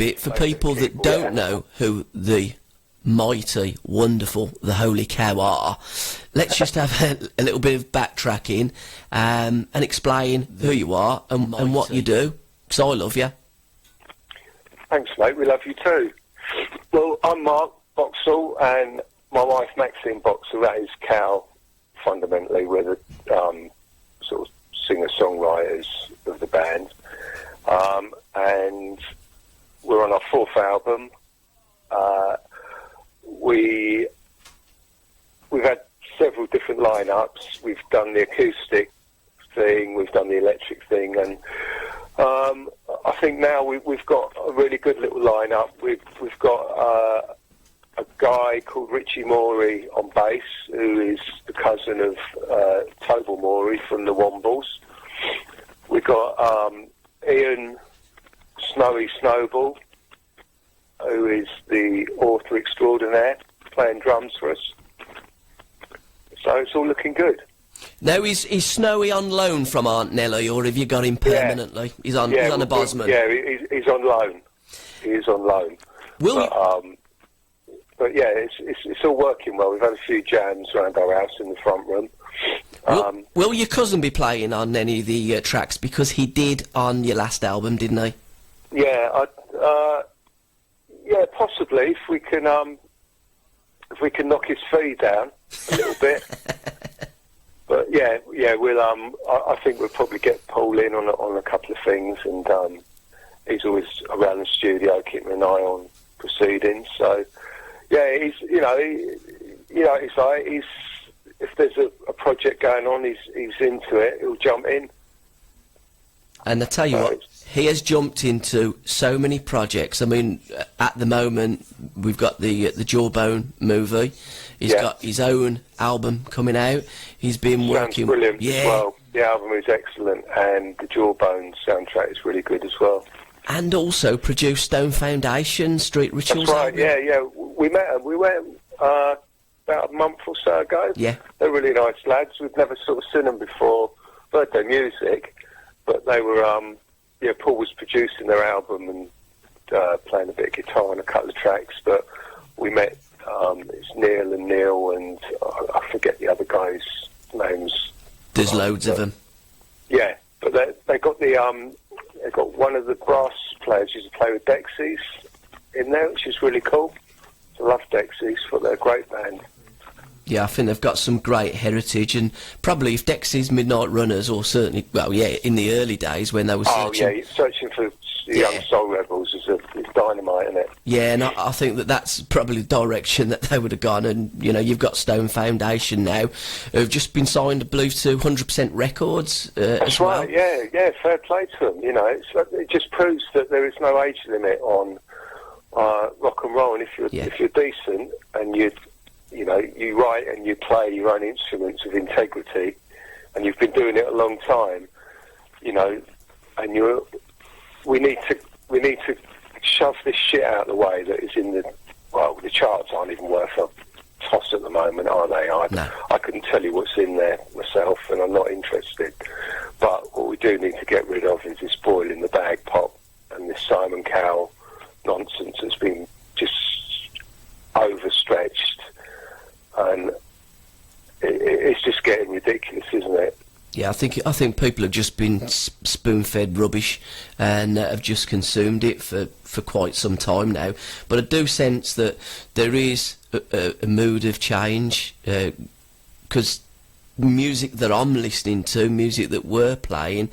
bit for people that don't know who the mighty, wonderful, the Holy Cow are. Let's just have a little bit of backtracking and explain who you are and what you do, because I love you. Thanks, mate. We love you too. Well, I'm Mark Boxall, and my wife Maxine Boxall. That is Cow, fundamentally. We're the sort of singer-songwriters of the band, and we're on our fourth album. We've had several different lineups. We've done the acoustic thing, we've done the electric thing, and I think now we've got a really good little lineup. We've got a guy called Richie Morey on bass, who is the cousin of Tobal Morey from the Wombles. We've got Ian Snowy Snowball, who is the author extraordinaire, playing drums for us. So it's all looking good. Now, is Snowy on loan from Aunt Nelly, or have you got him permanently? Yeah. He's on a Bosman. Yeah, he's on loan. He is on loan. But yeah, it's all working well. We've had a few jams around our house in the front room. Will your cousin be playing on any of the tracks? Because he did on your last album, didn't he? Yeah, yeah, possibly, if we can knock his fee down a little bit. But yeah, we'll. I think we'll probably get Paul in on a couple of things, and he's always around the studio keeping an eye on proceedings. So yeah, he's it's like if there's a project going on, he's into it. He'll jump in. And I tell you what, he has jumped into so many projects. I mean, at the moment, we've got the Jawbone movie. He's got his own album coming out. He's been working... Sounds brilliant as well. The album is excellent, and the Jawbone soundtrack is really good as well. And also produced Stone Foundation, Street Rituals. That's right, yeah. We met them. We went about a month or so ago. Yeah. They're really nice lads. We've never sort of seen them before. Heard their music. But they were, Paul was producing their album and playing a bit of guitar on a couple of tracks. But we met, it's Neil and I forget the other guys' names. There's loads of them. Yeah, but they got they got one of the brass players used to play with Dexys in there, which is really cool. I love Dexys, thought they're a great band. Yeah, I think they've got some great heritage, and probably if Dexys Midnight Runners, or certainly, in the early days when they were searching for young soul rebels is dynamite, isn't it? Yeah, and I think that's probably the direction that they would have gone, and, you've got Stone Foundation now, who've just been signed to Bluetooth 100% Records That's right, yeah, fair play to them, it just proves that there is no age limit on rock and roll, and if you're decent, and you write and you play your own instruments with integrity, and you've been doing it a long time, and we need to shove this shit out of the way that is in the charts aren't even worth a toss at the moment, are they? I couldn't tell you what's in there myself, and I'm not interested. But what we do need to get rid of is this boil in the bag pop and this Simon Cowell nonsense that's been just overstretched. And it's just getting ridiculous, isn't it? Yeah, I think people have just been spoon-fed rubbish and have just consumed it for quite some time now. But I do sense that there is a mood of change, because music that I'm listening to, music that we're playing,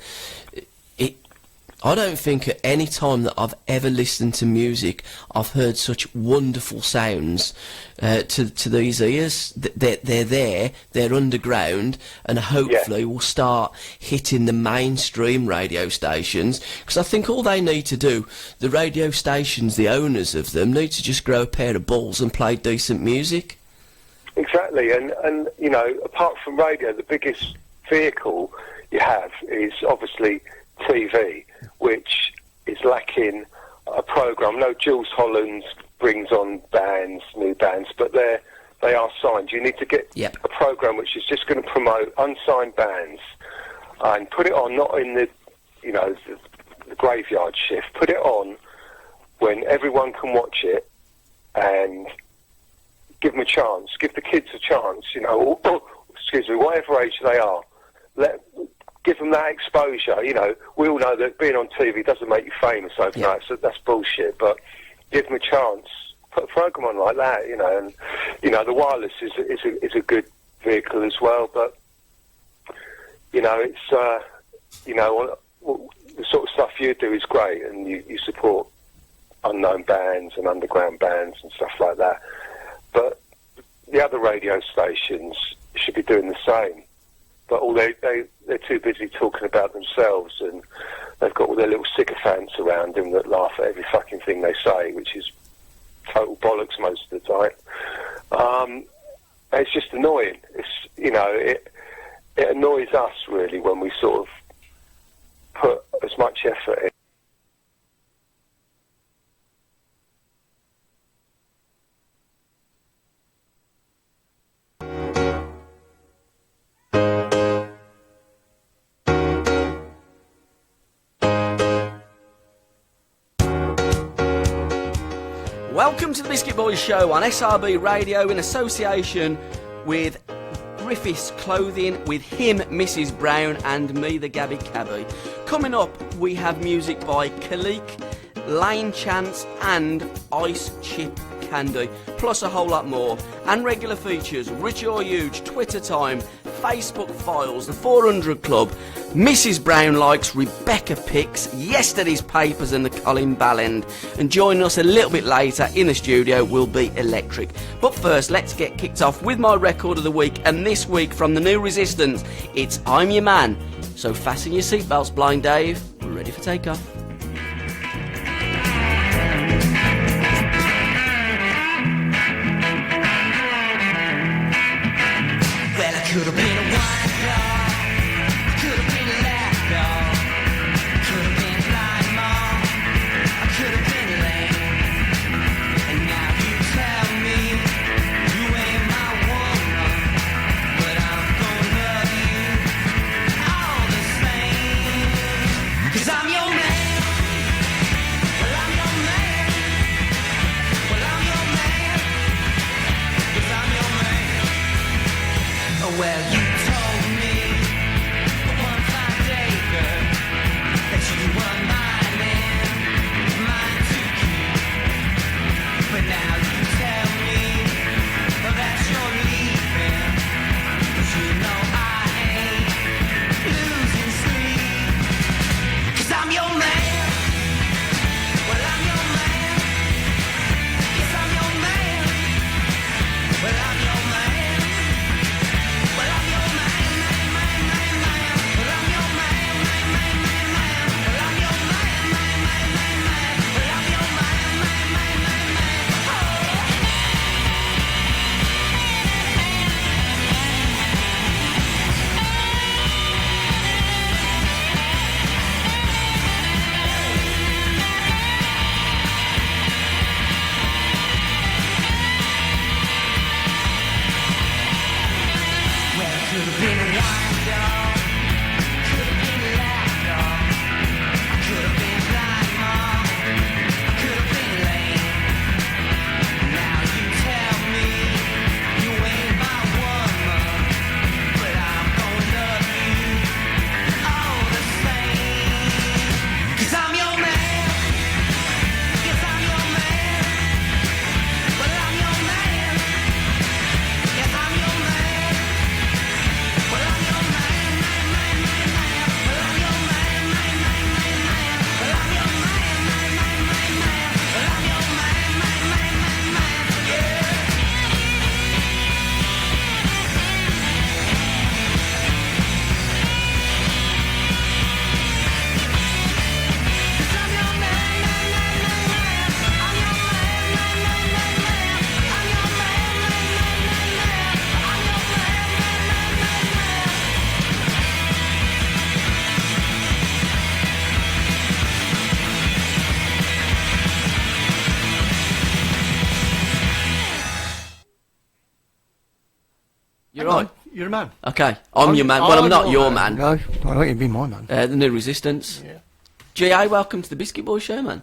I don't think at any time that I've ever listened to music I've heard such wonderful sounds to these ears. They're there, they're underground, and hopefully will start hitting the mainstream radio stations, because I think all they need to do, the radio stations, the owners of them, need to just grow a pair of balls and play decent music. Exactly, and apart from radio, the biggest vehicle you have is obviously TV, which is lacking a programme. No, Jules Holland brings on new bands, but they are signed. You need to get a programme which is just going to promote unsigned bands and put it on, not in the graveyard shift. Put it on when everyone can watch it and give them a chance, give the kids a chance, you know, or, excuse me, whatever age they are. Give them that exposure, you know. We all know that being on TV doesn't make you famous overnight, so that's bullshit, but give them a chance. Put a program on like that, you know, and, you know, the wireless is a good vehicle as well, but, you know, it's, you know, the sort of stuff you do is great, and you support unknown bands and underground bands and stuff like that, but the other radio stations should be doing the same. But all they're too busy talking about themselves, and they've got all their little sycophants around them that laugh at every fucking thing they say, which is total bollocks most of the time. It's just annoying. It's, you know, it annoys us really when we sort of put as much effort in. Welcome to the Biscuit Boys show on SRB Radio in association with Griffiths Clothing, with him, Mrs. Brown, and me, the Gabby Cabby. Coming up, we have music by Khalik, Lane Chance, and Ice Chip Candy, plus a whole lot more. And regular features, Rich or Huge, Twitter Time, Facebook Files, the 400 Club, Mrs. Brown Likes, Rebecca Picks, Yesterday's Papers and the Colin Ballend. And joining us a little bit later in the studio will be Electric. But first, let's get kicked off with my record of the week. And this week from the New Resistance, it's I'm Your Man. So fasten your seatbelts, Blind Dave. We're ready for takeoff. Well, I could have been a wine dog, I could have been a lap dog, I could have been a blind mom, I could have been lame. And now you tell me you ain't my woman, but I'm gonna love you all the same. 'Cause I'm your man. Well, I'm your man. Well, I'm your man. 'Cause I'm your man. Well, you told me one fine day, girl, that you were mine and mine to keep. But now you tell me that you're leaving, but you know I ain't losing sleep. 'Cause I'm your man. Well, I'm your man. Yes, I'm your man. Well, I'm your man. Could have been a wine dog, could have been a lap dog, I could have been blind mom, I could have been lame. Now you tell me you ain't my woman, but I'm gonna love you all the same. 'Cause I'm your man. Yes, I'm your man. Well, I'm your man. Yes, I'm your man. Well, I'm your man, man, man, man, man. Well, I'm your man, man, man, man, man. Well, I'm your man, man, man, man, man. Well, I'm your man, man, man, man, man. Yeah. 'Cause I'm your man, man, man, man, man. I'm your man, man, man, man, man. I'm your man, man, man, man, man. I'm your man, man, man, man, man. You're right. You're a man. Okay, I'm your man. Well, I'm not your man. No, I want you to be my man. The New Resistance. Yeah. GA, welcome to the Biscuit Boys show, man.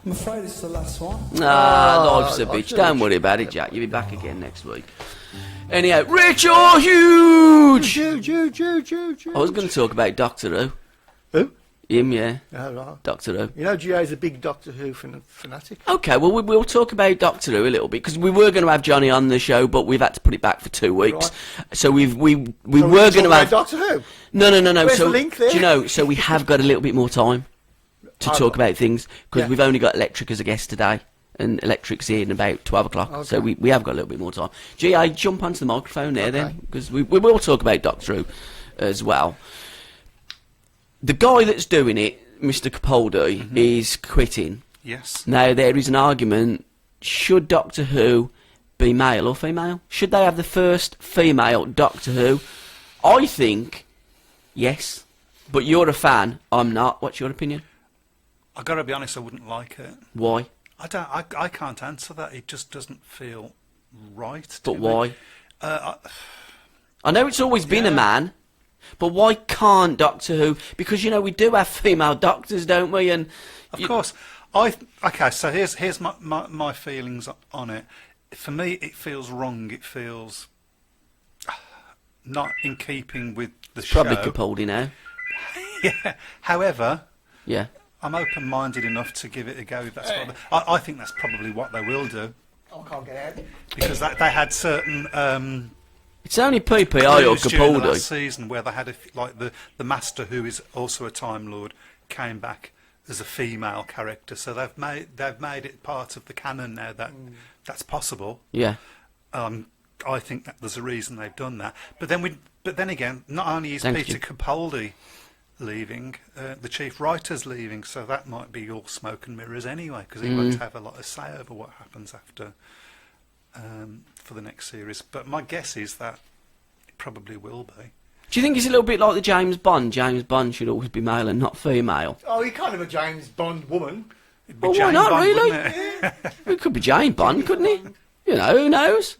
I'm afraid it's the last one. Life's a bitch. Don't worry about it, Jack. You'll be back again next week. Anyhow, rich or huge? I was going to talk about Doctor Who. Who? Him, yeah. Oh, right. Doctor Who. You know, Gio's a big Doctor Who fanatic. Okay, well, we'll talk about Doctor Who a little bit, because we were going to have Johnny on the show, but we've had to put it back for 2 weeks. Right. So we So were we're going to talking have... about Doctor Who. No. Where's So, the link there? do you know, so we have got a little bit more time to talk about things, because Yeah. we've only got Electric as a guest today, and Electric's here in about 12 o'clock, Okay. so we have got a little bit more time. G.I., jump onto the microphone there Okay. then, because we will talk about Doctor Who as well. The guy that's doing it, Mr. Capaldi, is quitting. Yes. Now, there is an argument, should Doctor Who be male or female? Should they have the first female Doctor Who? I think yes, but you're a fan, I'm not. What's your opinion? I got to be honest, I wouldn't like it. Why? I can't answer that. It just doesn't feel right to But me. why? I I know it's always been a man, but why can't Doctor Who? Because, you know, we do have female doctors, don't we? And Of course. Okay, so here's my feelings on it. For me, it feels wrong. It feels not in keeping with the show. probably Capaldi now. Yeah. However, Yeah. I'm open-minded enough to give it a go. If that's what I think that's probably what they will do, I can't get out. because they had certain It's only PPI or clues during the last Capaldi. season where they had like the Master, who is also a Time Lord, came back as a female character. So they've made it part of the canon now that that's possible. Yeah. I think that there's a reason they've done that. But then again, not only is Thank Peter you. Capaldi leaving, the chief writer's leaving, so that might be all smoke and mirrors anyway, because he won't have a lot of say over what happens after for the next series. But my guess is that it probably will be. Do you think it's a little bit like the James Bond? James Bond should always be male and not female. Oh, you're kind of a James Bond woman. It'd be Well, why Jane not, Bond, really? wouldn't it? It could be Jane Bond, couldn't it? You know, who knows?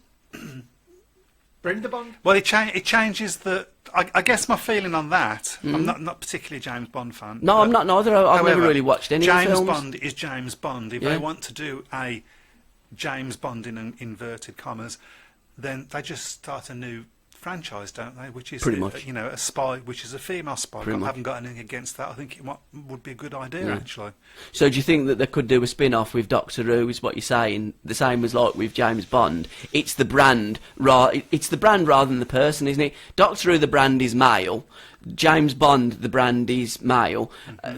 Brenda Bond. Well, it changes the. I guess my feeling on that. I'm not particularly a James Bond fan. No, I'm not neither. I've never However, really watched any of the James films. Bond is James Bond. If Yeah. they want to do a James Bond in inverted commas, then they just start a new franchise, don't they? Which is Pretty much. You know, a spy, which is a female spy. Pretty I much. haven't got anything against that. I think it would be a good idea, Yeah. actually. So do you think that they could do a spin-off with Doctor Who, is what you're saying? The same as like with James Bond. It's the brand, it's the brand rather than the person, isn't it? Doctor Who, the brand is male. James Bond, the brand is male.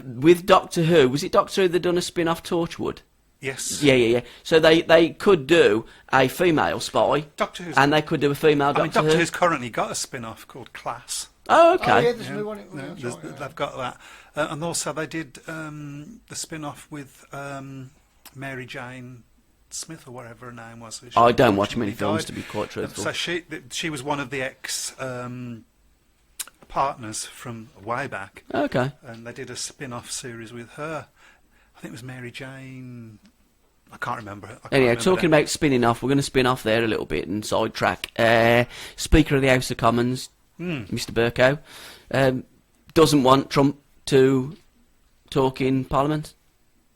With Doctor Who, was it Doctor Who that done a spin-off Torchwood? Yes. Yeah. So they could do a female spy, Doctor Who's. and they could do a female I mean, Doctor Doctor Who. Who's currently got a spin-off called Class. Oh, Oh, okay. yeah, there's a new one. They've got that, and also they did the spin-off with Mary Jane Smith or whatever her name was. She I don't watch many unfortunately films, to be quite truthful. So she was one of the ex partners from way back, Okay. and they did a spin-off series with her. I think it was Mary Jane. I can't remember. Anyhow, talking about spinning off, we're going to spin off there a little bit and sidetrack. Speaker of the House of Commons, Mr. Burko, doesn't want Trump to talk in Parliament.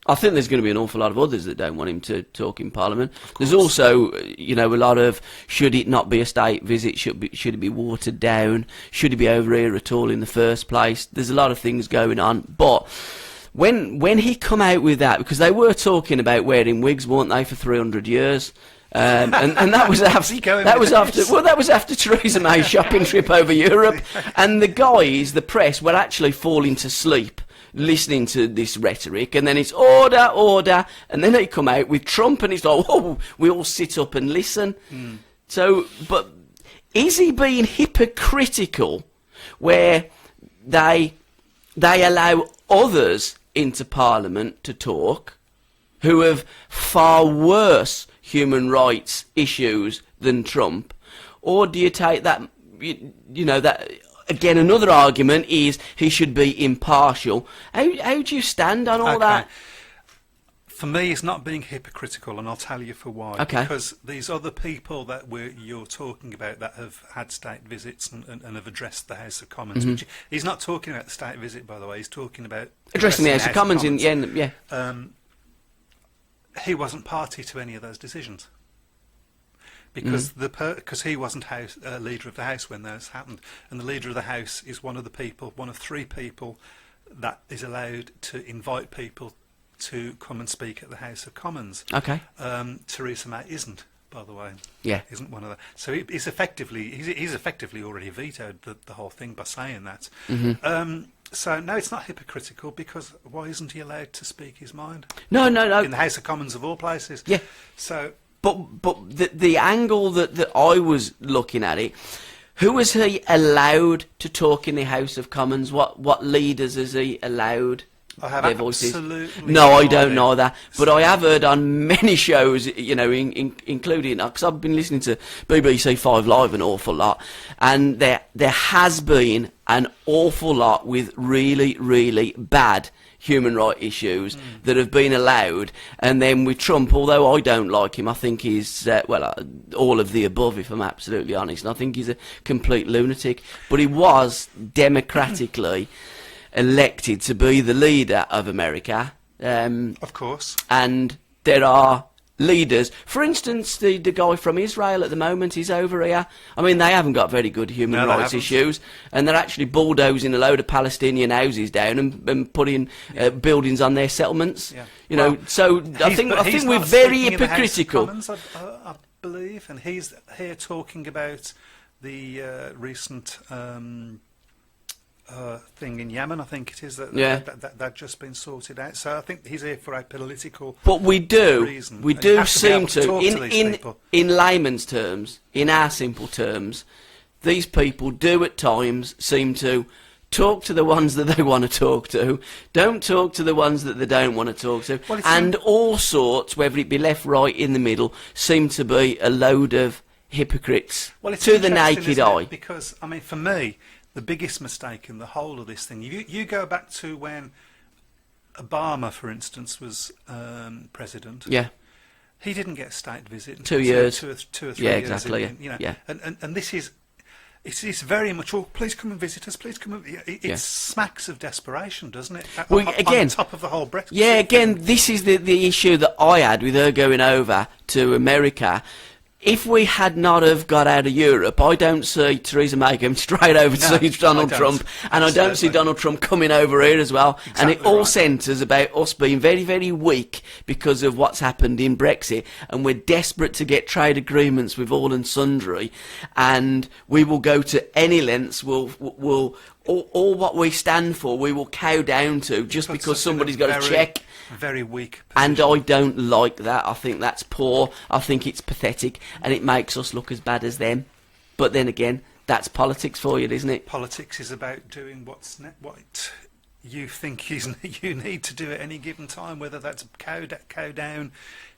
I think there's going to be an awful lot of others that don't want him to talk in Parliament. There's also, you know, a lot of, should it not be a state visit? Should it be watered down? Should he be over here at all in the first place? There's a lot of things going on, but when he come out with that, because they were talking about wearing wigs, weren't they, for 300 years? And that was after Theresa May's shopping trip over Europe, and the guys, the press, were actually falling to sleep listening to this rhetoric, and then it's order, and then they come out with Trump, and it's like, oh, we all sit up and listen. So, but is he being hypocritical where they allow others into Parliament to talk who have far worse human rights issues than Trump? Or do you take that, you know, that, again, another argument is he should be impartial. How do you stand on all that? For me, it's not being hypocritical, and I'll tell you for why. Okay. Because these other people that you're talking about that have had state visits and have addressed the House of Commons, which he's not talking about the state visit, by the way, he's talking about Addressing the House of Commons, yeah. he wasn't party to any of those decisions. Because because he wasn't leader of the House when those happened, and the leader of the House is one of three people that is allowed to invite people to come and speak at the House of Commons. Okay. Theresa May isn't, by the way. Yeah. Isn't one of the. So he's effectively already vetoed the whole thing by saying that. So no, it's not hypocritical, because why isn't he allowed to speak his mind? No. In the House of Commons of all places. Yeah. So. But the angle that I was looking at it, who was he allowed to talk in the House of Commons? What leaders has he allowed I have their voices? absolutely No, I no don't idea. know that. But I have heard on many shows, you know, including, because I've been listening to BBC 5 Live an awful lot, and there has been an awful lot with really, really bad human rights issues that have been allowed. And then with Trump, although I don't like him, I think he's all of the above, if I'm absolutely honest, and I think he's a complete lunatic. But he was democratically elected to be the leader of America, Of course. and there are leaders. For instance, the guy from Israel at the moment is over here. I mean, they haven't got very good human No, they rights haven't. issues, and they're actually bulldozing a load of Palestinian houses down and putting buildings on their settlements. Yeah. You know, Well, so I think he's we're not very speaking in the House of hypocritical. Commons, I believe, and he's here talking about the recent thing in Yemen. I think it is that just been sorted out. So I think he's here for a political. But we do reason. You have to be seem able to talk to these people. in layman's terms, in our simple terms, these people do at times seem to talk to the ones that they want to talk to, don't talk to the ones that they don't want to talk to, Well, and all sorts, whether it be left, right, in the middle, seem to be a load of hypocrites Well, it's to the interesting, naked isn't it? eye. Because, I mean, for me, the biggest mistake in the whole of this thing, you go back to when Obama, for instance, was president. Yeah. He didn't get a state visit. 2 years. Two or 3 Yeah, years. exactly, You know, yeah. And this is. It's very much, oh, please come and visit us, please come and... It smacks of desperation, doesn't it? Well, again, on top of the whole Brexit. Yeah, again, this is the issue that I had with her going over to America. If we had not have got out of Europe, I don't see Theresa May going straight over to see Donald I don't. Trump, and I don't see Absolutely. Donald Trump coming over here as well. And it Exactly all right. centres about us being very, very weak because of what's happened in Brexit, and we're desperate to get trade agreements with all and sundry, and we will go to any lengths. We'll all what we stand for, we will cow down to just Puts because us in a somebody's got to very, check. Very weak And position. I don't like that. I think that's poor. I think it's pathetic, and it makes us look as bad as them. But then again, that's politics for you, isn't it? Politics is about doing what you think you need to do at any given time, whether that's cow down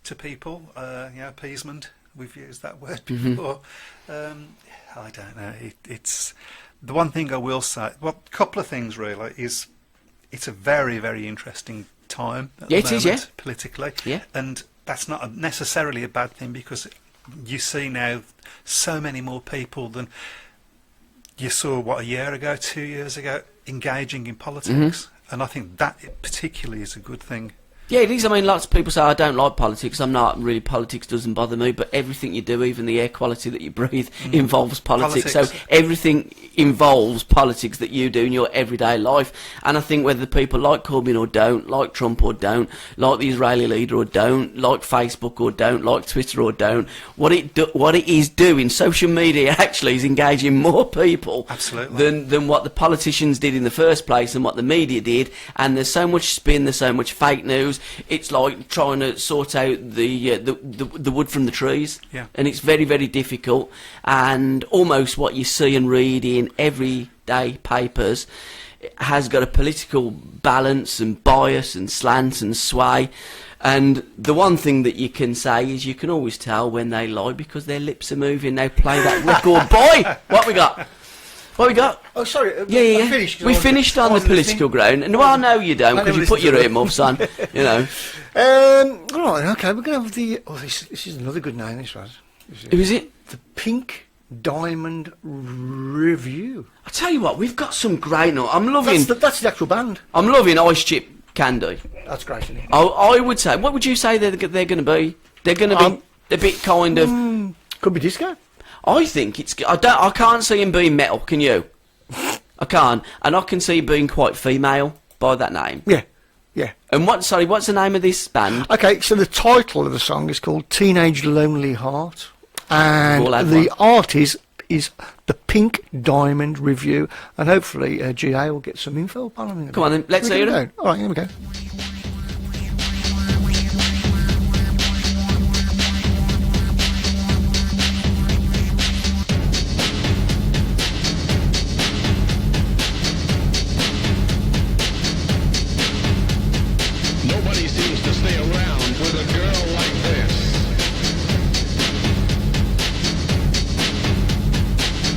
to people, appeasement. We've used that word before. I don't know. It's the one thing I will say. Well, a couple of things really is it's a very, very interesting time at the Yeah, it moment, is, yeah. politically, Yeah. and that's not necessarily a bad thing, because you see now so many more people than you saw, a year ago, 2 years ago, engaging in politics. And I think that particularly is a good thing. Yeah, it is. I mean, lots of people say, I don't like politics. I'm not really, politics doesn't bother me. But everything you do, even the air quality that you breathe, involves politics. So everything involves politics that you do in your everyday life. And I think whether people like Corbyn or don't, like Trump or don't, like the Israeli leader or don't, like Facebook or don't, like Twitter or don't, what it is doing, social media actually is engaging more people Absolutely. than what the politicians did in the first place and what the media did. And there's so much spin, there's so much fake news. It's like trying to sort out the wood from the trees, Yeah. and it's very, very difficult. And almost what you see and read in everyday papers has got a political balance and bias and slant and sway. And the one thing that you can say is you can always tell when they lie because their lips are moving. They play that record. Boy, what we got? What we got? Oh, sorry. Yeah. I finished. We finished on the political ground, and well, no, you don't, I because never you put your listened to earmuffs on. You know, All right, okay. We're going to have the. Oh, this is another good name. This was. who is it? The Pink Diamond Review. I tell you what, we've got some great. I'm loving. That's the actual band. I'm loving Ice Chip Can do. That's great, isn't it? I would say. What would you say they're going to be? They're going to be a bit kind of. Could be disco. I think it's. I can't see him being metal. Can you? I can't, and I can see him being quite female by that name. Yeah, yeah. And what's the name of this band? Okay, so the title of the song is called Teenage Lonely Heart, and We'll add the one. artist is the Pink Diamond Review, and hopefully GA will get some info upon them. in a Come on bit. then, let's Should we hear get them. going? All right, here we go. Nobody seems to stay around with a girl like this.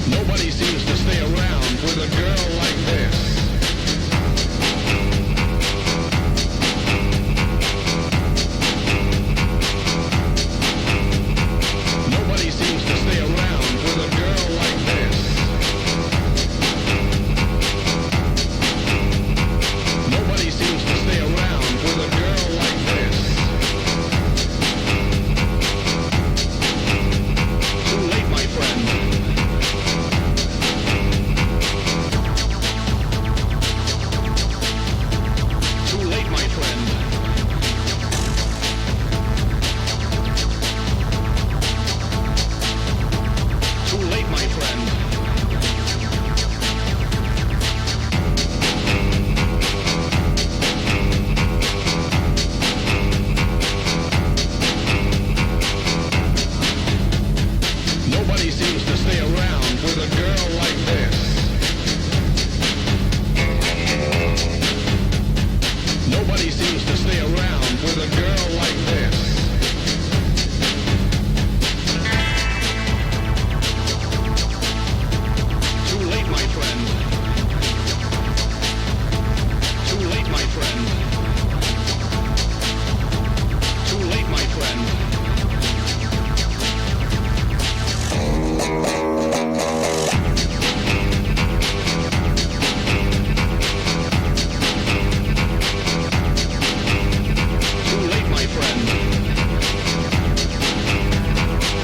Nobody seems to stay around with a girl like this. Nobody seems to stay around with a girl like this. Nobody seems to stay around with a girl like this. Too late, my friend. Too late, my friend. Too late, my friend. Nobody seems to stay around with a girl like this. Nobody seems to stay around with a girl like this. Too late, my friend. Too late, my friend. Too late, my friend. Too late, my friend.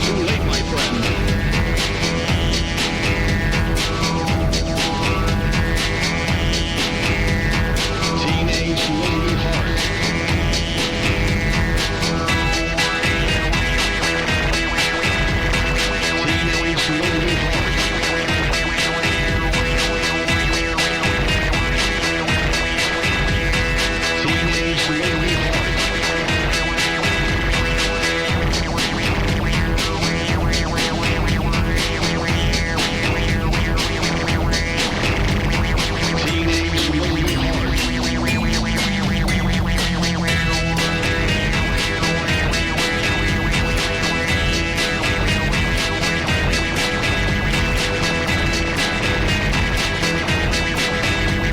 Too late, my friend. Teenage lonely heart. Teenage lonely heart. Teenage lonely heart. Teenage lonely heart.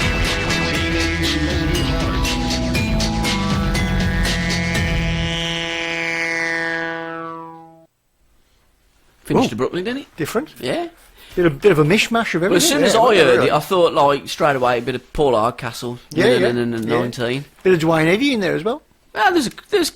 Teenage lonely heart. Finished abruptly, didn't it? Different. Yeah. Bit of a mishmash of everything. Well, as soon as yeah, I heard really. it, I thought like straight away a bit of Paul Hardcastle. Yeah, yeah. 19. Bit of Dwayne Eddy in there as well. Well,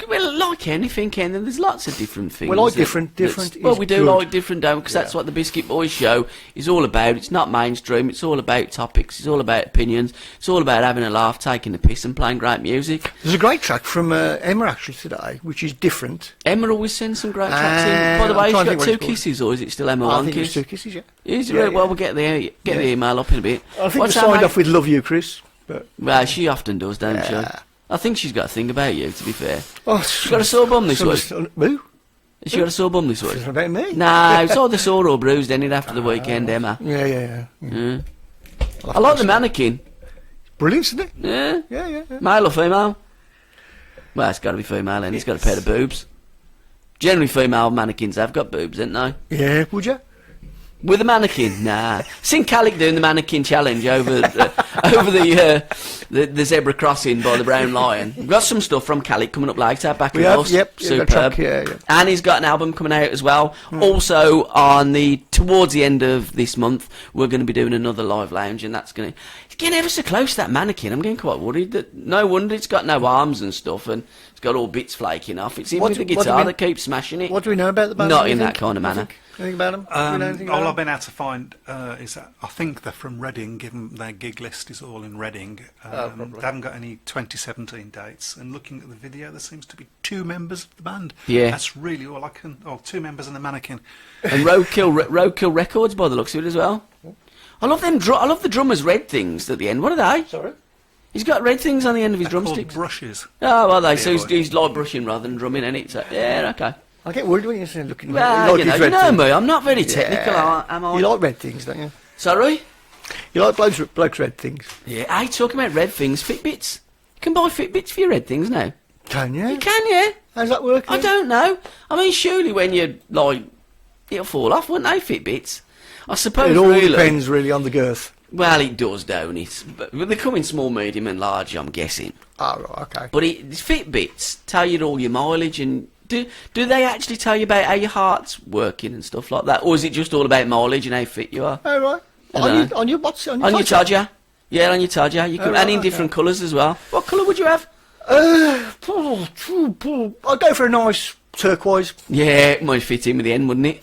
well, like anything, Ken, there's lots of different things. We like that- different that's- Well, is we do good. like different, don't we? Because that's what the Biscuit Boys show is all about. It's not mainstream. It's all about topics. It's all about opinions. It's all about having a laugh, taking the piss, and playing great music. There's a great track from Emma actually today, which is different. Emma always sends some great tracks in. By the I'm way, trying she's to got think what two it's called. kisses, or is it still Emma I one think it's kiss? 2 kisses, yeah. Is it? Yeah, Well, yeah. we'll get the email up in a bit. I think we What's her signed name? off with "Love You, Chris." But Well, she often does, don't Yeah. she? I think she's got a thing about you, to be fair. oh, She's got a sore bum this week. Who? Has she got a sore bum this week? Something about me? Nah, it's either sore or bruised, ain't it, after the weekend, Emma? Yeah, yeah, yeah. Mm. I like the mannequin. Brilliant, isn't it? Yeah. Yeah, yeah, yeah. Male or female? Well, it's got to be female, and it's got a pair of boobs. Generally, female mannequins have got boobs, ain't they? Yeah, would you? With a mannequin? Nah. Seen Calic doing the mannequin challenge over the zebra crossing by the Brown Lion. We've got some stuff from Calic coming up later, back in us. Yep. Superb. Yeah. And he's got an album coming out as well. Also, towards the end of this month, we're going to be doing another live lounge, and it's getting ever so close to that mannequin. I'm getting quite worried that no wonder it's got no arms and stuff, and it's got all bits flaking off. It's even with the guitar that keeps smashing it. What do we know about the band? Not in that kind of manner. Anything about them? Do we know anything about All them? I've been able to find is that I think they're from Reading, given their gig list is all in Reading. They haven't got any 2017 dates, and looking at the video, there seems to be 2 members of the band. Yeah. That's really all I can... 2 members and a mannequin. And Roadkill Records by the looks of it as well. I love them. I love the drummer's red things at the end. What are they? Sorry? He's got red things on the end of his They're called drumsticks. brushes. Oh, are they? Yeah, So boy. he's like brushing rather than drumming, and it's yeah, okay. I get worried when you're saying looking Well, these you red know things. me. I'm not very technical, am I? You like red things, don't you? Sorry? You like blokes red things. Yeah. Hey, talking about red things, Fitbits. You can buy Fitbits for your red things now. Can you? You can, yeah. How's that working? I don't know. I mean, surely when you it'll fall off, won't they? Fitbits. I suppose. It all really, depends really on the girth. Well, it does, don't it? But they come in small, medium, and large. I'm guessing. Ah, right, okay. But Fitbits tell you all your mileage, and do they actually tell you about how your heart's working and stuff like that, or is it just all about mileage and how fit you are? Oh, right. On your what's on your On your photo? charger? Yeah, on your charger. You can, right, and in okay. different colours as well. What colour would you have? I'll go for a nice turquoise. Yeah, it might fit in with the end, wouldn't it?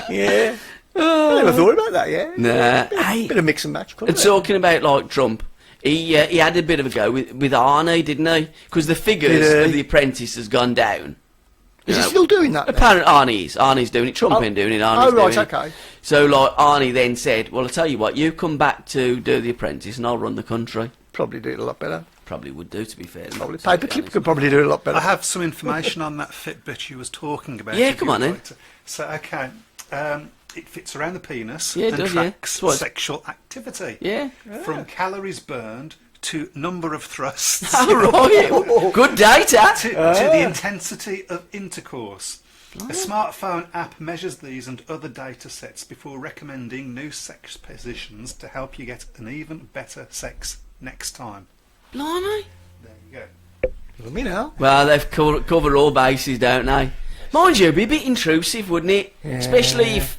Yeah. I never thought about that, yeah. Nah. Hey, Bit of mix and match. and talking about like Trump, he had a bit of a go with Arnie, didn't he? Because the figures Did he? of The Apprentice has gone down. Is he still doing that? then? Apparently, Arnie's doing it. Trump ain't doing it. Arnie's Oh, right, doing it. okay. So, like, Arnie then said, "Well, I'll tell you what. You come back to do The Apprentice, and I'll run the country." Probably do it a lot better. Probably would do, to be fair. Probably To be Paperclip honest. could probably do it a lot better. I have some information on that Fitbit you was talking about. Yeah, if come you on would then. like to. So, okay, it fits around the penis Yeah, it and does, yeah. tracks It's what- sexual activity. Yeah. From calories burned to number of thrusts All right. Good data. to the intensity of intercourse. A smartphone app measures these and other data sets before recommending new sex positions to help you get an even better sex next time. Blimey. There you go. Let me know. Well, they've covered all bases, don't they? Mind you, it'd be a bit intrusive, wouldn't it? Yeah. Especially if,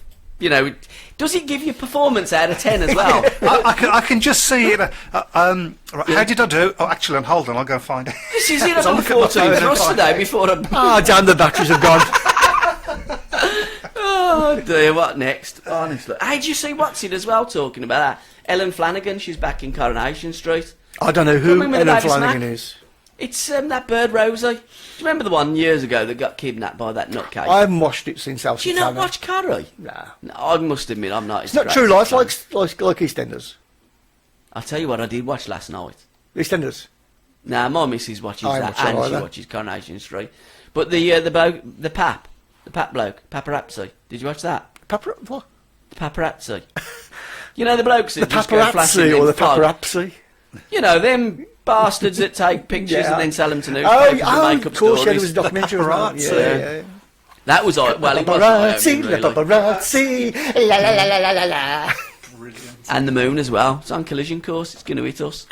does it give you performance out of 10 as well? I can just see it. Right, how did I do? Oh, actually, hold on, I'll go and find it. This is it. I've I'll done look at my 14 phone and thrusts find today it. before I... Ah, damn, the batteries have gone. Oh dear, what next? Honestly. Hey, did you see what's it as well talking about that? Ellen Flanagan, she's back in Coronation Street. I don't know who Coming with a Ellen baby Flanagan smack. is. It's that bird Rosie. Do you remember the one years ago that got kidnapped by that nutcase? I haven't watched it since Elsie Do you not Tanner. watch Carrie? Nah. No, I must admit, I'm not. It's not true life like EastEnders. I'll tell you what I did watch last night. EastEnders. Nah, my missus watches I that, watch that and she either. watches Coronation Street. But the pap bloke, paparazzi. Did you watch that? What? The paparazzi. You know the blokes that The just go flashing paparazzi or the them fog? paparazzi? You know them bastards that take pictures Yeah. and then sell them to newspapers and make up of course, yeah, there stories. was a documentary on that. Paparazzi. Yeah. That was well, it was Paparazzi, really. the paparazzi, la la la la la la la. Brilliant. And the moon as well. It's on collision course. It's going to hit us.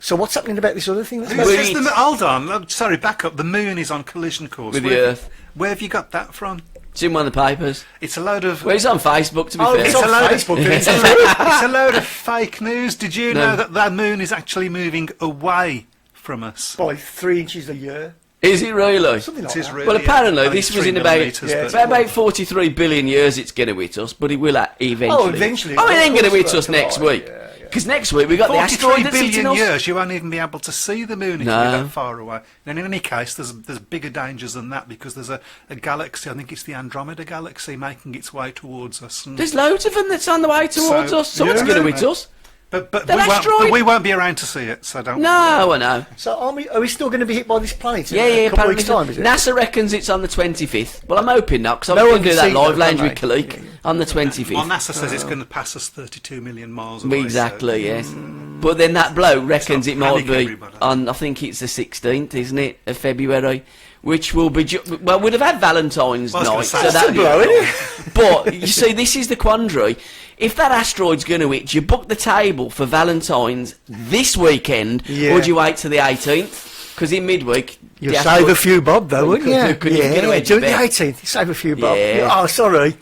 So what's happening about this other thing? That's Who about- says hold on, sorry, back up. The moon is on collision course. With the Where- Earth. Where have you got that from? It's in one of the papers. It's a load of... Well, it's on Facebook, to be Oh, fair. it's on Facebook. It's a load, it's a load of fake news. Did you No. know that the moon is actually moving away from us? By 3 inches a year. Is it really? Something It like is that. really... Well, apparently only this was 3 in about millimetres, Yeah, but- about 43 billion years it's going to hit us, but it will eventually. Oh, eventually. Oh, it ain't going to hit Of us course, next right, week. yeah, yeah. Because next week we got the 43 asteroid that's hitting billion us. years, you won't even be able to see the moon if No. you're that far away. And in any case, there's bigger dangers than that because there's a galaxy, I think it's the Andromeda galaxy, making its way towards us. And There's loads of them that's on the way towards So, us. So what's yeah, going to yeah. hit us? but That asteroid? we won't be around to see it, so don't... No, I know. So are we still going to be hit by this planet in Yeah, a couple of apparently weeks' time, is it? NASA reckons it's on the 25th. Well, I'm hoping not, because I'm No going one to do can that see live that, lounge can with they? Khalik on the 25th. Well, NASA says it's going to pass us 32 million miles away. Exactly, yes. But then that bloke reckons Stop it might panicking, be everybody. on, I think it's the 16th, isn't it, of February, which will be... well, we'd have had Valentine's Well, I night, was so gonna say, that'd be blow, right. isn't But, you see, this is the quandary. If that asteroid's going to hit, you book the table for Valentine's this weekend, Yeah. or do you wait till the 18th? Because in midweek... You'll the save asteroid- a few bob, though, wouldn't you? you could get away do to it the bed. 18th. You save a few bob. Yeah. Oh, sorry.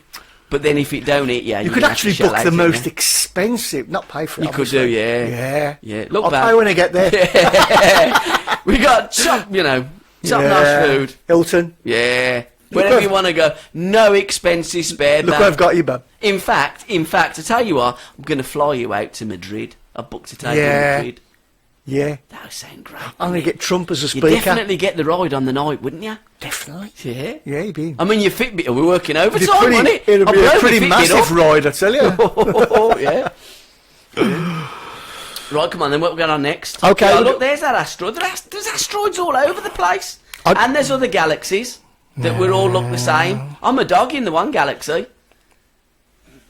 But then if it don't hit, yeah, You could actually book the most expensive, not pay for it. You could do, obviously. yeah. Yeah. Yeah, look I'll back. pay when I get there. We got top-notch Yeah. food. Hilton. Yeah. Wherever you want to go. No expenses spared. Look man. what I've got you, bub. In fact, I tell you what, I'm going to fly you out to Madrid. I booked a table in Yeah. Madrid. Yeah. That would sound great. I'm going to get Trump as a You'd speaker. definitely get the ride on the night, wouldn't you? Definitely. Yeah. Yeah, you'd be. I mean, your Fitbit will be working overtime, It'll won't it? It'll I'll be a blow pretty my Fitbit massive up. ride, I tell you. Oh, yeah. Right, come on then, what we got on next? Okay. Yeah, look, there's that asteroid. There's asteroids all over the place. And there's other galaxies that would all look the same. I'm a dog in the one galaxy.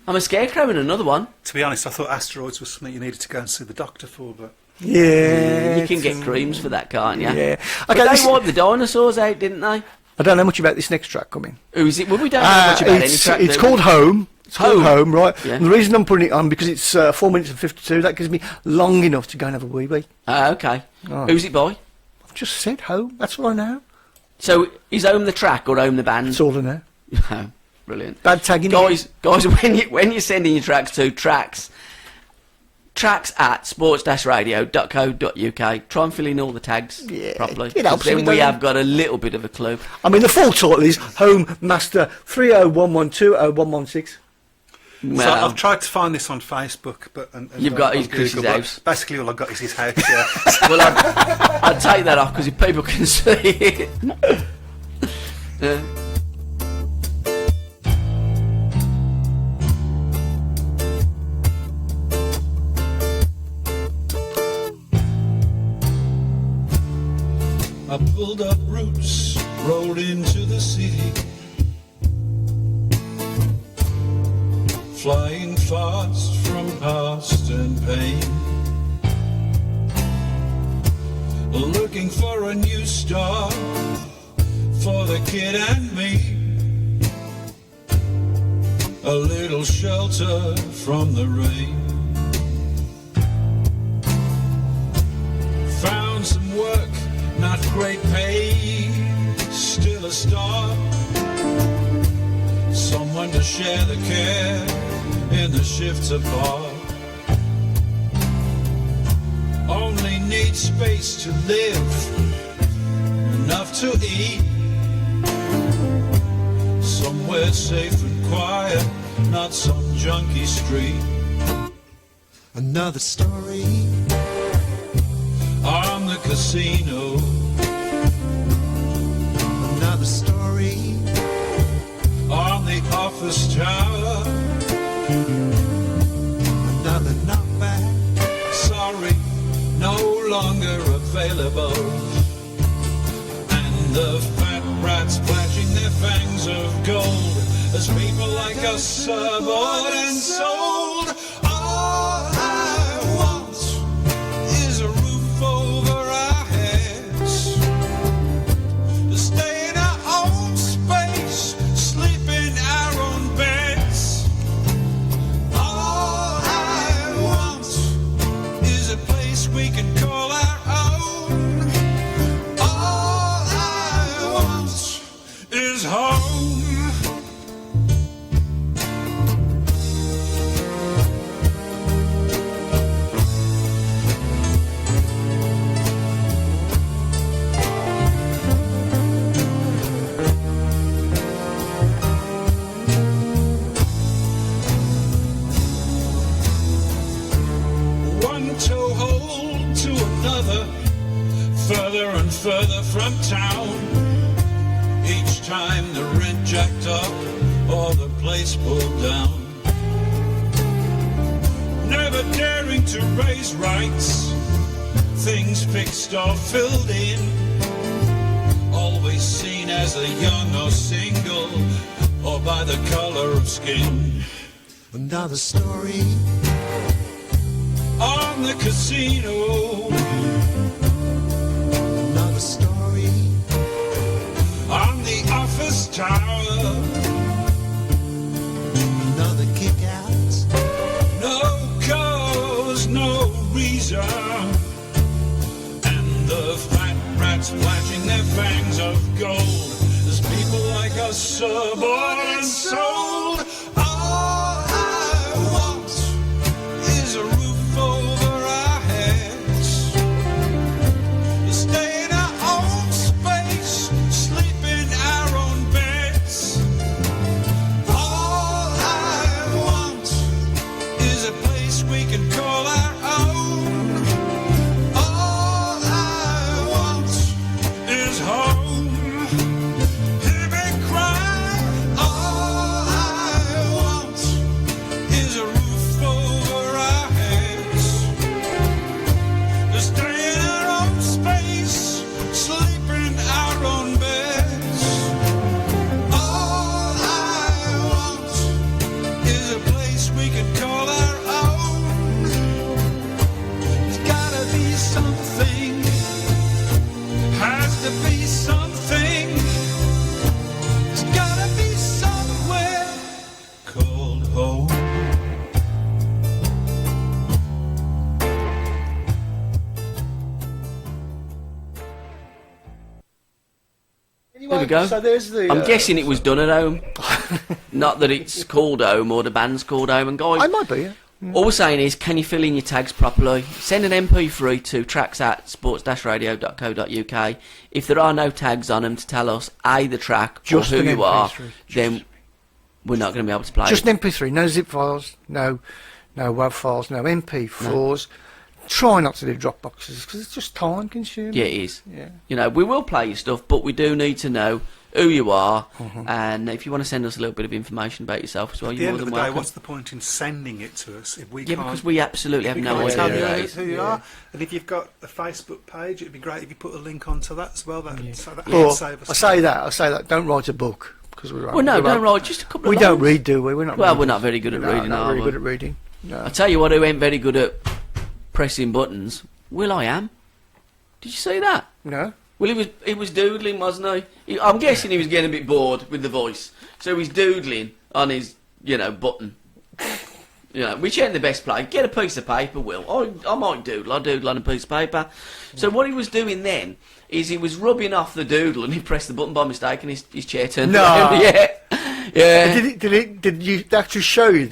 I'm a scarecrow in another one. To be honest, I thought asteroids was something you needed to go and see the doctor for, but Yeah. You can get creams for that, can't you? Yeah. But Okay, they wiped the dinosaurs out, didn't they? I don't know much about this next track coming. Who is it? Well, we don't know much about any It's track. do we? called Home. It's called Home, right? Yeah. And the reason I'm putting it on, because it's 4 minutes and 52, that gives me long enough to go and have a wee-wee. Okay. Oh. Who's it by? I've just said Home, that's all I know. So, is Home the track or Home the band? That's all I know. Oh, brilliant. Bad tagging. Guys, when you're sending your tracks to tracks at sports-radio.co.uk, try and fill in all the tags Yeah, properly. it helps 'cause then if we you don't- have got a little bit of a clue. I mean, the full title is Home Master 301120116. so Well, I've tried to find this on Facebook, but and You've got on his Chris's Google, but house. Basically, all I've got is his house. Yeah. well, I'd take that off because if people can see it. Yeah. I pulled up roots, rolled into the city, flying fast from past and pain, looking for a new start for the kid and me, a little shelter from the rain. Found some work, not great pay, still a start. Someone to share the care in the shifts apart. Only need space to live, enough to eat. Somewhere safe and quiet, not some junky street. Another story on the casino. Another story on the office tower. Another knockback. Sorry, no longer available. And the fat rats flashing their fangs of gold as people like us are bought and sold. All I want is a roof over our heads, to stay in our own space, sleep in our own beds. All I want is a place we can call our own. All I want is home. One toe hold to another, further and further from town. Each time the rent jacked up or the place pulled down. Never daring to raise rights, things fixed or filled in. Always seen as a young or single, or by the color of skin. Another story on the casino. Another story tower. Another kick out. No cause, no reason. And the fat rats flashing their fangs of gold. There's people like us bought and sold. All I want is a roof over our heads. Stay in our own space, sleep in our own beds. All I want is a place we can call our own. All I want is home. Hear me cry. All I want is a roof over our heads. To stay in our own space, sleep in our own beds. All I want is a place we can call our own. There's gotta be something, has to be something. There's gotta be somewhere called home. Anyway, There we go. So there's the. I'm guessing it was done at home. Not that it's called home or the band's called home. And guys, I might be. Yeah. all we're saying is, can you fill in your tags properly? Send an MP3 to tracks@sports-radio.co.uk. If there are no tags on them to tell us A, the track, Just or who an you are, MP3. then we're not going to be able to play Just it. an MP3, no zip files, no WAV files, no MP4s. Try not to do Dropboxes because it's just time consuming. Yeah, it is. Yeah. You know, we will play your stuff, but we do need to know who you are, and if you want to send us a little bit of information about yourself as well, At the you're end more of than the day, welcome. what's the point in sending it to us if we Yeah, can't? because we absolutely have we no can't idea tell who you that is. who you are. And if you've got a Facebook page, it'd be great if you put a link onto that as well. So that Or would save us. I say that. Don't write a book because we won't. Well, no, we don't won't- write just a couple of We don't lines. read, do we? We're not. Well, readers. we're not very good at No, reading, not are very we? good at reading. No. I tell you what, who ain't very good at pressing buttons? Will I am. Did you see that? No. Well, he was doodling, wasn't he? I'm guessing he was getting a bit bored with the voice, so he's doodling on his, button. Which ain't the best play. Get a piece of paper, Will. I might doodle. I'll doodle on a piece of paper. So what he was doing then is he was rubbing off the doodle, and he pressed the button by mistake, and his chair turned No. around. Yeah. Did you actually show you?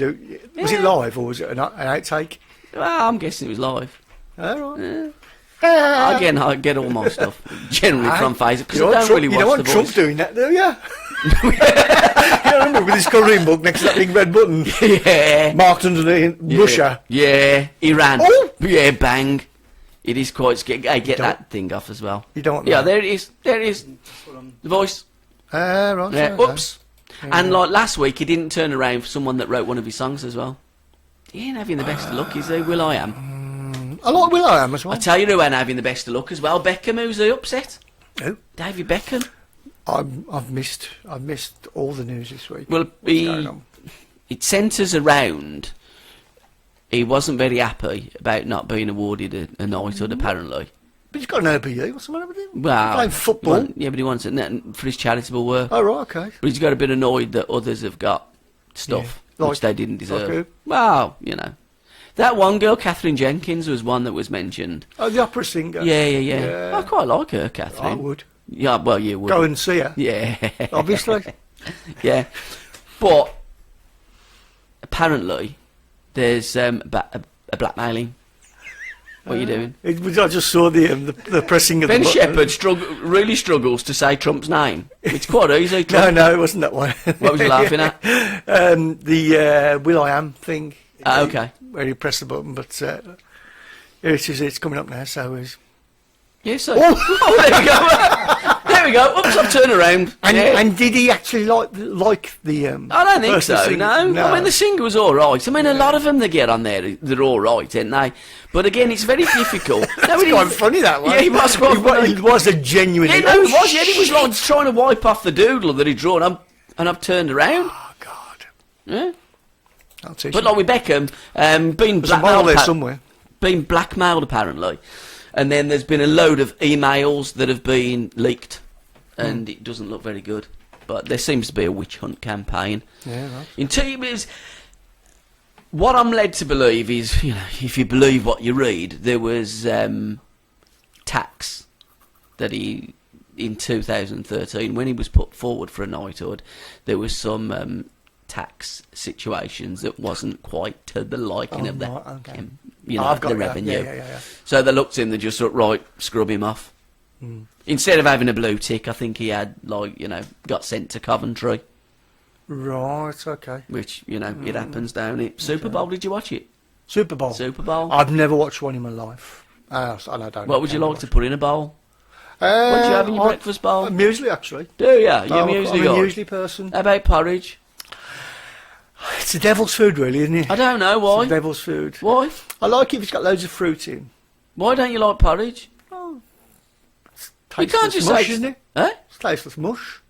Was it Yeah. live or was it an outtake? Well, I'm guessing it was live. All right. Again, I get all my stuff generally from Facebook because I don't really you watch don't the want Trump voice. doing that, do you? You remember with his coloring book next to that big red button Yeah. marked underneath Russia. Yeah, Iran. Oh! Yeah, bang. It is quite scary. Hey, get don't- that thing off as well. You don't want Yeah, that. there it is. There it is. The voice. Right. Yeah. okay. Oops. And like last week, he didn't turn around for someone that wrote one of his songs as well. He ain't having the best of luck, is he? Will I am. I like Will I Am as well. I tell you who ain't having the best of luck as well. Beckham, who's the upset? Who? David Beckham. I've missed all the news this week. Well, What's going on? it centres around. He wasn't very happy about not being awarded a knighthood, apparently. But he's got an OBE. What's the matter with him? Well, Playing football. well, yeah, but he wants it for his charitable work. Oh right, okay. But he's got a bit annoyed that others have got stuff Yeah. which they didn't deserve. who? Well, that one girl, Catherine Jenkins, was one that was mentioned. Oh, the opera singer. Yeah. I quite like her, I Catherine. would Yeah, well, you would. go and see her. Yeah. Obviously. Yeah. But apparently there's a blackmailing. What are you doing? I just saw the pressing of Ben the button. Shepherd really struggles to say Trump's name. It's quite easy. No, Trump. no, it wasn't that one. What was you laughing at? The Will I Am thing. Okay. Where you press the button, but here it is. It's coming up now. So is. Yeah, so. Oh, there we go. There we go. Oops, I've turned around. And, Yeah. and did he actually like the? I don't think person so, singing? no. I mean, the singer was all right. I mean, a lot of them that get on there, they're all right, aren't they? But again, it's very difficult. No, It's quite funny that one. Yeah, he was quite funny. It was a genuine. Yeah, no, it was. Yeah, he was like trying to wipe off the doodle that he'd drawn, and I've turned around. Oh God. Yeah. I'll teach But you. like with Beckham, being There's a mile there blackmailed, somewhere. being blackmailed apparently, and then there's been a load of emails that have been leaked, and it doesn't look very good. But there seems to be a witch hunt campaign. Yeah, right. In terms, what I'm led to believe is, you know, if you believe what you read, there was tax that he, in 2013, when he was put forward for a knighthood, there was some tax situations that wasn't quite to the liking of the, right, okay. you know, I've got the that. revenue. Yeah. So they looked at him, they just thought, right, scrub him off. Instead of having a blue tick, I think he had, like, you know, got sent to Coventry, Right, okay. which, you know, it happens down it. Super Bowl, did you watch it? Super Bowl. Super Bowl. I've never watched one in my life. I don't. What would you like to put in a bowl? What What do you have in your breakfast bowl? Muesli, actually. Do ya? You're I'm a muesli guy. muesli person. How about porridge? It's the devil's food, really, isn't it? I don't know, It's why? the devil's food. Why? I like it if it's got loads of fruit in. Why don't you like porridge? You can't Tasteless just mush, say... isn't it? Eh? It's tasteless mush.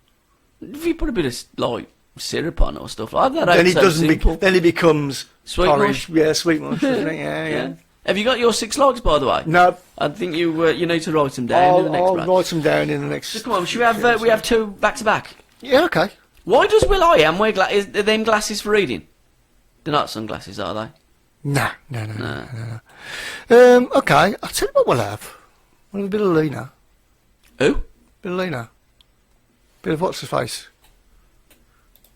If you put a bit of, like, syrup on or stuff like that, Then ain't it so doesn't. simple. Then it becomes Sweet porridge. mush? Yeah, sweet mush. Doesn't it? Yeah. Have you got your 6 logs, by the way? No, I think you need to write them down in the next I'll break. write them down in the next. So come on, should we have we have 2 back to back? Yeah, okay. Why does Will.i.am wear are them glasses for reading? They're not sunglasses, are they? No. Okay, I'll tell you what we'll have. We'll have a bit of Lena. Who? Bit of Lena. Bit of what's his face?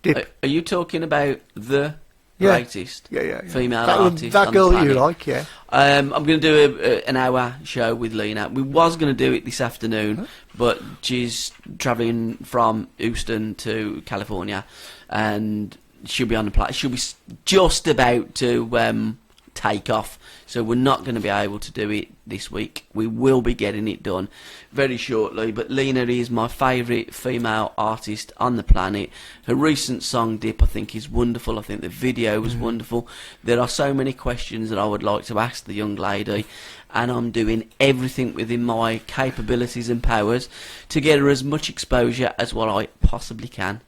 Dip. Are you talking about the Yeah. greatest Yeah. female that, artist that on girl the that you planet? like, yeah. I'm going to do an hour show with Lena. We was going to do it this afternoon, but she's travelling from Houston to California, and she'll be on the plane. She'll be just about to take off, so we're not going to be able to do it this week. We will be getting it done very shortly, but Lena is my favourite female artist on the planet. Her recent song Dip I think is wonderful. I think the video was wonderful. There are so many questions that I would like to ask the young lady, and I'm doing everything within my capabilities and powers to get her as much exposure as what I possibly can.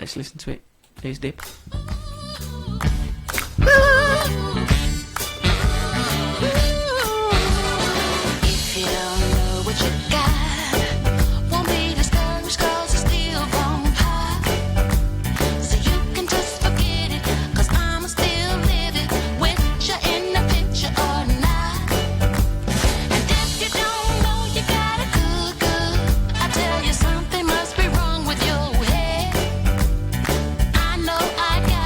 Let's listen to it. Here's Dip. If you don't know what you got, won't be discouraged 'cause it's still gon' pop. So you can just forget it, 'cause I'ma still live it, with you in the picture or not. And if you don't know you got it good, I tell you something must be wrong with your head. I know I got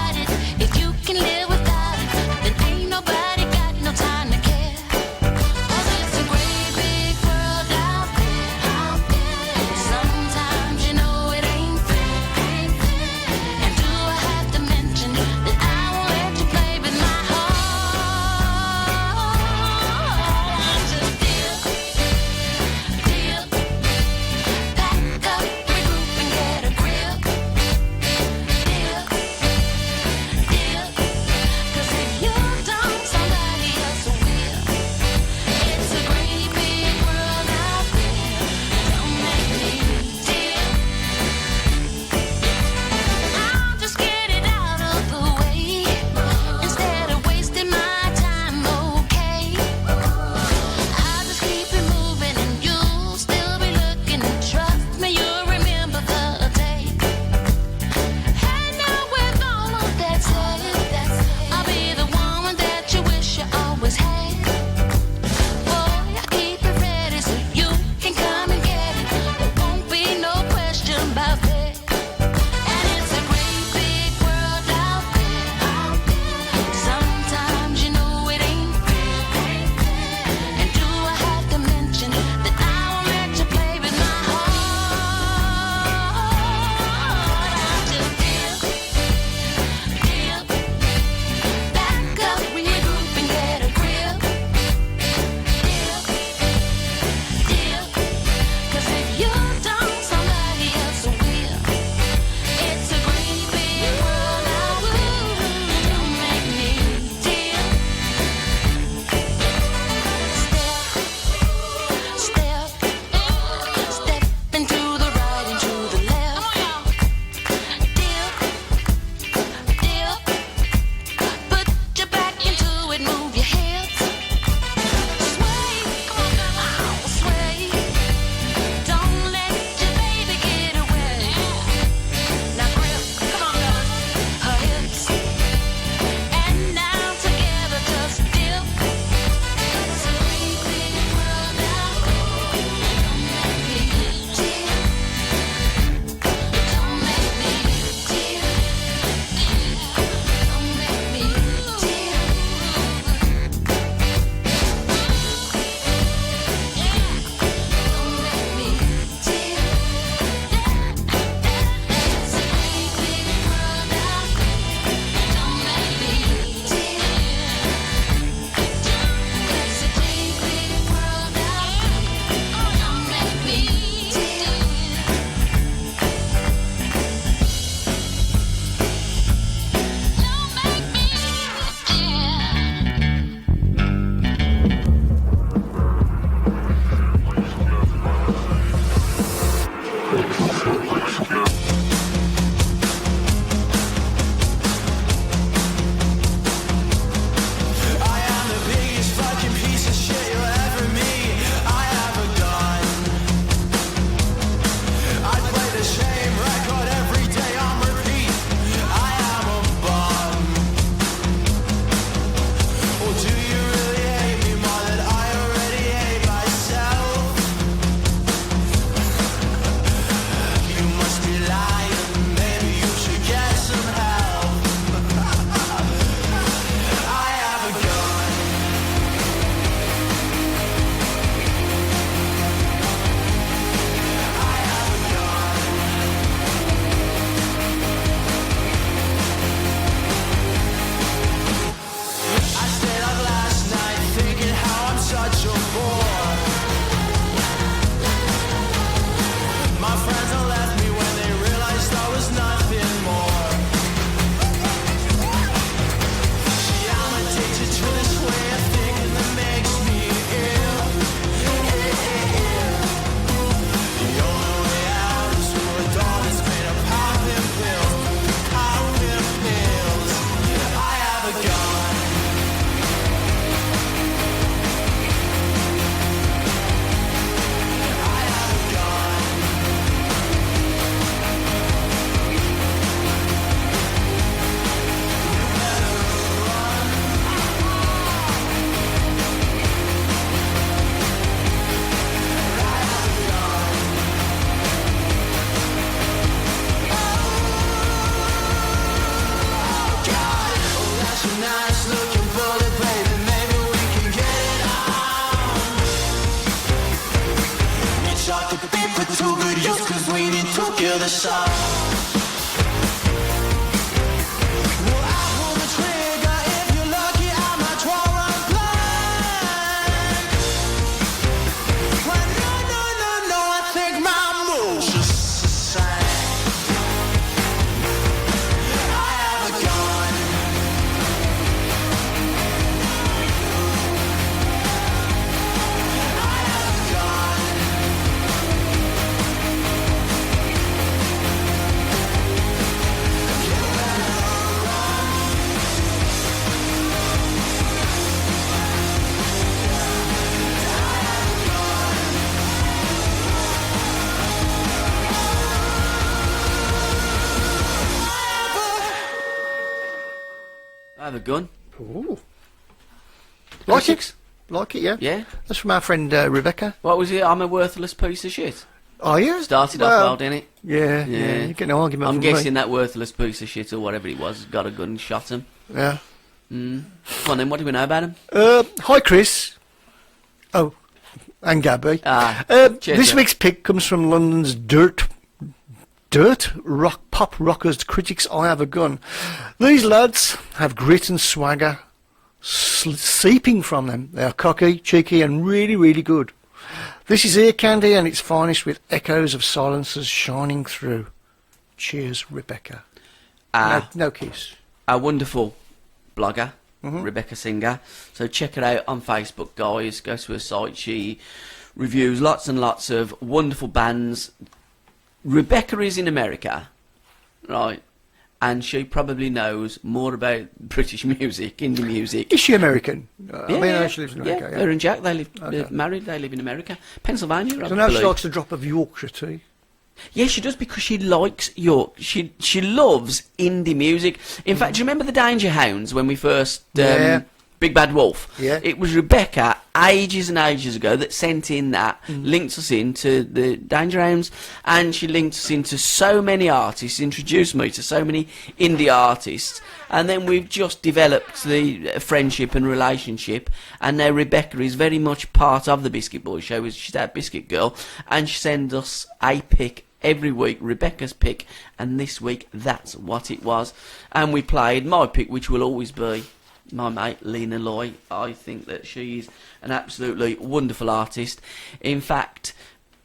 with a song. Well, I pull the trigger. If you're lucky, I might draw a blank. Well, no, I think my mood's just the same. I have a gun. I have a gun. Ooh. Like it? Like it, yeah? Yeah. That's from our friend Rebecca. What was it? I'm a worthless piece of shit. Oh, yeah? Started off well, didn't it? Yeah, yeah. You get an argument I'm from guessing me. that worthless piece of shit or whatever it was got a gun and shot him. Yeah. Come on then, what do we know about him? Hi, Chris. Oh, and Gabby. Cheers, This Jeff. week's pick comes from London's pop rockers critics. I Have a Gun. These lads have grit and swagger seeping from them. They are cocky, cheeky, and really, really good. This is Ear Candy and its finest, with echoes of silences shining through. Cheers, Rebecca. No kiss. A wonderful blogger, Rebecca Singer. So check her out on Facebook, guys. Go to her site. She reviews lots and lots of wonderful bands. Rebecca is in America, right? And she probably knows more about British music, indie music. Is she American? Yeah, I mean, she lives in America. Her and Jack, they live they're married. They live in America, Pennsylvania. I know she likes a drop of Yorkshire tea. Yeah, she does, because she likes York. She loves indie music. In fact, do you remember the Danger Hounds when we first Big Bad Wolf? Yeah. It was Rebecca ages and ages ago that sent in that, linked us into the Danger Hounds, and she linked us into so many artists, introduced me to so many indie artists, and then we've just developed the friendship and relationship, and now Rebecca is very much part of the Biscuit Boys show. She's our Biscuit girl, and she sends us a pick every week, Rebecca's pick, and this week that's what it was. And we played my pick, which will always be my mate Lena Loy. I think that she's an absolutely wonderful artist. In fact,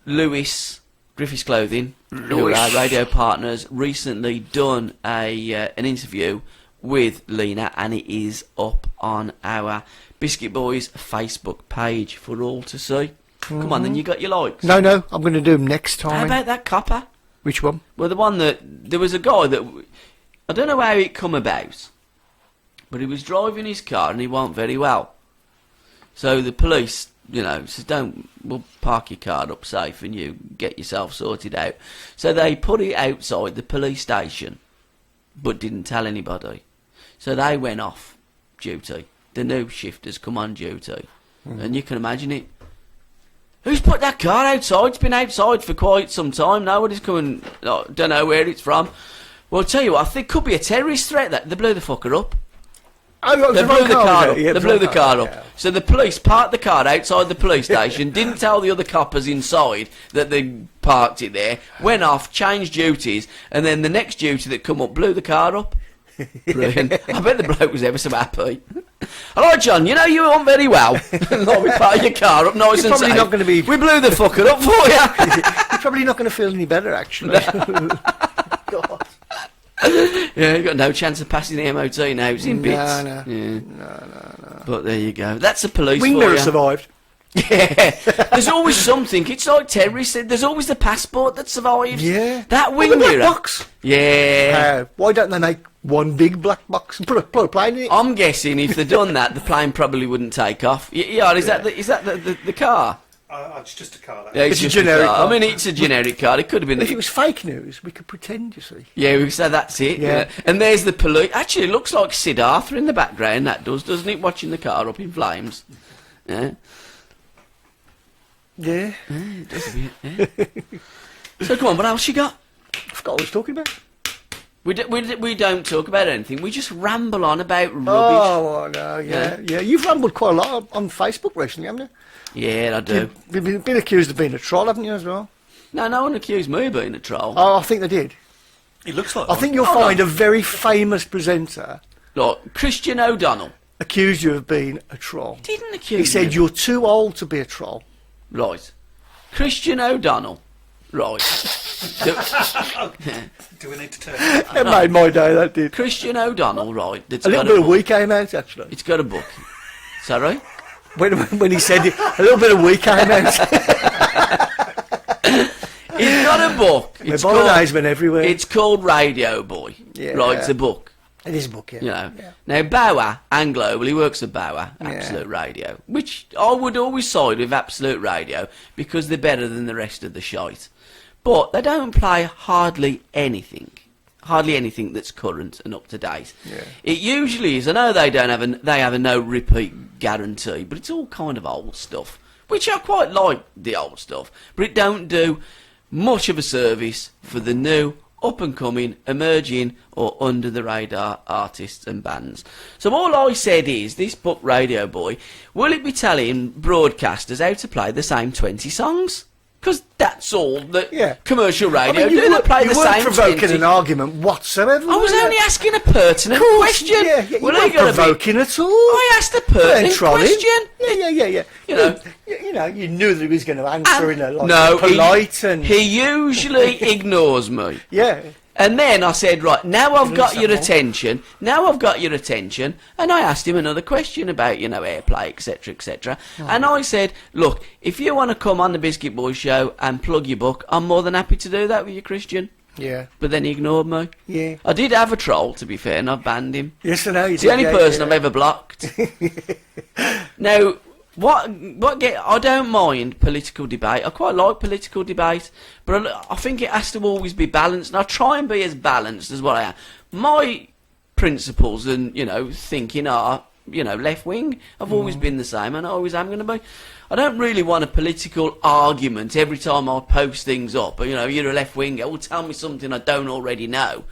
Lewis, Griffiths Clothing, who are our radio partners, recently done an interview with Lena, and it is up on our Biscuit Boys Facebook page for all to see. Come on then, you got your likes. No, I'm going to do them next time. How about that copper? Which one? Well, the one that, there was a guy that, I don't know how it come about, but he was driving his car and he wasn't very well. So the police, says, we'll park your car up safe and you get yourself sorted out. So they put it outside the police station, but didn't tell anybody. So they went off duty. The new shifters come on duty. And you can imagine it. Who's put that car outside? It's been outside for quite some time. Nobody's coming, don't know where it's from. Well, I'll tell you what, I think it could be a terrorist threat. That they blew the fucker up. They blew the car up. They blew the car up. So the police parked the car outside the police station, didn't tell the other coppers inside that they parked it there, went off, changed duties, and then the next duty that come up blew the car up. Brilliant. I bet the bloke was ever so happy. Hello, John, you weren't very well. We parked your car up nice and safe. Not going to be... We blew the fucker up for you. You're probably not going to feel any better, actually. God. Yeah, you've got no chance of passing the MOT now. It's in bits. No. Yeah. No. But there you go. That's the police Wing for mirror you. survived. Yeah. There's always something. It's like Terry said. There's always the passport that survived. Yeah. That wing the black mirror. box. Yeah. Why don't they make one big black box and put a plane in it? I'm guessing if they'd done that, the plane probably wouldn't take off. Yeah. Is that the car? It's just a car. Yeah, It's a just generic car. car. I mean, it's a generic car. It could have been. If it was fake news, we could pretend, you see. Yeah, we could say that's it. Yeah. And there's the police. Actually, it looks like Sid Arthur in the background. That doesn't it? Watching the car up in flames. Yeah. Yeah. It does a bit, yeah. So come on, what else you got? I forgot what I was talking about. We don't talk about anything. We just ramble on about rubbish. Oh, no, yeah. You've rambled quite a lot on Facebook recently, haven't you? Yeah, I do. You've been accused of being a troll, haven't you, as well? No, no one accused me of being a troll. Oh, I think they did. It looks like I think you'll find a very famous presenter Like, Christian O'Donnell accused you of being a troll. didn't accuse He said me. you're too old to be a troll. Right. Christian O'Donnell. Right. Do we need to turn it? It made my day, that did. Christian O'Donnell, right. That's A little got bit of book. we came out, actually. It's got a book. Is that right? When he said it, a little bit of we came out. He's got a book. My bolognese went everywhere. It's called Radio Boy. Yeah. Right, it's a book. It is a book, yeah. You know. Yeah. Now, Bauer and Global, he works at Bauer, Absolute Radio, which I would always side with Absolute Radio because they're better than the rest of the shite. But they don't play hardly anything that's current and up to date. Yeah. It usually is. I know they have a no repeat guarantee, but it's all kind of old stuff, which I quite like the old stuff, but it don't do much of a service for the new, up-and-coming, emerging, or under-the-radar artists and bands. So all I said is, this book, Radio Boy, will it be telling broadcasters how to play the same 20 songs? Because that's all that commercial radio do. They play the same 20. You weren't provoking an argument whatsoever. I was were you? only asking a pertinent question. Yeah, you Well, weren't you gotta be- provoking at all. I asked a pertinent trolling. question. Yeah. You know. You knew that he was going to answer in a like No, polite and he usually ignores me. yeah. And then I said, right, now I've got your Understandable. attention. And I asked him another question about, airplay, etc., etc. And I said, look, if you want to come on the Biscuit Boys show and plug your book, I'm more than happy to do that with you, Christian. Yeah. But then he ignored me. Yeah. I did have a troll, to be fair, and I banned him. Yes, I know. It's the only person I've ever blocked. Now, I don't mind political debate. I quite like political debate, but I think it has to always be balanced, and I try and be as balanced as what I am. My principles and, thinking are, left wing. I've always been the same, and I always am going to be. I don't really want a political argument every time I post things up. You're a left winger. Well, tell me something I don't already know.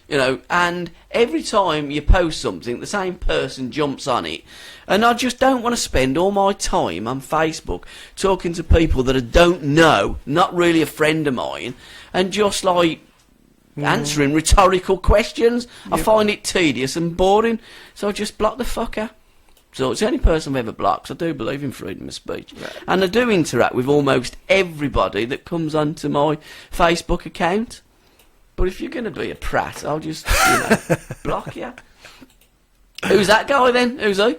And every time you post something, the same person jumps on it. And I just don't want to spend all my time on Facebook talking to people that I don't know, not really a friend of mine, and just answering rhetorical questions. I find it tedious and boring, so I just block the fucker. So it's the only person I've ever blocked. I do believe in freedom of speech. Right. And I do interact with almost everybody that comes onto my Facebook account. But if you're going to be a prat, I'll just, block you. Who's that guy then? Who's he?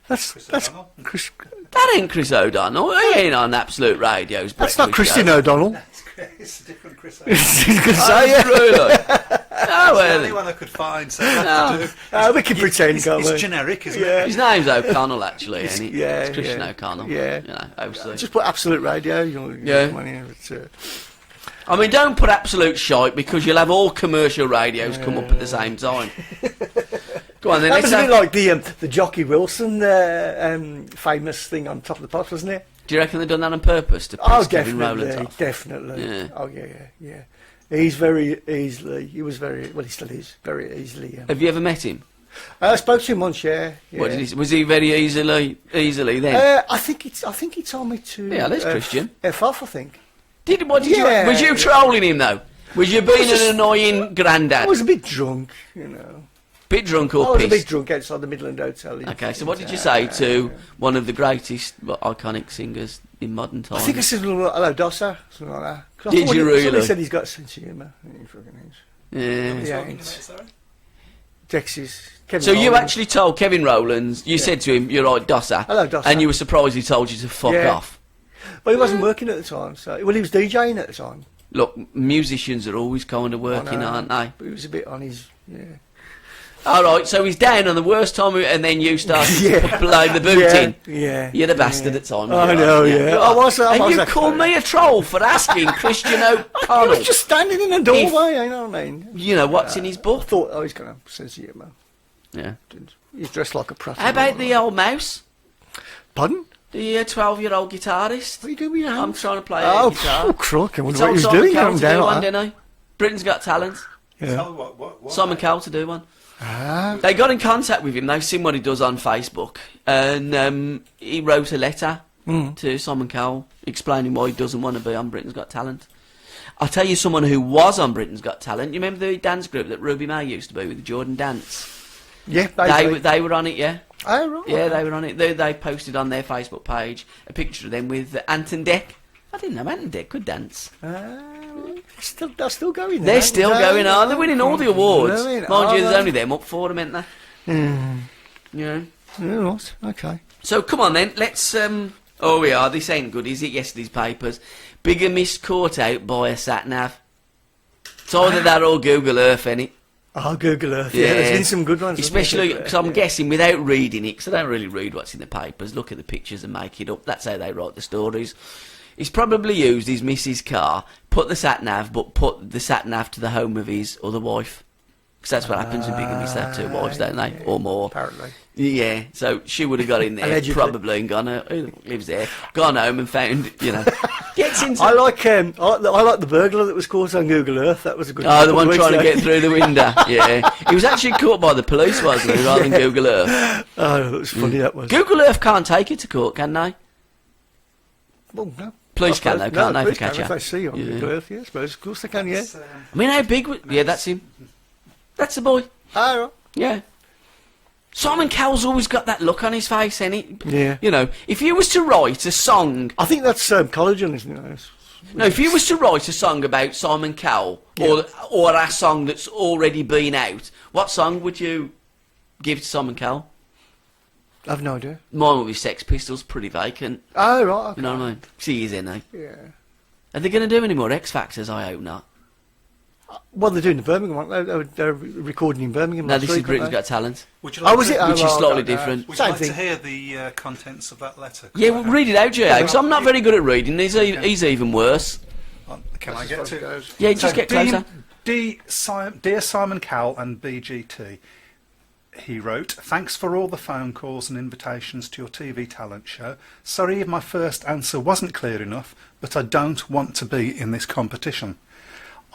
That's Chris. That ain't Chris O'Donnell. He ain't on Absolute Radio's That's not breakfast Christian show. O'Donnell. It's a different Chris. I was going to Oh, say, yeah. really? Oh, It's well, the only then. one I could find. So We can pretend, can't it's we? generic, isn't Yeah. it? His name's O'Connell, actually, isn't it? yeah, It's Christian yeah. O'Connell. Yeah. Obviously. Just put Absolute Radio. Yeah. Come on in, it's, I mean, don't put absolute shite because you'll have all commercial radios come up at the same time. Go on then. that Let's was a bit have, like the Jockey Wilson famous thing on Top of the Pops, wasn't it? do you reckon they've done that on purpose to piss Oh, Kevin Rowland definitely, off? definitely. Yeah. Oh, yeah. He's very easily. He was very well. He still is very easily. Have you ever met him? I spoke to him once. Yeah. What did he, was he very easily then? I think he told me to. Yeah, that's Christian. F off, I think. What did Yeah. you? Was you trolling him though? Was you being just- an annoying grandad? I was a bit drunk, Bit drunk I or was a bit pissed? drunk outside the Midland Hotel. Okay, so what did you say to one of the greatest iconic singers in modern I times? think I said hello, Dossa, something like that. 'Cause I Did thought you really? Somebody said he's got a sense of humour. He fucking is. Yeah. Yeah, Talking it's about, sorry? Dexys. Kevin So you Rowland. actually told Kevin Rowlands, you said to him, you're right, Dosser. Hello, Dosser. And you were surprised he told you to fuck Yeah. off. Well, he wasn't working at the time, so he was DJing at the time. Look, musicians are always kind of working, I know, aren't they? But he was a bit on his. Yeah. All right, so he's down on the worst time, and then you started Yeah. to blow the boot Yeah, in. yeah. You're the bastard at times. I you know, are. yeah. You I are. was And you actually. call me a troll for asking Christian He O'Connell. was just standing in the doorway, you know what I mean? You know what's in his I book? thought, he's going to sense of humour. Yeah. He's dressed like a prat. How about the old mouse? Pardon? The 12-year-old guitarist? What are you doing with your I'm hands? trying to play Oh, a guitar. crook. I He wonder what told he was Simon doing. Cowell Him to do down one, like that. didn't he? Britain's Got Talent. Yeah. Tell me what Simon Cowell to do one. Ah. They got in contact with him. They've seen what he does on Facebook, and he wrote a letter to Simon Cowell explaining why he doesn't want to be on Britain's Got Talent. I'll tell you someone who was on Britain's Got Talent. You remember the dance group that Ruby May used to be with, the Jordan Dance? Yeah, They were on it, yeah. Oh, right. Yeah, they were on it. They posted on their Facebook page a picture of them with Anton Deck. I didn't know Anton Deck could dance. They're still going. They're still going on. They're winning all the awards. I mean, Mind you, there's they? only them up for them, ain't there? Yeah. Yeah, right. Okay. So come on then, let's. Oh, we are. This ain't good, is it? Yesterday's papers. Bigamist caught out by a sat nav. It's either that or Google Earth, ain't it? Oh, Google Earth. Yeah, there's been some good ones. Especially because I'm guessing without reading it, because I don't really read what's in the papers, look at the pictures and make it up. That's how they write the stories. He's probably used his missus' car, put the sat nav, but put the sat nav to the home of his other wife. Because that's what happens with bigamists. They have two wives, don't they? Yeah, or more. apparently. Yeah, so she would have got in there, Allegedly. probably, and gone, who lives there? Gone home and found, gets into... I like the burglar that was caught on Google Earth. That was a good. Oh, the one trying to get through the window. Yeah, he was actually caught by the police, wasn't he, rather than Google Earth? Oh, that was funny. That was. Google Earth can't take you to court, can they? Well, no. Police can, though, can't they, police for catch can, you? if they see you on Google Earth, yeah, I suppose. Of course they can, yeah. I mean, how big... Yeah, that's him. That's the boy. Oh, right. Yeah. Simon Cowell's always got that look on his face, ain't it? Yeah. If you was to write a song... I think that's collagen, isn't it? No, if you was to write a song about Simon Cowell, or a song that's already been out, what song would you give to Simon Cowell? I've no idea. Mine would be Sex Pistols, Pretty Vacant. Oh, right, okay. You know what I mean? See, he's in, eh? Yeah. Are they going to do any more X Factors? I hope not. Well, they're doing the Birmingham one. They're recording in Birmingham. No, last this is week, Britain's weren't they? Got Talent. Would you like Was to, it? Which is well, slightly I don't know. different. Would you Same like thing. to hear the contents of that letter? Yeah, well, read it out, J.A., because I'm not very good at reading. He's even worse. Can I get to? Yeah, just get closer. Dear Simon Cowell and BGT, he wrote, thanks for all the phone calls and invitations to your TV talent show. Sorry if my first answer wasn't clear enough, but I don't want to be in this competition.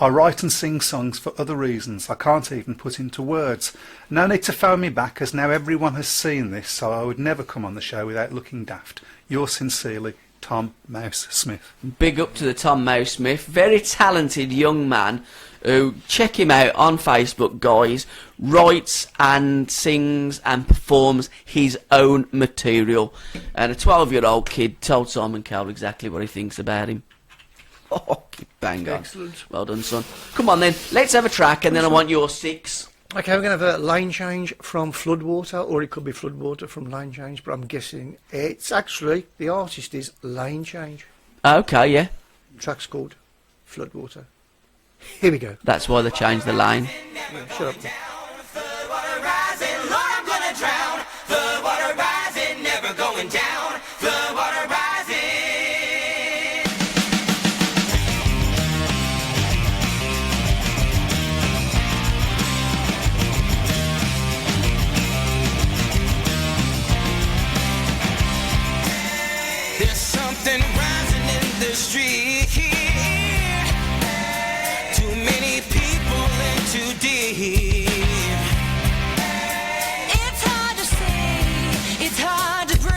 I write and sing songs for other reasons I can't even put into words. No need to phone me back, as now everyone has seen this, so I would never come on the show without looking daft. Yours sincerely, Tom Mouse Smith. Big up to the Tom Mouse Smith. Very talented young man who, check him out on Facebook, guys, writes and sings and performs his own material. And a 12-year-old kid told Simon Cowell exactly what he thinks about him. Oh, bang on. Excellent. Well done, son. Come on then, let's have a track and then I want your 6. Okay, we're going to have a Lane Change from Floodwater, or it could be Floodwater from Lane Change, but I'm guessing it's actually, the artist is Lane Change. Okay, yeah. The track's called Floodwater. Here we go. That's why they changed the line. Yeah, shut up. Floodwater rising, Lord, I'm gonna drown. Floodwater rising, never going down. Floodwater rising. There's something rising in the street. Too many people in too deep. It's hard to say, it's hard to breathe.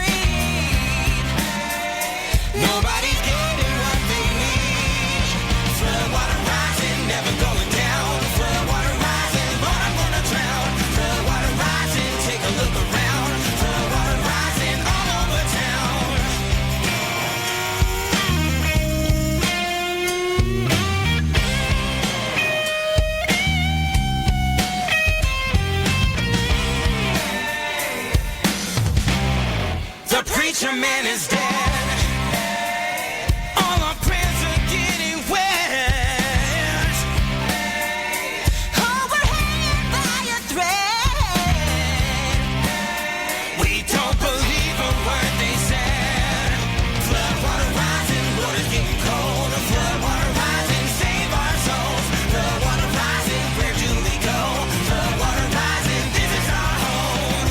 Nobody's getting what they need. Floodwater rising, never going down. Floodwater rising, Lord, I'm gonna drown. Floodwater rising, take a look around. Floodwater rising all over town. The preacher man is dead. All our prayers are getting wet. Oh, we're hanging by a thread. We don't believe a word they said. Floodwater rising, Lord is getting cold. Floodwater rising, save our souls. Floodwater rising, where do we go? Floodwater rising, this is our home.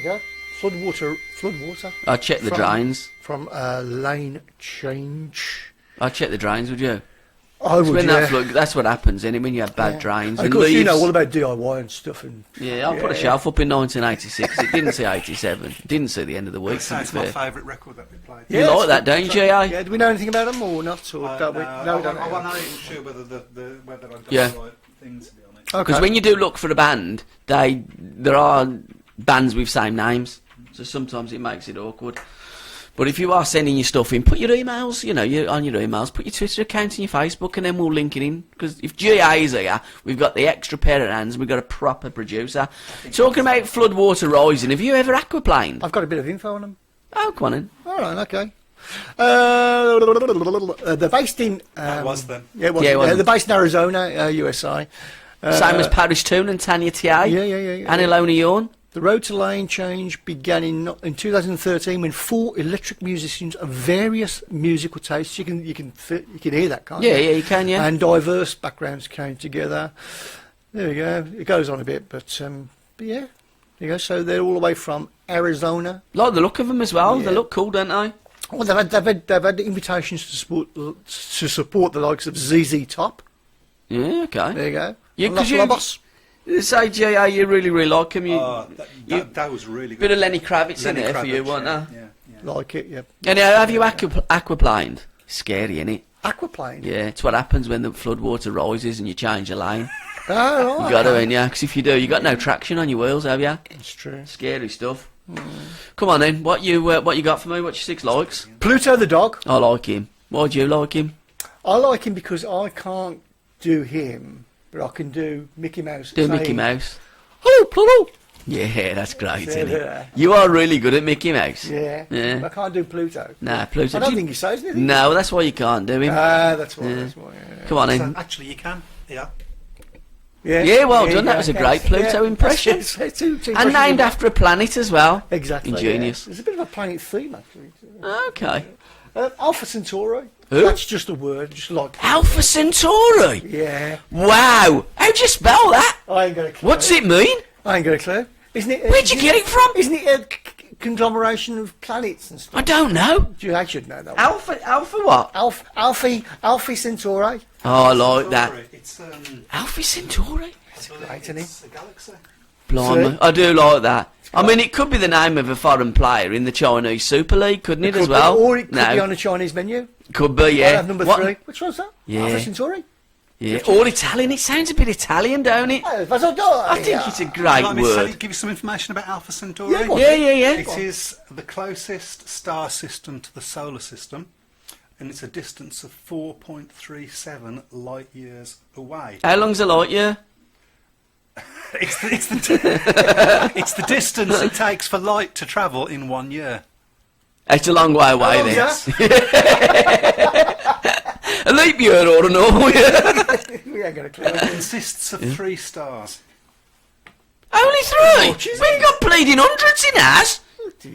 go. Floodwater. I'd check the From- drains. From lane change. I'd check the drains, would you? I would, When yeah. that flood, that's what happens, isn't it? When you have bad drains. And And of course, leaves. you know all about DIY and stuff. And Yeah, I put a shelf up in 1986. It didn't see 87. It didn't see the end of the week, to be That's my fair. favourite record that we played. You like that, don't you, G.I.? Yeah, do we know anything about them or not? Or don't we? No, we don't. I'm not even sure whether whether I've done Yeah. the right thing, to be honest. Okay. Because when you do look for a band, there are bands with same names, so sometimes it makes it awkward. But if you are sending your stuff in, put your emails, on your emails, put your Twitter account and your Facebook, and then we'll link it in. Because if GA is here, we've got the extra pair of hands, and we've got a proper producer. Talking about floodwater rising, have you ever aquaplaned? I've got a bit of info on them. Oh, come on in. All right, okay. They're based in. That was them. Yeah, it was. Yeah, it wasn't. They're based in Arizona, USA. Same as Parish Toon and Tanya T.A. Yeah. And Ilona Yawn. The road to lane change began in 2013 when 4 electric musicians of various musical tastes. You can hear that, can't you? Yeah, you can, yeah. And diverse backgrounds came together. There we go. It goes on a bit, but yeah. There you go. So they're all the way from Arizona. Like the look of them as well. Yeah. They look cool, don't they? Well, they've had invitations to support the likes of ZZ Top. Yeah, okay. There you go. Yeah, And 'cause Los Lobos. Say, G.A., you really like him. That was really good. Bit of Lenny Kravitz in Lenny there for you, Kravitz, wasn't there? Yeah. Like it, yeah. And have you aquaplaned? Scary, innit? Aquaplane. Yeah, it's what happens when the floodwater rises and you change your lane. Oh, right. You got to, ain't ya? Because if you do, you got no traction on your wheels, have ya? That's true. Scary stuff. Come on then, what you got for me? What's your 6 likes? Pluto the dog. I like him. Why do you like him? I like him because I can't do him, but I can do Mickey Mouse. Do saying, Mickey Mouse. Hello, Pluto. Yeah, that's great, isn't Yeah. it? You are really good at Mickey Mouse. Yeah. Yeah. I can't do Pluto. Nah, Pluto. I don't think he says anything. No, that's why you can't do him. That's why. Yeah. That's why. Yeah. Come on So in. actually, you can. Yeah. Yeah, well you done. That go. was a great Yes, Pluto yeah. impression. It's two And impressions named in after a planet as well. one. Exactly. Ingenious. Yeah. There's a bit of a planet theme actually. Okay. Alpha Centauri. Who? That's just a word, just like. Alpha Centauri. Yeah. Wow. How'd you spell that? I ain't got a clue. What's it mean? I ain't got a clue. Isn't it? Where'd you get it from? Isn't it a conglomeration of planets and stuff? I don't know. I should know that. Alpha what? Alpha Centauri. Oh, I like that. It's Alpha Centauri. Great, isn't it? it's a galaxy. Blimey. See? I do like that. I mean, it could be the name of a foreign player in the Chinese Super League, couldn't it, as well? Or it could no. be on a Chinese menu. Could be, I yeah. have number What? 3. Which one's that? Yeah. Alpha Centauri. Yeah. Or Italian. It sounds a bit Italian, don't it? I I think it's a great Let me word. give you some information about Alpha Centauri. Yeah, go on. Yeah. It is the closest star system to the solar system, and it's a distance of 4.37 light years away. How long's a light year? It's the distance it takes for light to travel in 1 year. It's a long way away Oh, then. A leap year or a normal year. We ain't got a clue. It consists of 3 stars. Only 3? We've got bleeding hundreds in ours.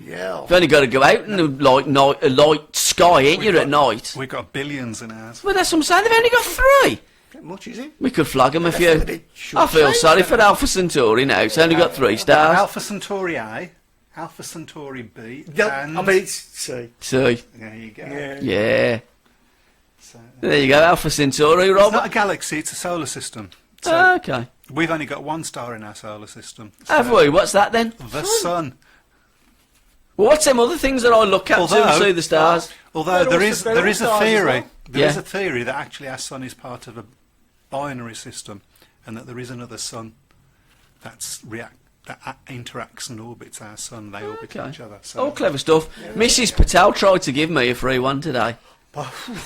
Yeah. You've only got to go out in the light sky, ain't you, at night? We've got billions in ours. Well, that's what I'm saying. They've only got 3. How much is it? We could flag them a a few. bit short I feel change, sorry then. for Alpha Centauri now. It's only got 3 stars. Alpha Centauri A, Alpha Centauri B, Yeah, and I mean, it's C. See? there you go. Yeah. Yeah. So, There you go, Alpha Centauri, it's not a Rob. galaxy; it's a solar system. So Okay. we've only got 1 star in our solar system. Have So we? What's that then? The sun. Well, what's them other things that I look at to Although- see the stars? Although They're there all- is they're there all is a stars as theory, well. there is Yeah. a theory that actually our sun is part of a binary system, and that there is another sun that interacts and orbits our sun. They orbit Okay. each other. So All clever stuff. Mrs. Patel tried to give me a free one today. What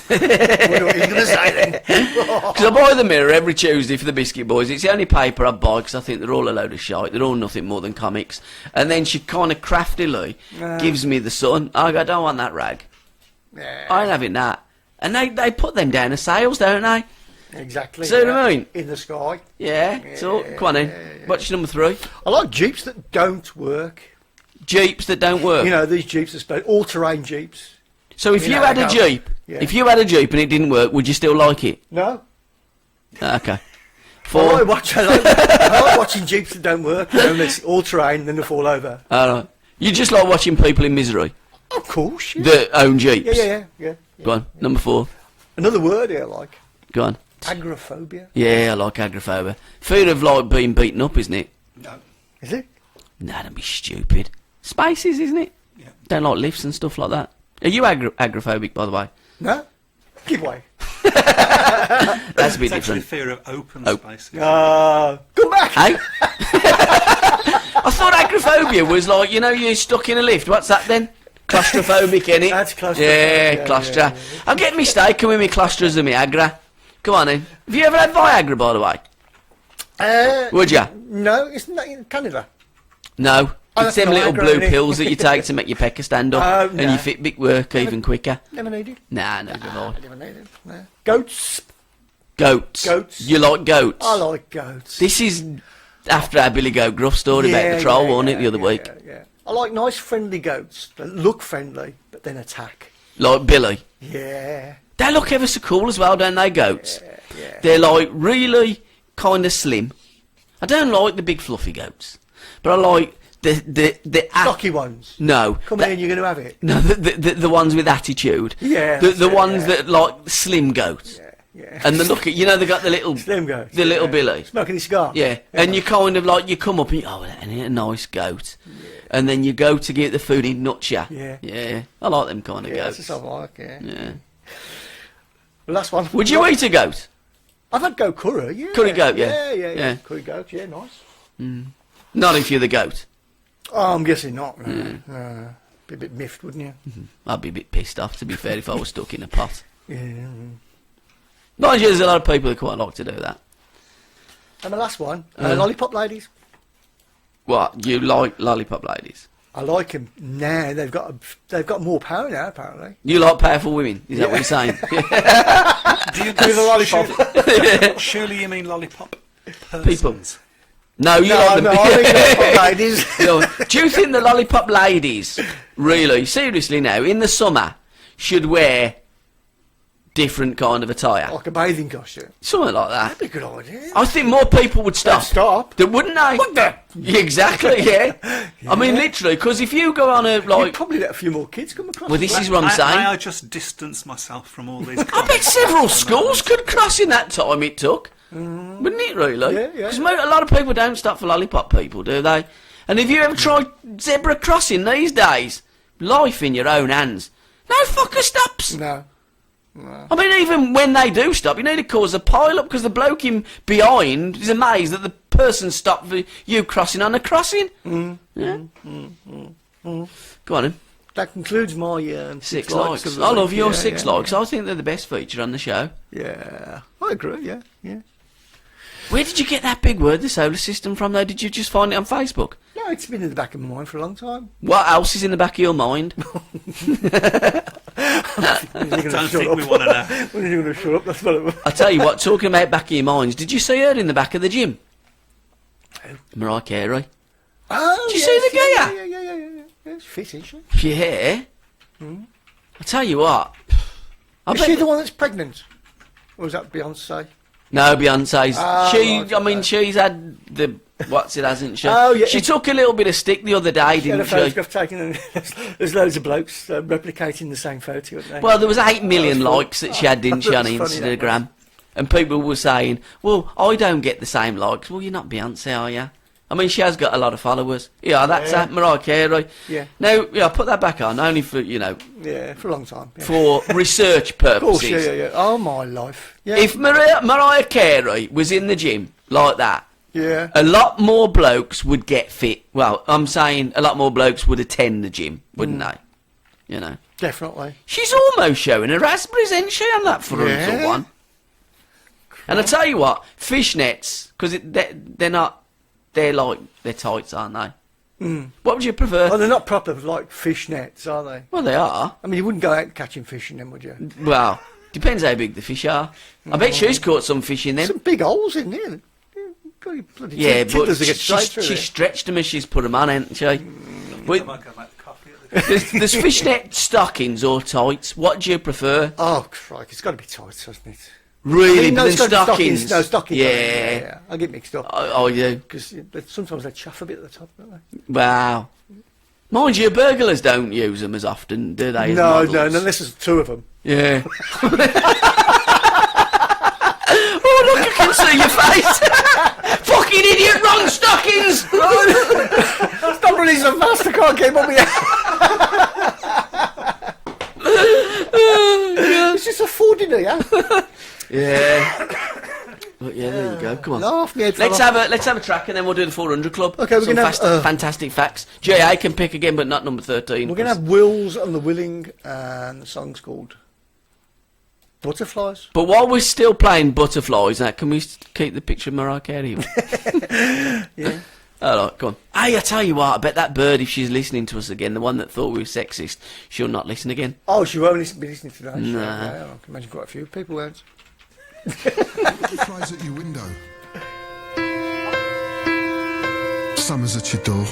are you going to say then? Because I buy the Mirror every Tuesday for the Biscuit Boys. It's the only paper I buy because I think they're all a load of shite. They're all nothing more than comics. And then she kind of craftily gives me the Sun. I go, I don't want that rag. I ain't having that. And they put them down as sales, don't they? Exactly. See what I mean? In the sky. Yeah. So come on in. What's your number 3? I like Jeeps that don't work. Jeeps that don't work. You know, these Jeeps are all-terrain Jeeps. So if you you know, had I a go- Jeep, Yeah. if you had a Jeep and it didn't work, would you still like it? No? Okay. I 4. like watching Jeeps that don't work. You know, it's all-terrain, then they fall over. All right. You just like watching people in misery Of course, yeah. that own jeeps. Yeah. Go on, number 4. Another word here, like Go on. agoraphobia. Yeah, I like agoraphobia. Fear of like being beaten up, isn't it? No. Is it? Nah, don't be stupid. Spaces, isn't it? Yeah. Don't like lifts and stuff like that. Are you agoraphobic, by the way? No? Give way. That's a bit It's actually different. fear of open Oh. spaces. Come back. Hey? I thought agoraphobia was like, you know, you're stuck in a lift. What's that then? Claustrophobic, innit? That's claustrophobic, Yeah, yeah, claustra. yeah. I'm getting mistaken with me claustras and me agra. Come on then. Have you ever had Viagra, by the way? Would ya? No, it's not in Canada. No. Oh, It's that's them little Viagra, blue innit? pills that you take to make your pecker stand up Oh, and no. your Fitbit work even quicker. Never needed. Nah, never mind. Never needed. No. Goats. Goats. Goats. You like goats? I like goats. This is after our Billy Goat Gruff story about the troll, wasn't it, the other week? Yeah. I like nice, friendly goats that look friendly, but then attack. Like Billy. Yeah. They look ever so cool as well, don't they, goats? Yeah. They're like really kind of slim. I don't like the big fluffy goats, but I like the Stocky ones. No, Come the- in, you're going to have it. No, the ones with attitude. Yeah, the that's it, ones yeah. that like slim goats. Yeah. And they look at, you know, they got the little Slim goats. the little yeah. Billy. Smoking his cigar. Yeah, and you kind of like, you come up and you, oh, isn't it a nice goat? And then you go to get the food, he nuts ya. Yeah. I like them kind of Yeah, goats. that's the stuff I like, yeah. Yeah. The last one. Would you eat a goat? I've had goat curry, yeah. Curry goat, yeah. Yeah. Curry goat, yeah, nice. Not if you're the goat. Oh, I'm guessing not. Be a bit miffed, wouldn't you? I'd be a bit pissed off, to be fair, if I was stuck in a pot. Yeah. Mind you, there's a lot of people who quite like to do that. And the last one, lollipop ladies. What? You like lollipop ladies? I like them now. They've got more power now, apparently. You like powerful women? Is that what you're saying? Do you With a lollipop. Surely you mean lollipop People. persons? No, you No, like them. no, I mean lollipop ladies. You know, do you think the lollipop ladies, really, seriously now, in the summer, should wear different kind of attire? Like a bathing costume. Something like that. That'd be a good idea. I think more people would stop. Stop. That wouldn't they? What the? Exactly, yeah. I mean, literally, because if you go on a, You'd like... probably let a few more kids come across. Well, this is what I'm May saying. I just distance myself from all these I bet comments? several schools could cross in that time it took. Wouldn't it, really? Yeah. Because a lot of people don't stop for lollipop people, do they? And if you ever tried zebra crossing these days, life in your own hands. No fucker stops. No. I mean, even when they do stop, you need to cause a pile up because the bloke in behind is amazed that the person stopped for you crossing on a crossing. Yeah. Go on then. That concludes my 6 of likes. the I week. love your Yeah, 6 yeah, likes. I think they're the best feature on the show. Yeah. I agree, yeah. Where did you get that big word, the solar system, from, though? Did you just find it on Facebook? No, it's been in the back of my mind for a long time. What else is in the back of your mind? I don't think we want to know. When are you going to shut up? That's what it was. I tell you what, talking about back of your minds, did you see her in the back of the gym? Mariah Carey. Oh, Did you see the yeah, gear? Yeah. It's fit, isn't she? Yeah. I tell you what. Is she the one that's pregnant? Or was that Beyonce? No, Beyonce's. right, I mean, she's had the... What's it, hasn't she? Oh, yeah. She took a little bit of stick the other day, She had a didn't she? photograph taken and there's loads of blokes replicating the same photo, aren't they? Well, there was 8 million That was fun. likes that she had, didn't she, on That was funny, that Instagram? And people were saying, well, I don't get the same likes. Well, you're not Beyonce, are you? I mean, she has got a lot of followers. Yeah, that's Yeah. Mariah Carey. Yeah. Now, yeah, I put that back on, only for, you know, Yeah, for a long time. Yeah. for research Of purposes. course, yeah. Oh, my life. Yeah. If Mariah Carey was in the gym like that, yeah. a lot more blokes would get fit. Well, I'm saying a lot more blokes would attend the gym, wouldn't they? You know. Definitely. She's almost showing her raspberries, isn't she, on that front Yeah. one? And I tell you what, fishnets, because they're not, they're tights, aren't they? What would you prefer? Oh, they're not proper, like, fish nets, are they? Well, they are. I mean, you wouldn't go out catching fish in them, would you? Well, depends how big the fish are. I bet she's caught some fish in them. Some big holes in there. Bloody Yeah, but ticklers that get straight through she it. stretched them as she's put them on, hasn't she? I Well, might go make the coffee at the there's fishnet stockings or tights. What do you prefer? Oh, crikey, it's got to be tights, hasn't it? Really, No, but it's then got to be stockings. No, stockings. Yeah. I get mixed up. Oh, you. Because sometimes they chuff a bit at the top, don't they? Wow. Mind you, burglars don't use them as often, do they? As No, models? no, unless there's two of them. Yeah. Oh, look, I can see your face. Fucking idiot, wrong stockings. Stop running so fast, I can't keep up with you. It's just a 40 here. Yeah. But yeah, there you go. Come on. Laugh me head Let's fell have a track and then we'll do the 400 Club. Okay, we're Some gonna have, fantastic facts. GA can pick again, but not number 13. We're going to have Wills and the Willing, and the song's called Butterflies. But while we're still playing Butterflies, can we keep the picture of Mariah Carey? Yeah. All right, go on. Hey, I tell you what, I bet that bird, if she's listening to us again, the one that thought we were sexist, she'll not listen again. Oh, she won't be listening to that. Nah. Yeah, I can imagine quite a few people won't. Butterflies at your window. Summer's at your door.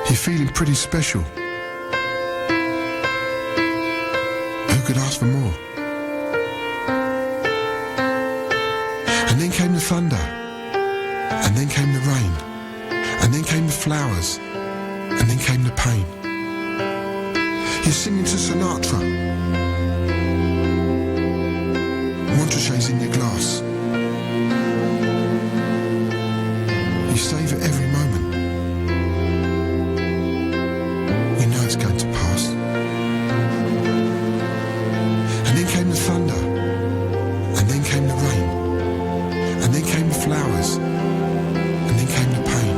You're feeling pretty special. Who could ask for more? And then came the thunder. And then came the rain. And then came the flowers. And then came the pain. You're singing to Sinatra. Montrachet's in your glass. You savour every moment. You know it's going to pass. And then came the thunder. And then came the rain. And then came the flowers. And then came the pain.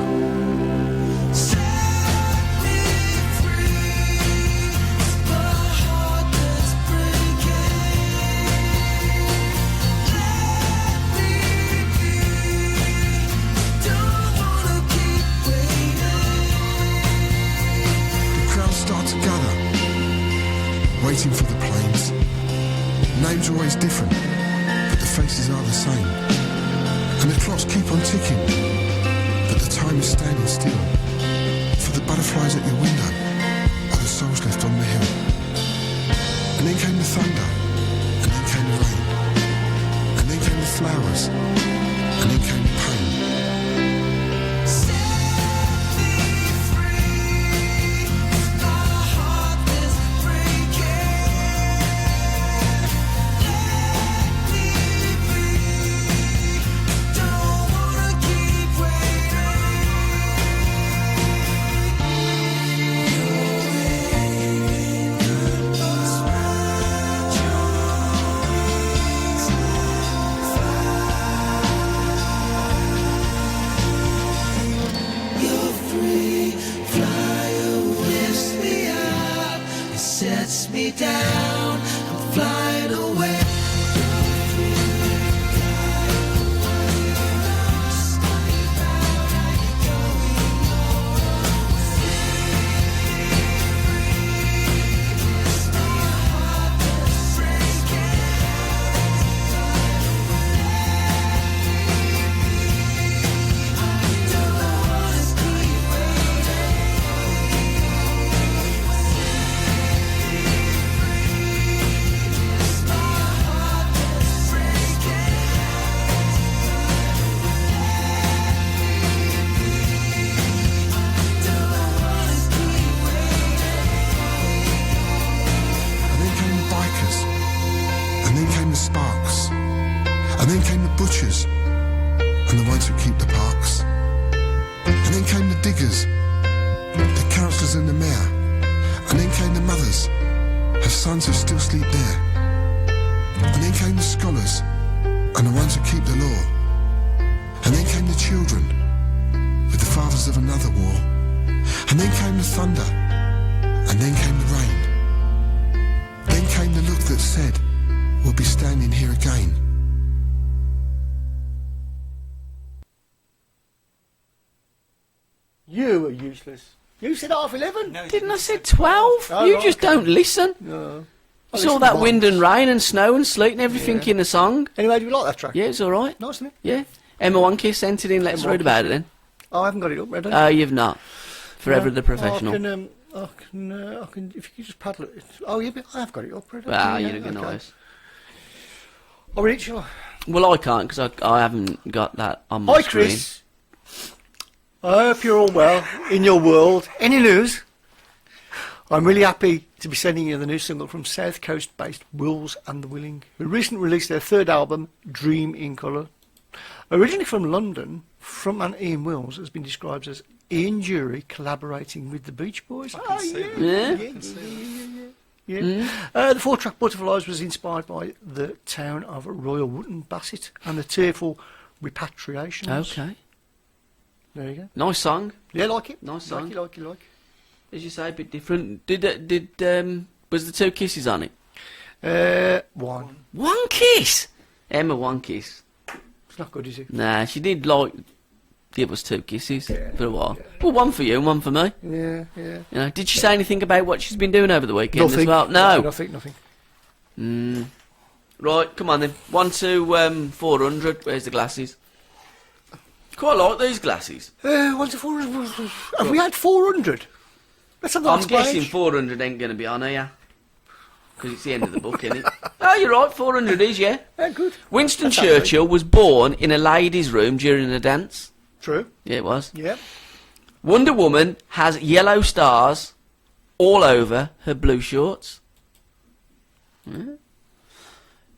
Waiting for the planes. Names always different, but the faces are the same. And the clocks keep on ticking, but the time is standing still. For the butterflies at your window are the souls left on the hill. And then came the thunder, and then came the rain. And then came the flowers, and then came the pain. And then came the butchers, and the ones who keep the parks. And then came the diggers, the councillors and the mayor. And then came the mothers, her sons who still sleep there. And then came the scholars, and the ones who keep the law. And then came the children, with the fathers of another war. And then came the thunder, and then came the rain. Then came the look that said, we'll be standing here again. You are useless. You said 11:30. No, Didn't I say 12? Oh, you right, just okay. don't listen. No. You saw that wind and rain and snow and sleet and everything in the song. Anyway, do you like that track? Yeah, it's all right. Nice, isn't it? Yeah. Emma Wonky sent it in. Let's Emma read Wonky. about it then. Oh, I haven't got it up, ready. You've not. Forever the professional. I can, if you could just paddle it. Oh, yeah, but I have got it up, ready. Ah, Yeah, you're okay. nice. I'll read it, shall I? Well, I can't because I haven't got that on my Hi, screen. Chris. I hope you're all well in your world. Any news? I'm really happy to be sending you the new single from South Coast-based Wills and the Willing, who recently released their third album, Dream in Colour. Originally from London, frontman Ian Wills has been described as Ian Jury collaborating with the Beach Boys. Oh, yeah. The four-track Butterflies was inspired by the town of Royal Wootton Bassett and the tearful Repatriations. Okay. There you go. Nice song. Yeah, like it. Nice song. Like it. As you say, a bit different. Was the two kisses on it? One. One kiss? Emma, one kiss. It's not good, is it? Nah, she did give us two kisses for a while. Well, one for you and one for me. Yeah. You know, did she say anything about what she's been doing over the weekend Nothing. as well? No. Nothing. Right, come on then. 1 to 400. Where's the glasses? Quite like these glasses. 1 to 400. Have we had 400? Let's have the I'm last guessing page. 400 ain't going to be on here. Because it's the end of the book, isn't it? Oh, you're right, 400 is, yeah. Yeah, good. Winston That's Churchill was born in a ladies' room during a dance. True. Yeah, it was. Yeah. Wonder Woman has yellow stars all over her blue shorts.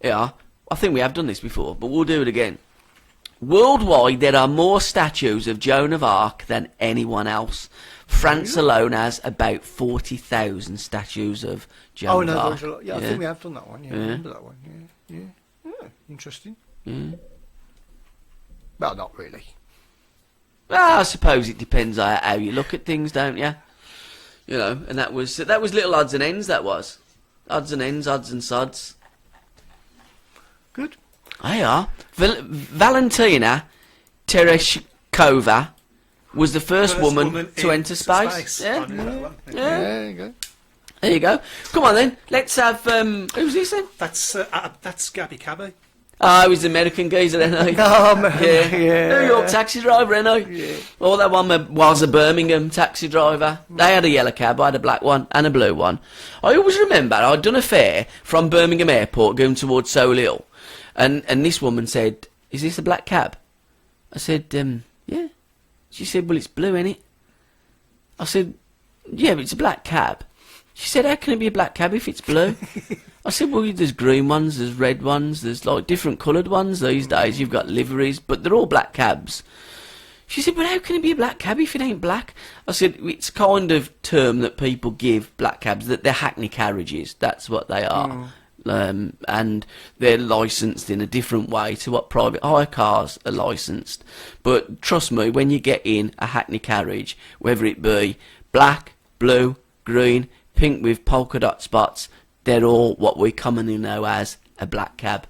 Yeah, I think we have done this before, but we'll do it again. Worldwide, there are more statues of Joan of Arc than anyone else. France alone has about 40,000 statues of Joan of Arc. There's a lot. Yeah, I think we have done that one. Yeah, I remember that one. Yeah. Interesting. Well, not really. Well, I suppose it depends on how you look at things, don't you? You know, and that was little odds and ends. That was odds and ends, odds and sods. Good. They are. Valentina Tereshkova was the first woman to enter space. Yeah. There you go. There you go. Come on then. Let's have. Who's this then? That's Gabby Cabby. Oh, he was the American geezer, isn't he? Oh, man. Yeah. New York taxi driver, isn't he? Yeah. Well, that one was a Birmingham taxi driver. They had a yellow cab, I had a black one and a blue one. I always remember I'd done a fare from Birmingham Airport going towards Solihull, and this woman said, "Is this a black cab?" I said, "Yeah." She said, "Well, it's blue, ain't it?" I said, "Yeah, but it's a black cab." She said, "How can it be a black cab if it's blue?" I said, "Well, there's green ones, there's red ones, there's like different coloured ones these days. You've got liveries, but they're all black cabs." She said, "But how can it be a black cab if it ain't black?" I said, "It's kind of term that people give black cabs, that they're hackney carriages. That's what they are. And they're licensed in a different way to what private hire cars are licensed. But trust me, when you get in a hackney carriage, whether it be black, blue, green, pink with polka dot spots, they're all what we commonly know as a black cab."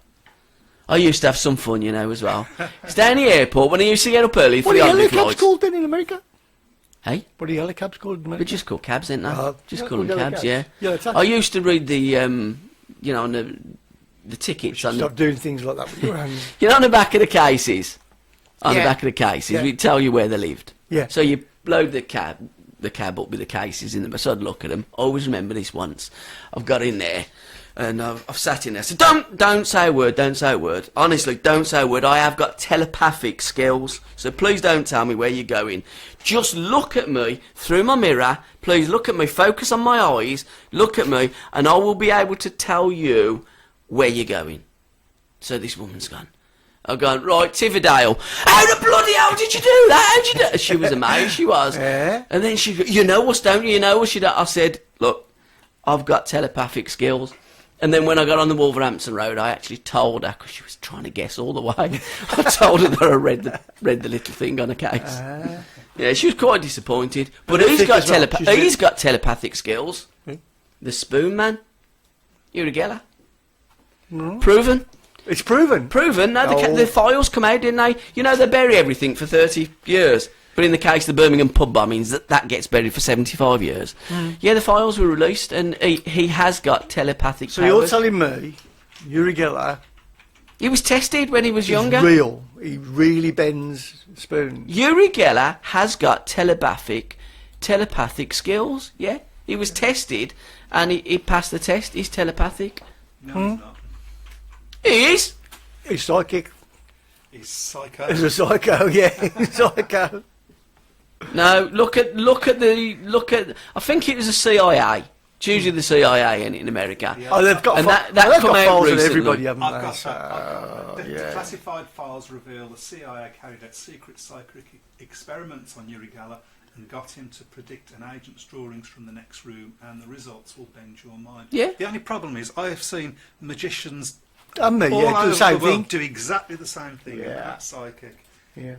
I used to have some fun, you know, as well. It's down the airport when I used to get up early for What the are holiday helicabs flights. called then in America? Hey? What are helicabs called in They're America? just called cabs, ain't they? Just yeah, call them yellow cabs, cabs. yeah. Yellow taxi. I used to read the, you know, on the tickets on Stop doing things like that with your hands. you know, on the back of the cases. On the Yeah. back of the cases, Yeah. we tell you where they lived. Yeah. So you load the cab up with the cases in them. So I'd look at them. I always remember this once. I've got in there, and I've sat in there. So don't say a word. Don't say a word. Honestly, don't say a word. I have got telepathic skills. So please don't tell me where you're going. Just look at me through my mirror. Please look at me. Focus on my eyes. Look at me, and I will be able to tell you where you're going. So this woman's gone. I've gone, right, Tiverdale. How the bloody hell did you do that? How'd you do that? She was amazed, she was. Yeah. And then she goes, "You know us, don't you? You know us." I said, "Look, I've got telepathic skills." And then when I got on the Wolverhampton Road, I actually told her, because she was trying to guess all the way, I told her that I read the little thing on a case. Yeah, she was quite disappointed. But And he's thick got, as well. he's got telepathic skills. Hmm? The Spoon Man. Uri Geller. Proven. It's proven. Proven. No, Oh. the files come out, didn't they? You know, they bury everything for 30 years. But in the case of the Birmingham pub bombings, that gets buried for 75 years. Yeah, the files were released, and he has got telepathic So powers. you're telling me Uri Geller He was tested when he was is younger. real? He really bends spoons. Uri Geller has got telepathic skills, yeah. He was tested, and he passed the test. He's telepathic. No, he's not. He is. He's psychic. He's psycho. He's a psycho, yeah. He's a psycho. No, look at. I think it was the CIA. It's usually the CIA in America. Yeah. Oh, they've got And that that they've come got out files on recently. everybody, haven't I've they? got So, that. The yeah. classified files reveal the CIA carried out secret psychic experiments on Uri Geller and got him to predict an agent's drawings from the next room, and the results will bend your mind. Yeah. The only problem is I have seen magicians And me, all yeah, do over the same the world thing. do exactly the same thing. Yeah. And that's psychic. Yeah.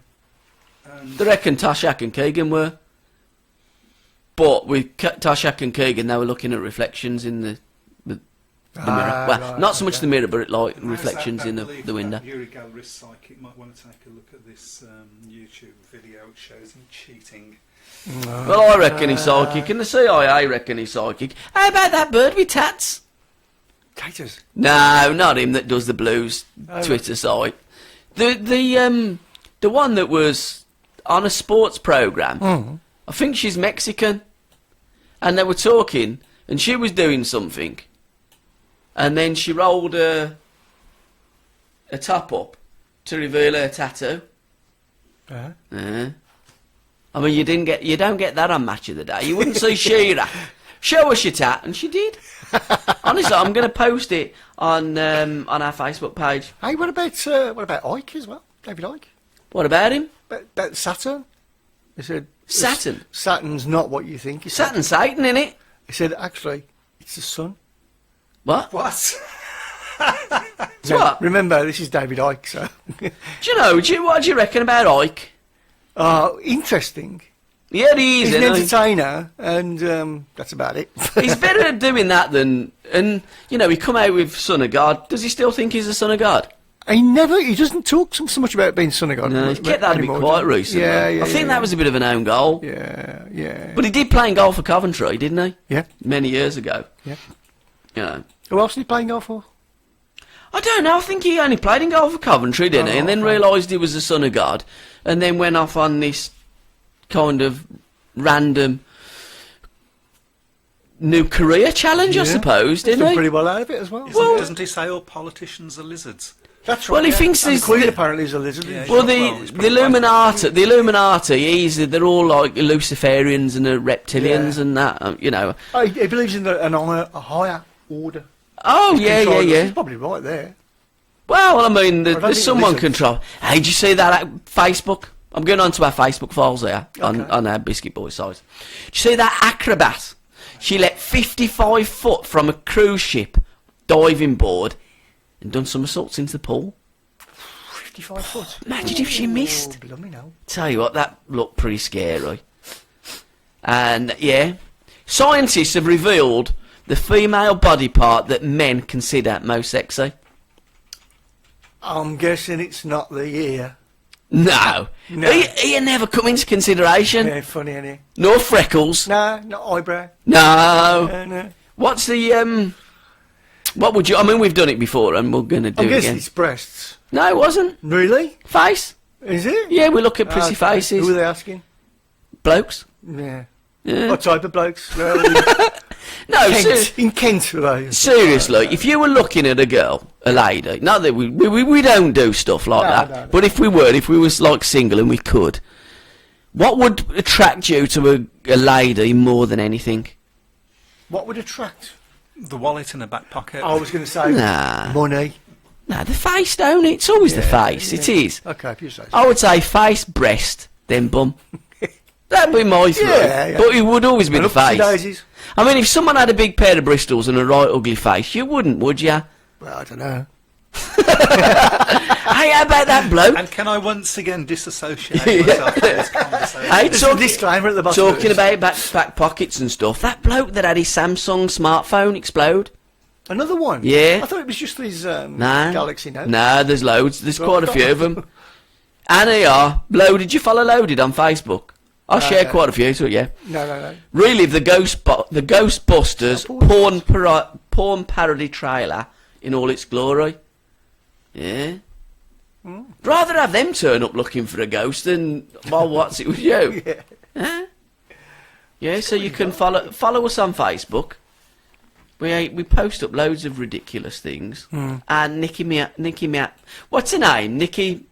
And They reckon Toshak and Keegan were. But with Toshak and Keegan, they were looking at reflections in the mirror. Well, right, not so much okay. the mirror, but like and those reflections that in believe the window. that Uri Geller is psychic might want to take a look at this YouTube video. It shows him cheating. Well, I reckon he's psychic, and the CIA reckon he's psychic. How about that bird with tats? Taters. No, not him that does the blues Oh, Twitter site. The one that was on a sports program. I think she's Mexican, and they were talking, and she was doing something, and then she rolled a top up to reveal her tattoo. Uh-huh. I mean, you don't get that on Match of the Day. You wouldn't see Shearer. Show us your tat, and she did. Honestly, I'm going to post it on our Facebook page. Hey, what about Ike as well? David Ike? What about him? About Saturn? He said Saturn? Saturn's not what you think. He said, Saturn Satan, innit? he said actually it's the sun. What? What? It's what? Remember, this is David Ike, so Do you know? What do you reckon about Ike? interesting. Yeah, he is. He's an isn't he? entertainer, and that's about it. He's better at doing that than, and you know, he come out with Son of God. Does he still think he's the Son of God? He doesn't talk so much about being son of God. No, he's kept that a bit anymore, quiet does he? recently. Yeah, I think that was a bit of an own goal. Yeah. But he did play in golf for Coventry, didn't he? Yeah. Many years ago. Yeah. You know. Who else is he playing golf for? I don't know. I think he only played in golf for Coventry, didn't he? And then okay. realised he was the Son of God, and then went off on this kind of random new career challenge, I Yeah. suppose, He's didn't done he? pretty well out of it as well. Doesn't he say all politicians are lizards? That's Well, he thinks and the there's Queen the- apparently is a lizard. Yeah, isn't Well, Well, he's the pretty Illuminati, they're all like Luciferians and reptilians Yeah. and that, you know. she? He believes in a higher order. Oh, yeah. He's probably right there. Well, I mean, don't there's think someone lizards. control. Hey, did you see that at Facebook? I'm going on to our Facebook files there Okay. on our Biscuit Boys site. Did you see that acrobat? She let 55 foot from a cruise ship diving board and done somersaults into the pool. 55 foot. Imagine if she missed. Oh, blimey no. Tell you what, that looked pretty scary. And yeah, scientists have revealed the female body part that men consider most sexy. I'm guessing it's not the ear. No, No. He never come into consideration. Yeah, funny, isn't it? No freckles. No, not eyebrow. No. No. What's the What would you? I mean, we've done it before, and we're going to do I'm it guessing again. it's breasts. No, it wasn't. Really? Face. Is it? Yeah, we look at pretty Okay. faces. Who are they asking? Blokes. Yeah. Yeah. What type of blokes? Well, No, in Kent, are they? seriously, if you were looking at a girl, a lady, not that we don't do stuff like No, that, no. but if we was like single and we could, what would attract you to a lady more than anything? What would attract? The wallet in the back pocket. I was going to say Nah. money. No, the face, don't it? It's always the face. yeah. It is. Okay, if you say so. I would say face, breast, then bum. That'd be my throw. Yeah. But it would always be And the upsy face. daisies. I mean, if someone had a big pair of Bristols and a right ugly face, you wouldn't, would you? Well, I don't know. Hey, how about that bloke? And can I once again disassociate myself from this conversation? Hey, There's a disclaimer at the bottom. talking about back pockets and stuff. That bloke that had his Samsung smartphone explode. Another one? Yeah. I thought it was just these No. Galaxy Note. No, there's loads. There's Well, quite a few of them. And they are. Loaded. You follow Loaded on Facebook? I share no. quite a few to it, yeah. No. Relive the Ghostbusters porn parody trailer in all its glory. Yeah. Rather have them turn up looking for a ghost than, well, what's it with you? Yeah. Huh? Yeah, so you can follow us on Facebook. We post up loads of ridiculous things. And Nicki what's her name? Nicki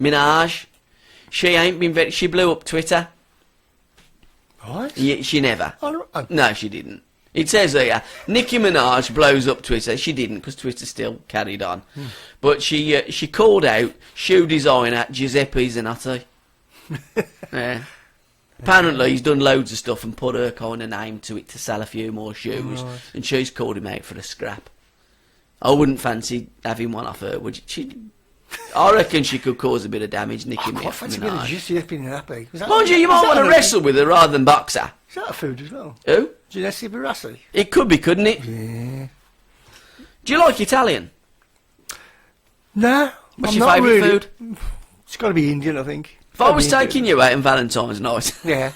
Minaj. She blew up Twitter. Right? Yeah, she never. Oh, No, she didn't. It says here, Nicki Minaj blows up Twitter. She didn't, because Twitter still carried on. But she called out shoe designer Giuseppe Zanotti. Yeah. Apparently he's done loads of stuff and put her kind of name to it to sell a few more shoes. Right. And she's called him out for a scrap. I wouldn't fancy having one off her, would you? I reckon she could cause a bit of damage, Nicki I quite fancy a bit of Giuseppe happy. Mind you might want to wrestle with her rather than box her. Is that a food as well? Who? Giuseppe Barassi? It could be, couldn't it? Yeah. Do you like Italian? No. What's I'm your not favourite really. food? It's got to be Indian, I think. If I was taking you out on Valentine's night, Yeah.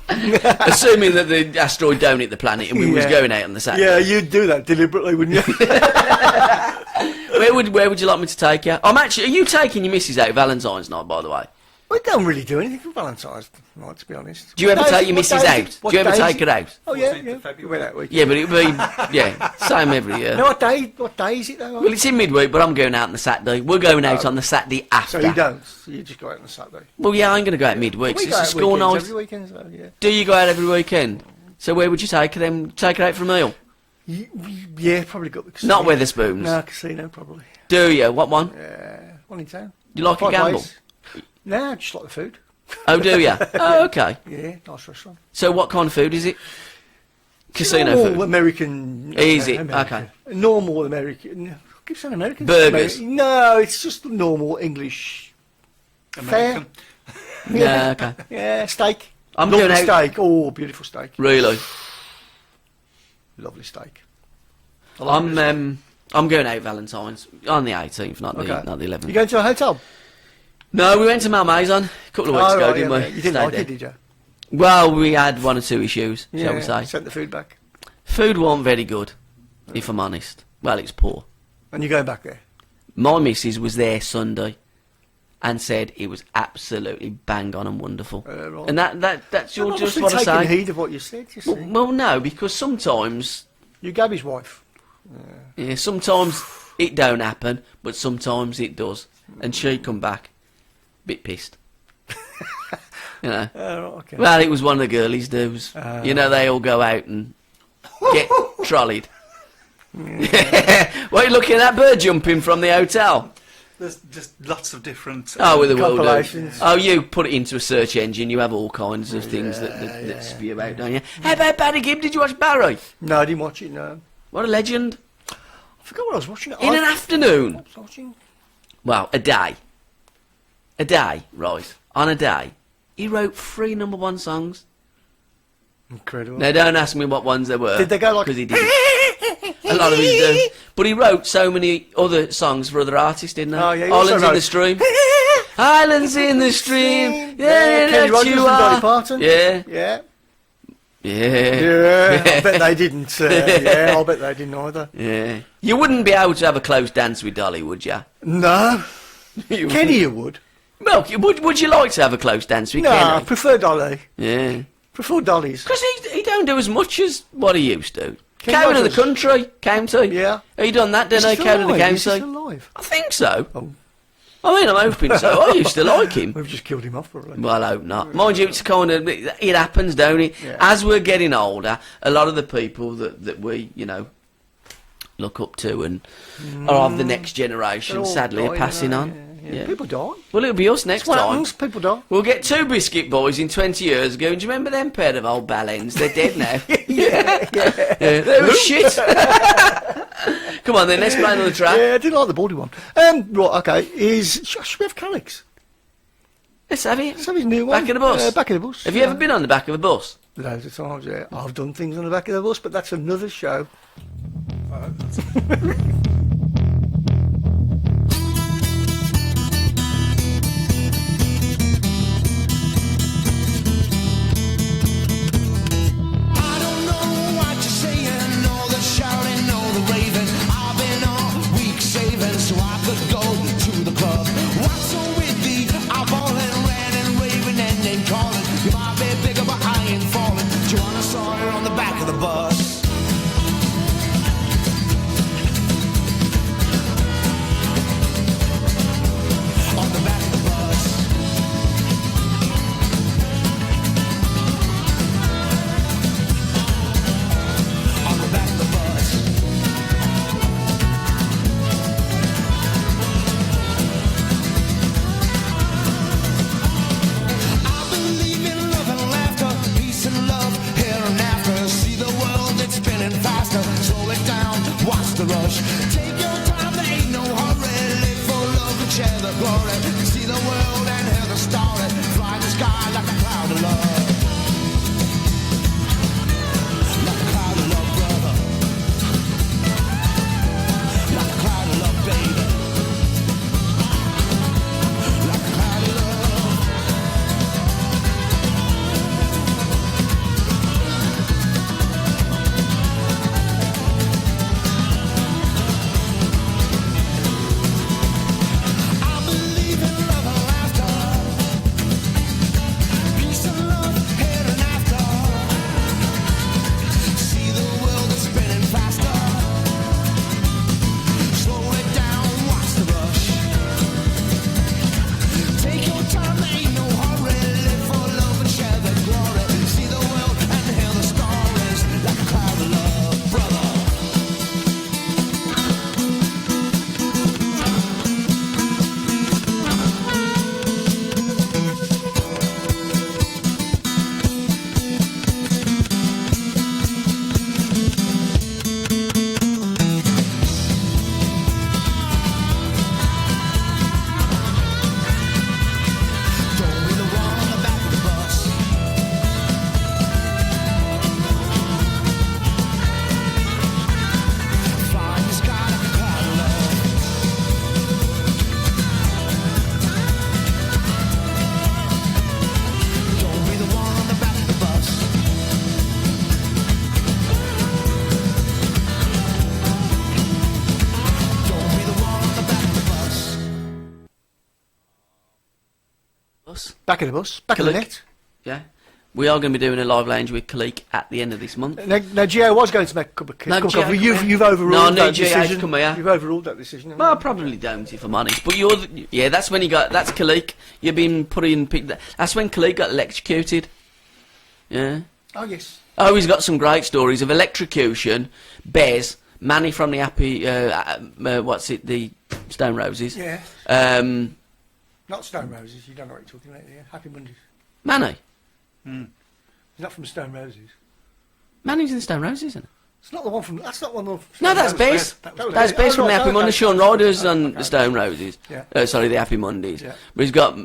assuming that the asteroid don't hit the planet and we was Yeah. going out on the Saturday, Yeah, you'd do that deliberately, wouldn't you? where would you like me to take you? Are you taking your missus out Valentine's night, by the way? We don't really do anything for Valentine's night, to be honest. Do you ever What day take is your it? missus What day is out? it? What Do you ever day is take it? her out? Oh, yeah, 14th yeah. of February. We went that week. Yeah, but it'd be, yeah, same every year. No, what day is it, though? Well, it's in midweek, but I'm going out on the Saturday. We're going out on the Saturday after. So you don't? So you just go out on a Saturday? Well, yeah, I'm going to go out midweek. We So go it's a out school weekends, night. every weekend, so, yeah. Do you go out every weekend? So where would you take her then? Take her out for a meal? Yeah, probably got the casino. Not Wetherspoons. No, casino, probably. Do you? What one? One in town. You like a Five gamble? ways. No, just like the food. Oh, do you? Oh, okay. Yeah, nice restaurant. So what kind of food is it? Casino Normal food. American. Easy, American. okay. Normal American. I keep saying American. Burgers. No, it's just normal English. American. Yeah, okay. Yeah, steak. I'm Lovely going out. steak. Oh, beautiful steak. Really? Lovely steak. I like it. I'm going out Valentine's on the 18th, not Okay. the 11th. You going to a hotel? No, we went to Malmaison a couple of weeks ago, right, didn't yeah, we? You didn't Stayed like there. it, did you? Well, we had one or two issues, shall we say. Sent the food back. Food wasn't very good, if I'm honest. Well, it's poor. And you're going back there? My missus was there Sunday and said it was absolutely bang on and wonderful. Right. And that's You're just what I taking say. heed of what you said, you see. Well, no, because sometimes, You're Gabby's wife. yeah, sometimes it don't happen, but sometimes it does. And she come back, bit pissed. You know. Okay. Well, it was one of the girlies' do's. You know, they all go out and get trolleyed. What are you looking at? Bird jumping from the hotel? There's just lots of different. Oh, with the will do. Compilations. Oh, you put it into a search engine, you have all kinds of things that spew out, don't you? How about Barry Gibb? Did you watch Barry? No, I didn't watch it, no. What a legend. I forgot what I was watching. In an afternoon. What was I watching? Well, a day. A day, right. On a day. He wrote 3 #1 songs. Incredible. Now, don't ask me what ones they were. Did they go like... Because he didn't. A lot of his do. But he wrote so many other songs for other artists, didn't he? Oh, yeah, he also Islands in wrote- the Stream. Islands in the Stream. Yeah, Kenny that Rogers you and Dolly are. Parton. Yeah. Yeah. Yeah. Yeah, I bet they didn't. Yeah, I bet they didn't either. Yeah. You wouldn't be able to have a close dance with Dolly, would you? No. You Kenny, you would. Well, would you like to have a close dance with No, I Kenny? prefer Dolly. Yeah. Prefer Dolly's. Because he don't do as much as what he used to. Kenny Came to the Rogers. country, county. Yeah. He done that, didn't he? Is he Came to the alive? Is he county. still alive? I think so. Oh. I mean, I'm hoping so. I used to like him. We've just killed him off, probably. Well, I hope not. Mind you, it's kind of, it happens, don't it? Yeah. As we're getting older, a lot of the people that we, look up to and are of the next They're generation, all sadly, are dying, passing you know, on. yeah. People die. Well, it'll be us next What time. happens? People die. We'll get 2 Biscuit Boys in 20 years ago. And do you remember them pair of old bellends? They're dead now. Yeah. They were shit. Come on then, let's play another track. Yeah, I did like the baldy one. Right, okay. Should we have Calix? Let's have it. Let's have his new one. Back of the bus. Back of the bus. Have you ever been on the back of a bus? Loads of times, yeah. I've done things on the back of the bus, but that's another show. I don't know what you're saying, all the shouting, all the raving. I've been all week saving so I could go to the club. What's so with thee? I'm falling, ranting, raving, and then calling. You might be bigger, but I ain't falling. Joanna saw her on the back of the bus. share the glory. See the world and hear the story. Fly in the sky like a cloud of love. Like a cloud of love, brother. Like a cloud of love, baby. Like a cloud of love. I believe in love and laughter. Peace and love here and after. See the world is spinning faster. Slow it down, watch the rush. Take your time, ain't no hurry. Live for love and share the glory. See the world and hear the stories. Like a cloud of love, brother. Don't be the one on the back of the bus. Fly in the sky like a cloud of love. Don't be the one on the back of the bus. Don't be the one on the back of the bus. Us. Back of the bus, back of the Click. net. Yeah. We are going to be doing a live lounge with Kalik at the end of this month. Now, Gio was going to make a cup of No, Gio, coffee. You've overruled No, that Gio, decision. come here. You've overruled that decision. haven't Well, I you? probably don't, if I'm honest. But yeah, that's when he got. That's Kalik. You've been putting. That's when Kalik got electrocuted. Yeah. Oh, yes. Oh, he's got some great stories of electrocution. Bez, Manny from the Happy. What's it? The Stone Roses. Yeah. Um, Not Stone Roses. You don't know what you're talking about here. Happy Mondays. Manny. He's not from Stone Roses. Manny's in the Stone Roses, isn't it? It's not the one from. That's not one of. No, that's Bez. That's Bez from the Happy Mondays. Sean Riders and the Stone Roses. Yeah. Sorry, the Happy Mondays. Yeah. But he's got,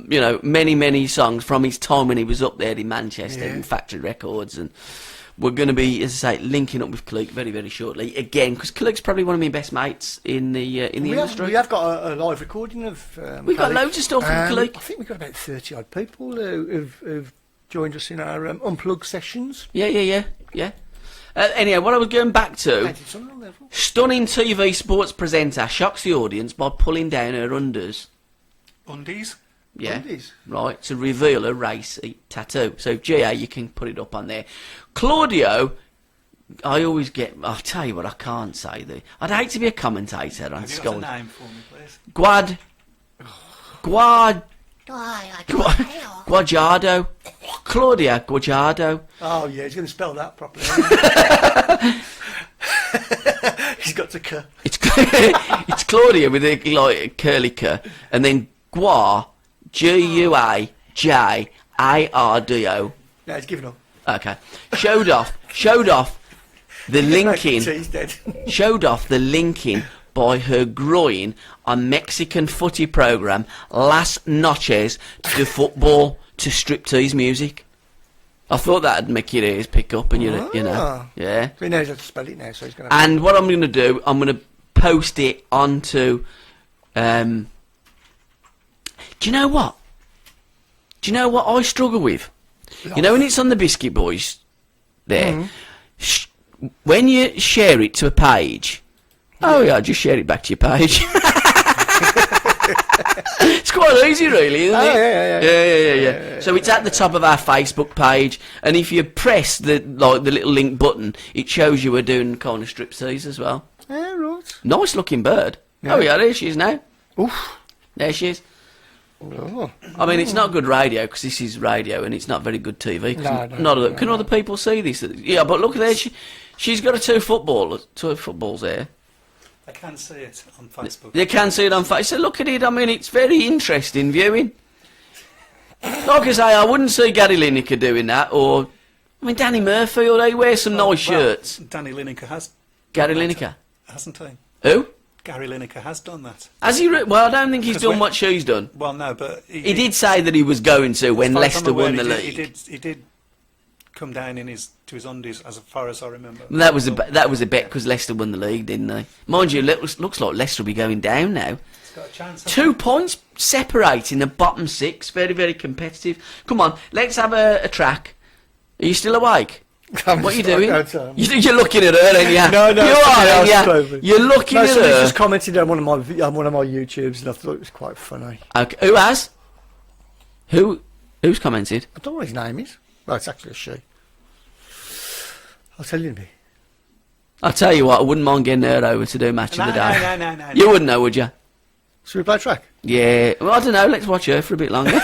many, many songs from his time when he was up there in Manchester Yeah. in Factory Records. And we're going to be, as I say, linking up with Kalik very, very shortly. Again, because Kalik's probably one of my best mates in the industry. We have got a live recording of. We've got Kalik. loads of stuff from Kalik. I think we've got about 30 odd people who've joined us in our unplugged sessions. Yeah. Anyhow, what I was going back to, Painted something on there, Paul. stunning TV sports presenter shocks the audience by pulling down her unders. Undies? Yeah, Undies? right, to reveal a racy tattoo. So, GA, you can put it up on there. Claudio, I'll tell you what, I can't say. I'd hate to be a commentator on Have you got Skull. a name for me, please? Guajardo. Claudia Guajardo. Oh, yeah, he's going to spell that properly. He's got to cut. It's Claudia with a like curly cur, and then Guajardo. No, he's given up. Okay, showed off the linking. He's dead. Showed off the linking by her groin on Mexican footy program Las Noches to football to striptease music. I thought that'd make your ears pick up, and you know, yeah. So he knows how to spell it now, so he's going to. And what I'm going to do, I'm going to post it onto. Do you know what? Do you know what I struggle with? You know when it's on the Biscuit Boys, there. When you share it to a page, just share it back to your page. It's quite easy, really, isn't it? Yeah. So it's at the top of our Facebook page, and if you press the little link button, it shows you we're doing kind of striptease as well. Yeah, right. Nice looking bird. Yeah. Oh yeah, there she is now. Oof. There she is. Oh. I mean, it's not good radio because this is radio, and it's not very good TV. No, Can other people see this? Yeah, but look there. She's got two footballs there. I can see it on Facebook. You can see it on Facebook. So look at it. I mean, it's very interesting viewing. Like I say, I wouldn't see Gary Lineker doing that, or I mean, Danny Murphy, or they wear some nice shirts. Danny Lineker has. Gary Lineker, Hasn't he? who? Gary Lineker has done that. Has he? Well, I don't think he's 'Cause done when- what she's done. Well, no, but He did say that he was going to when as far as I'm Leicester aware, won the he league. He did come down to his undies, as far as I remember. That was a bet because Leicester won the league, didn't they? Mind you, looks like Leicester will be going down now. It's got a chance. 2 points separating the bottom 6. Very, very competitive. Come on, let's have a track. Are you still awake? What are you doing? You're looking at her, aren't you? No, you are, aren't you? Clothing. You're looking at somebody her. just commented on one of my YouTubes, and I thought it was quite funny. Okay. Who has? Who's commented? I don't know what his name is. Well, it's actually a she. I'll tell you in a bit. I'll tell you what, I wouldn't mind getting her over to do match of the day. No. You wouldn't know, would you? Should we play a track? Yeah. Well, I don't know. Let's watch her for a bit longer.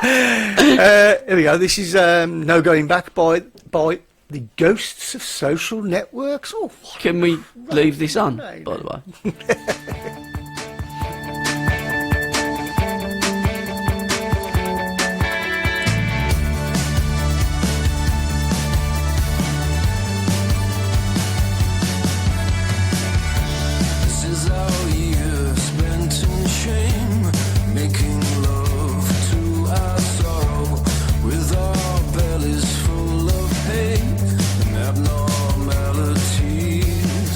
Here we go. This is No Going Back by the Ghosts of Social Networks. Oh, Can we leave this on, No, by the way? This is our year spent in shame, making love to our sorrow, with our bellies full of pain and abnormalities.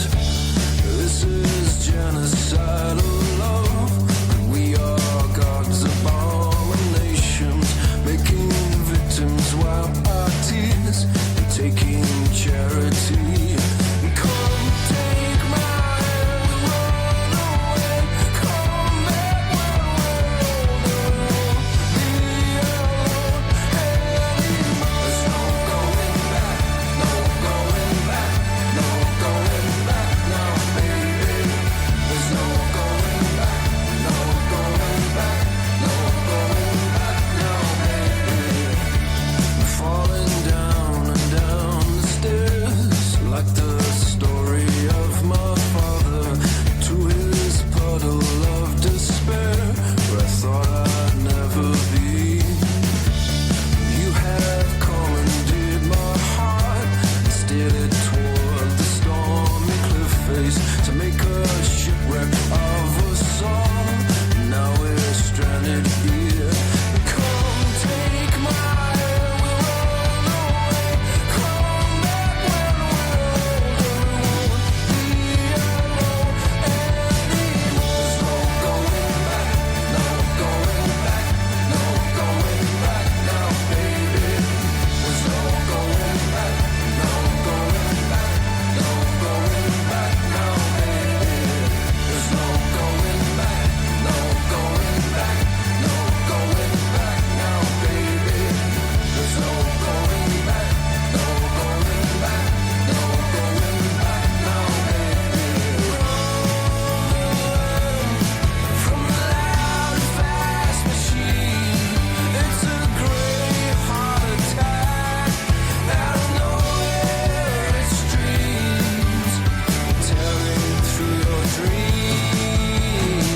This is genocidal love, and we are God's abominations, making victims wipe our tears and taking charity. Come take my hand, run away, come back when we're older, be alone anymore. There's no going back, no going back, no going back now, baby. There's no going back, no going back, no going back now, baby. We're falling down and down the stairs, like the story of my father, to his puddle of despair, where I thought I'd never be. You have commandeered my heart and steered it toward the stormy cliff face to make a shipwreck of us all. Now we're stranded here. Come take my hand, we'll run away. Come back when we're older, be alone anymore. There's no going back, no going back, no going back now, baby. There's no going back, no going back, no going back now, baby. There's no going back, no going back, no going back now, baby. There's no going back, no going back, no going back now, baby. From the loud and fast machine, it's a great heart attack. Out of nowhere it streams, tearing through your dreams.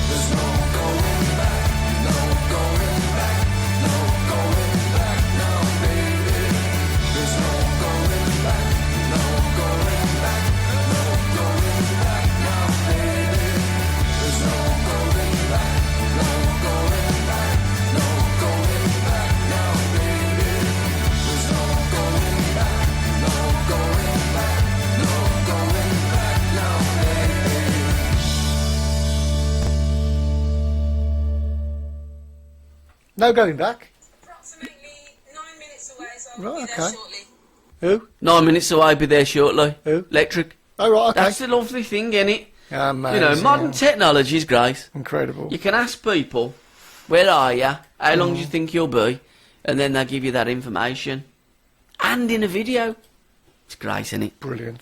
There's no going back, no going back, no going back now, baby. There's no going back, no going back, no going back now, baby. There's no going back, no going back, no going back now, baby. There's no going back, no going back, no going back now, baby. No Going Back. Approximately 9 minutes away, so I'll Right, be there okay. shortly. Who? 9 minutes away, be there shortly. Who? Electric. Oh, right, okay. That's the lovely thing, innit? Amazing. You know, modern technology is great. Incredible. You can ask people, where are you? How long do you think you'll be? And then they'll give you that information. And in a video. It's great, isn't it? Brilliant.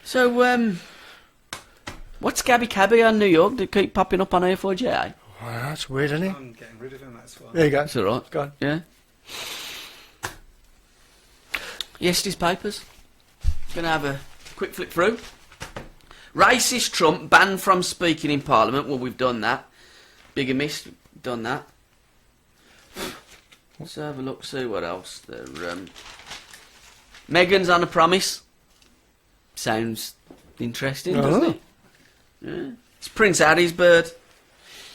So, what's Gabby Cabby on New York to keep popping up on A4J? Wow, that's weird, isn't it? I'm getting rid of him, that's why. There you go. That's alright. Go on. Yeah. Yesterday's papers. Gonna have a quick flip through. Racist Trump banned from speaking in Parliament. Well, we've done that. Bigamist, done that. Let's have a look, see what else. Meghan's on a promise. Sounds interesting, doesn't it? Yeah. It's Prince Harry's bird.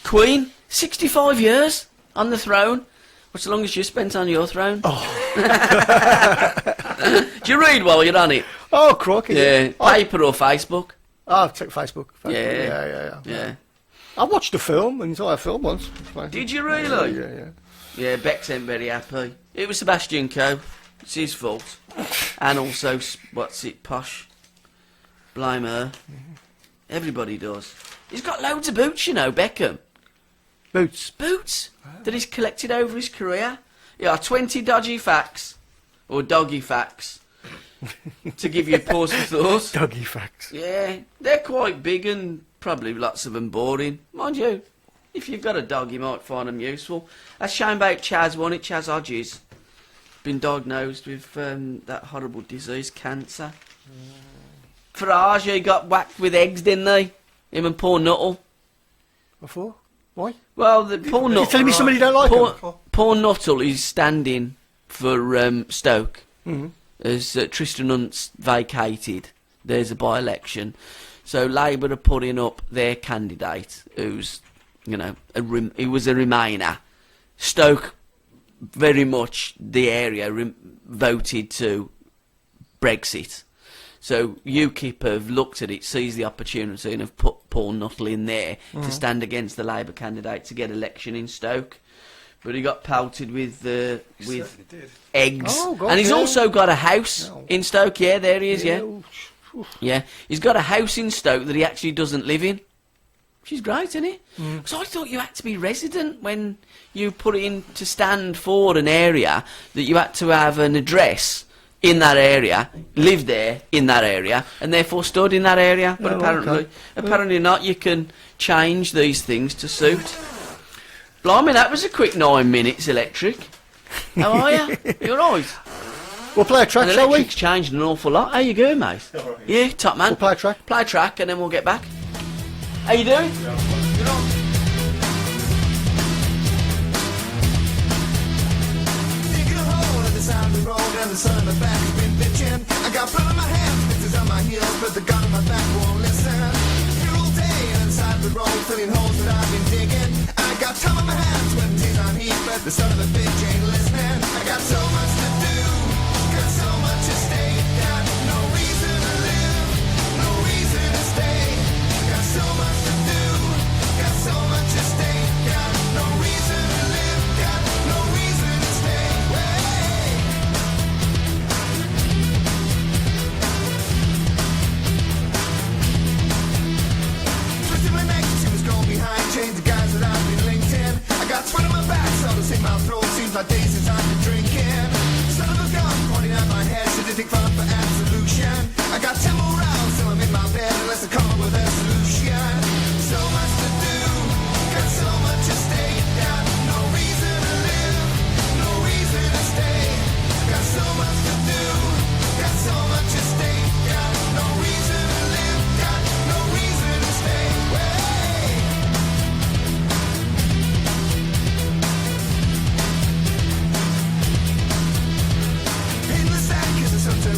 Queen, 65 years on the throne. What's the longest you spent on your throne? Oh. Do you read while you're on it? Oh, crocky. Yeah. Paper or Facebook? Oh, take Facebook. Yeah. I watched the film, an entire film once. Did you really? Yeah. Yeah, Bex ain't very happy. It was Sebastian Coe. It's his fault. And also, Posh. Blame her. Everybody does. He's got loads of boots, you know, Beckham. Boots? That he's collected over his career. Yeah, 20 dodgy facts. Or doggy facts. To give you a pause for thought. Doggy facts. Yeah, they're quite big and probably lots of them boring. Mind you, if you've got a dog, you might find them useful. That's shame about Chaz, wasn't it? Chaz Hodges. Been diagnosed with that horrible disease, cancer. Farage, he got whacked with eggs, didn't they? Him and Paul Nuttall. Before? Why? Well, the Paul Nuttall... You're telling me somebody you don't like him? Paul Nuttall is standing for Stoke. Mm-hmm. As Tristan Hunt's vacated, there's a by-election. So Labour are putting up their candidate, who's, you know, he was a Remainer. Stoke, very much the area, voted to Brexit. So UKIP have looked at it, seized the opportunity and have put Paul Nuttall in there to stand against the Labour candidate to get election in Stoke. But he got pelted with eggs. Oh, God, and he's also got a house in Stoke. Yeah, there he is, yeah. Yeah, he's got a house in Stoke that he actually doesn't live in. Which is great, isn't it? So I thought you had to be resident when you put in to stand for an area, that you had to have an address in that area, live there in that area, and therefore stood in that area. But apparently not. You can change these things to suit. Blimey, that was a quick 9 minutes, Electric. How are you? You all right? We'll play a track, shall we? Electric's changed an awful lot. How you going, mate? Right. Yeah, top man. We'll play a track. Play a track and then we'll get back. How you doing? Digging a hole at the side of the road and the sun on my back has been bitching. I got blood on my hands, bitches on my heels, but the gun on my back won't listen. Here all day and inside the road, filling holes that I've been digging. I got time on my hands when tears on heat, but the son of a bitch ain't listening. I got so much to do, got so much at stake, got no reason to live, no reason to stay. Got so much to do, got so much at stake, got no reason to live, got no reason to stay. Twisted my neck, she was going behind, changed the guys that I've been linked in. I got sweat on my back, so to sing my throat, seems like days since I've been drinking. Son of a gun pointing at my head, sadistic fun for absolution. I got 10 more rounds till I'm in my bed, unless I come up with a solution. So much to do, got so much at stake, got no reason to live, no reason to stay. Got so much to do, got so much at stake, got no reason to live, got no reason to stay.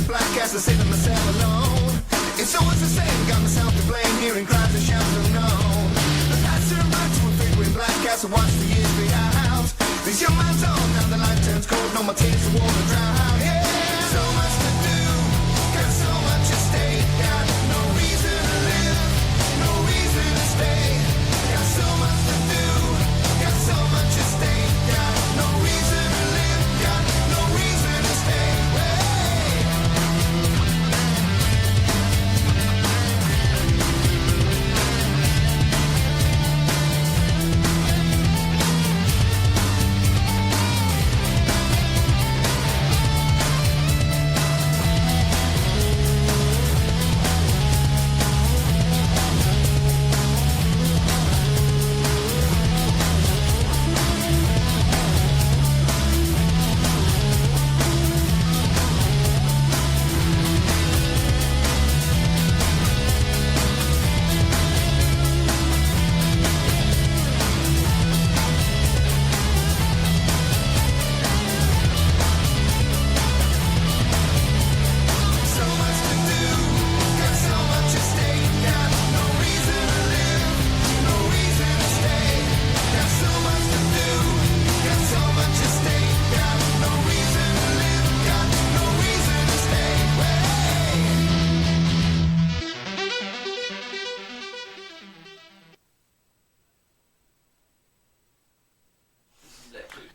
Black as I sit on myself alone. It's always the same, got myself to blame. Hearing cries and shouts unknown. The past turned back to a figure in black as I watch the years fade out. These young man's on, now the light turns cold. No more tears to water drown. Yeah, so much to do, got so much at stake. Got no reason to live, no reason to stay. Got so much to do, got so much at stake. Got no reason to live, got no reason to stay.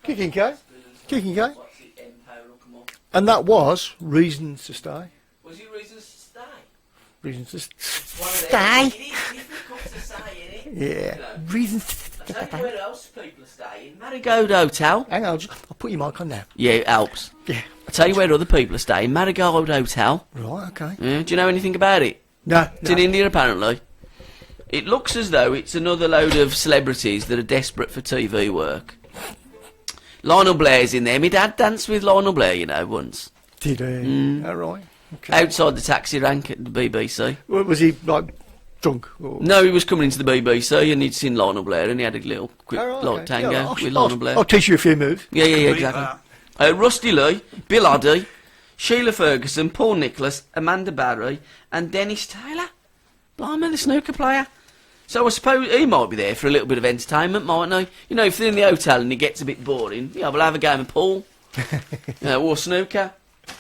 Kicking K. And that was Reasons to Stay. Was it Reasons to Stay? Reasons to One of them. Stay. It is difficult to say, isn't it? Yeah. You know. Reasons to I'll tell Stay. you where else people are staying. Marigold Hotel. Hang on, I'll put your mic on now. Yeah, it helps. Yeah. I'll tell you where other people are staying. Marigold Hotel. Right, okay. Yeah, do you know anything about it? No. It's in India, apparently. It looks as though it's another load of celebrities that are desperate for TV work. Lionel Blair's in there. My dad danced with Lionel Blair, you know, once. Did he? All right. Okay. Outside the taxi rank at the BBC. Was he, like, drunk? Or? No, he was coming into the BBC and he'd seen Lionel Blair and he had a little quick Oh, right, light okay. tango Yeah, with Lionel Blair. I'll teach you a few moves. Yeah, Believe exactly. that. Rusty Lee, Bill Oddie, Sheila Ferguson, Paul Nicholas, Amanda Barry, and Dennis Taylor. Blimey, the snooker player. So I suppose he might be there for a little bit of entertainment, mightn't he? You know, if they're in the hotel and it gets a bit boring, yeah, we'll have a game of pool, or snooker,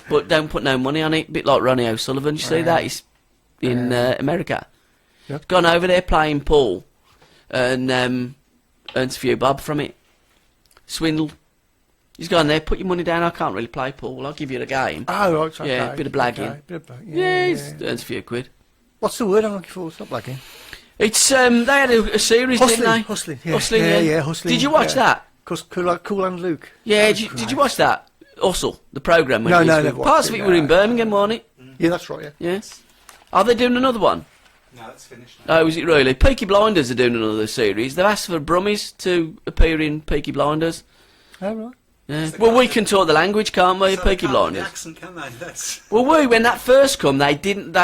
but don't put no money on it. A bit like Ronnie O'Sullivan. You see that? He's in America. Yeah. He's gone over there playing pool, and earns a few bob from it. Swindled. He's gone there, put your money down, I can't really play pool, I'll give you the game. Oh, right, okay. Yeah, bit of blagging. Okay, bit of blagging. Yeah, he's earns a few quid. What's the word I'm looking for? It's not blagging. It's, they had a series, didn't they? Hustling. Hustling, Hustling. Did you watch that? Cool and Luke. Yeah, did you watch that? Hustle, the programme? No, never watched Parts it, of it were in no. Birmingham, weren't it? Yeah, that's right, yeah. Yes. Are they doing another one? No, that's finished now. Oh, is it really? Peaky Blinders are doing another series. They've asked for Brummies to appear in Peaky Blinders. Oh, right. Yeah. Well, we can talk the language, can't we, So Peaky they can't do the Blinders? accent, can they? That's... Well, when that first come, they did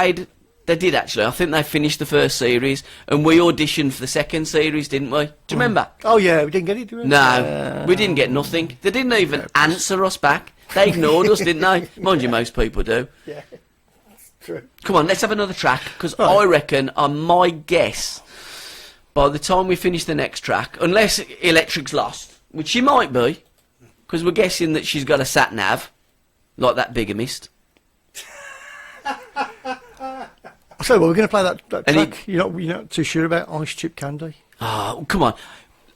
actually. I think they finished the first series, and we auditioned for the second series, didn't we? Do you remember? Oh, yeah, we didn't get it, did we? No, we didn't get nothing. They didn't even answer us back. They ignored us, didn't they? Mind you, most people do. Yeah, true. Come on, let's have another track, because Right. I reckon, on my guess, by the time we finish the next track, unless Electric's lost, which she might be, because we're guessing that she's got a sat-nav, like that bigamist. So, well, we're going to play that And track. You're not too sure about Ice Chip Candy? Oh, come on.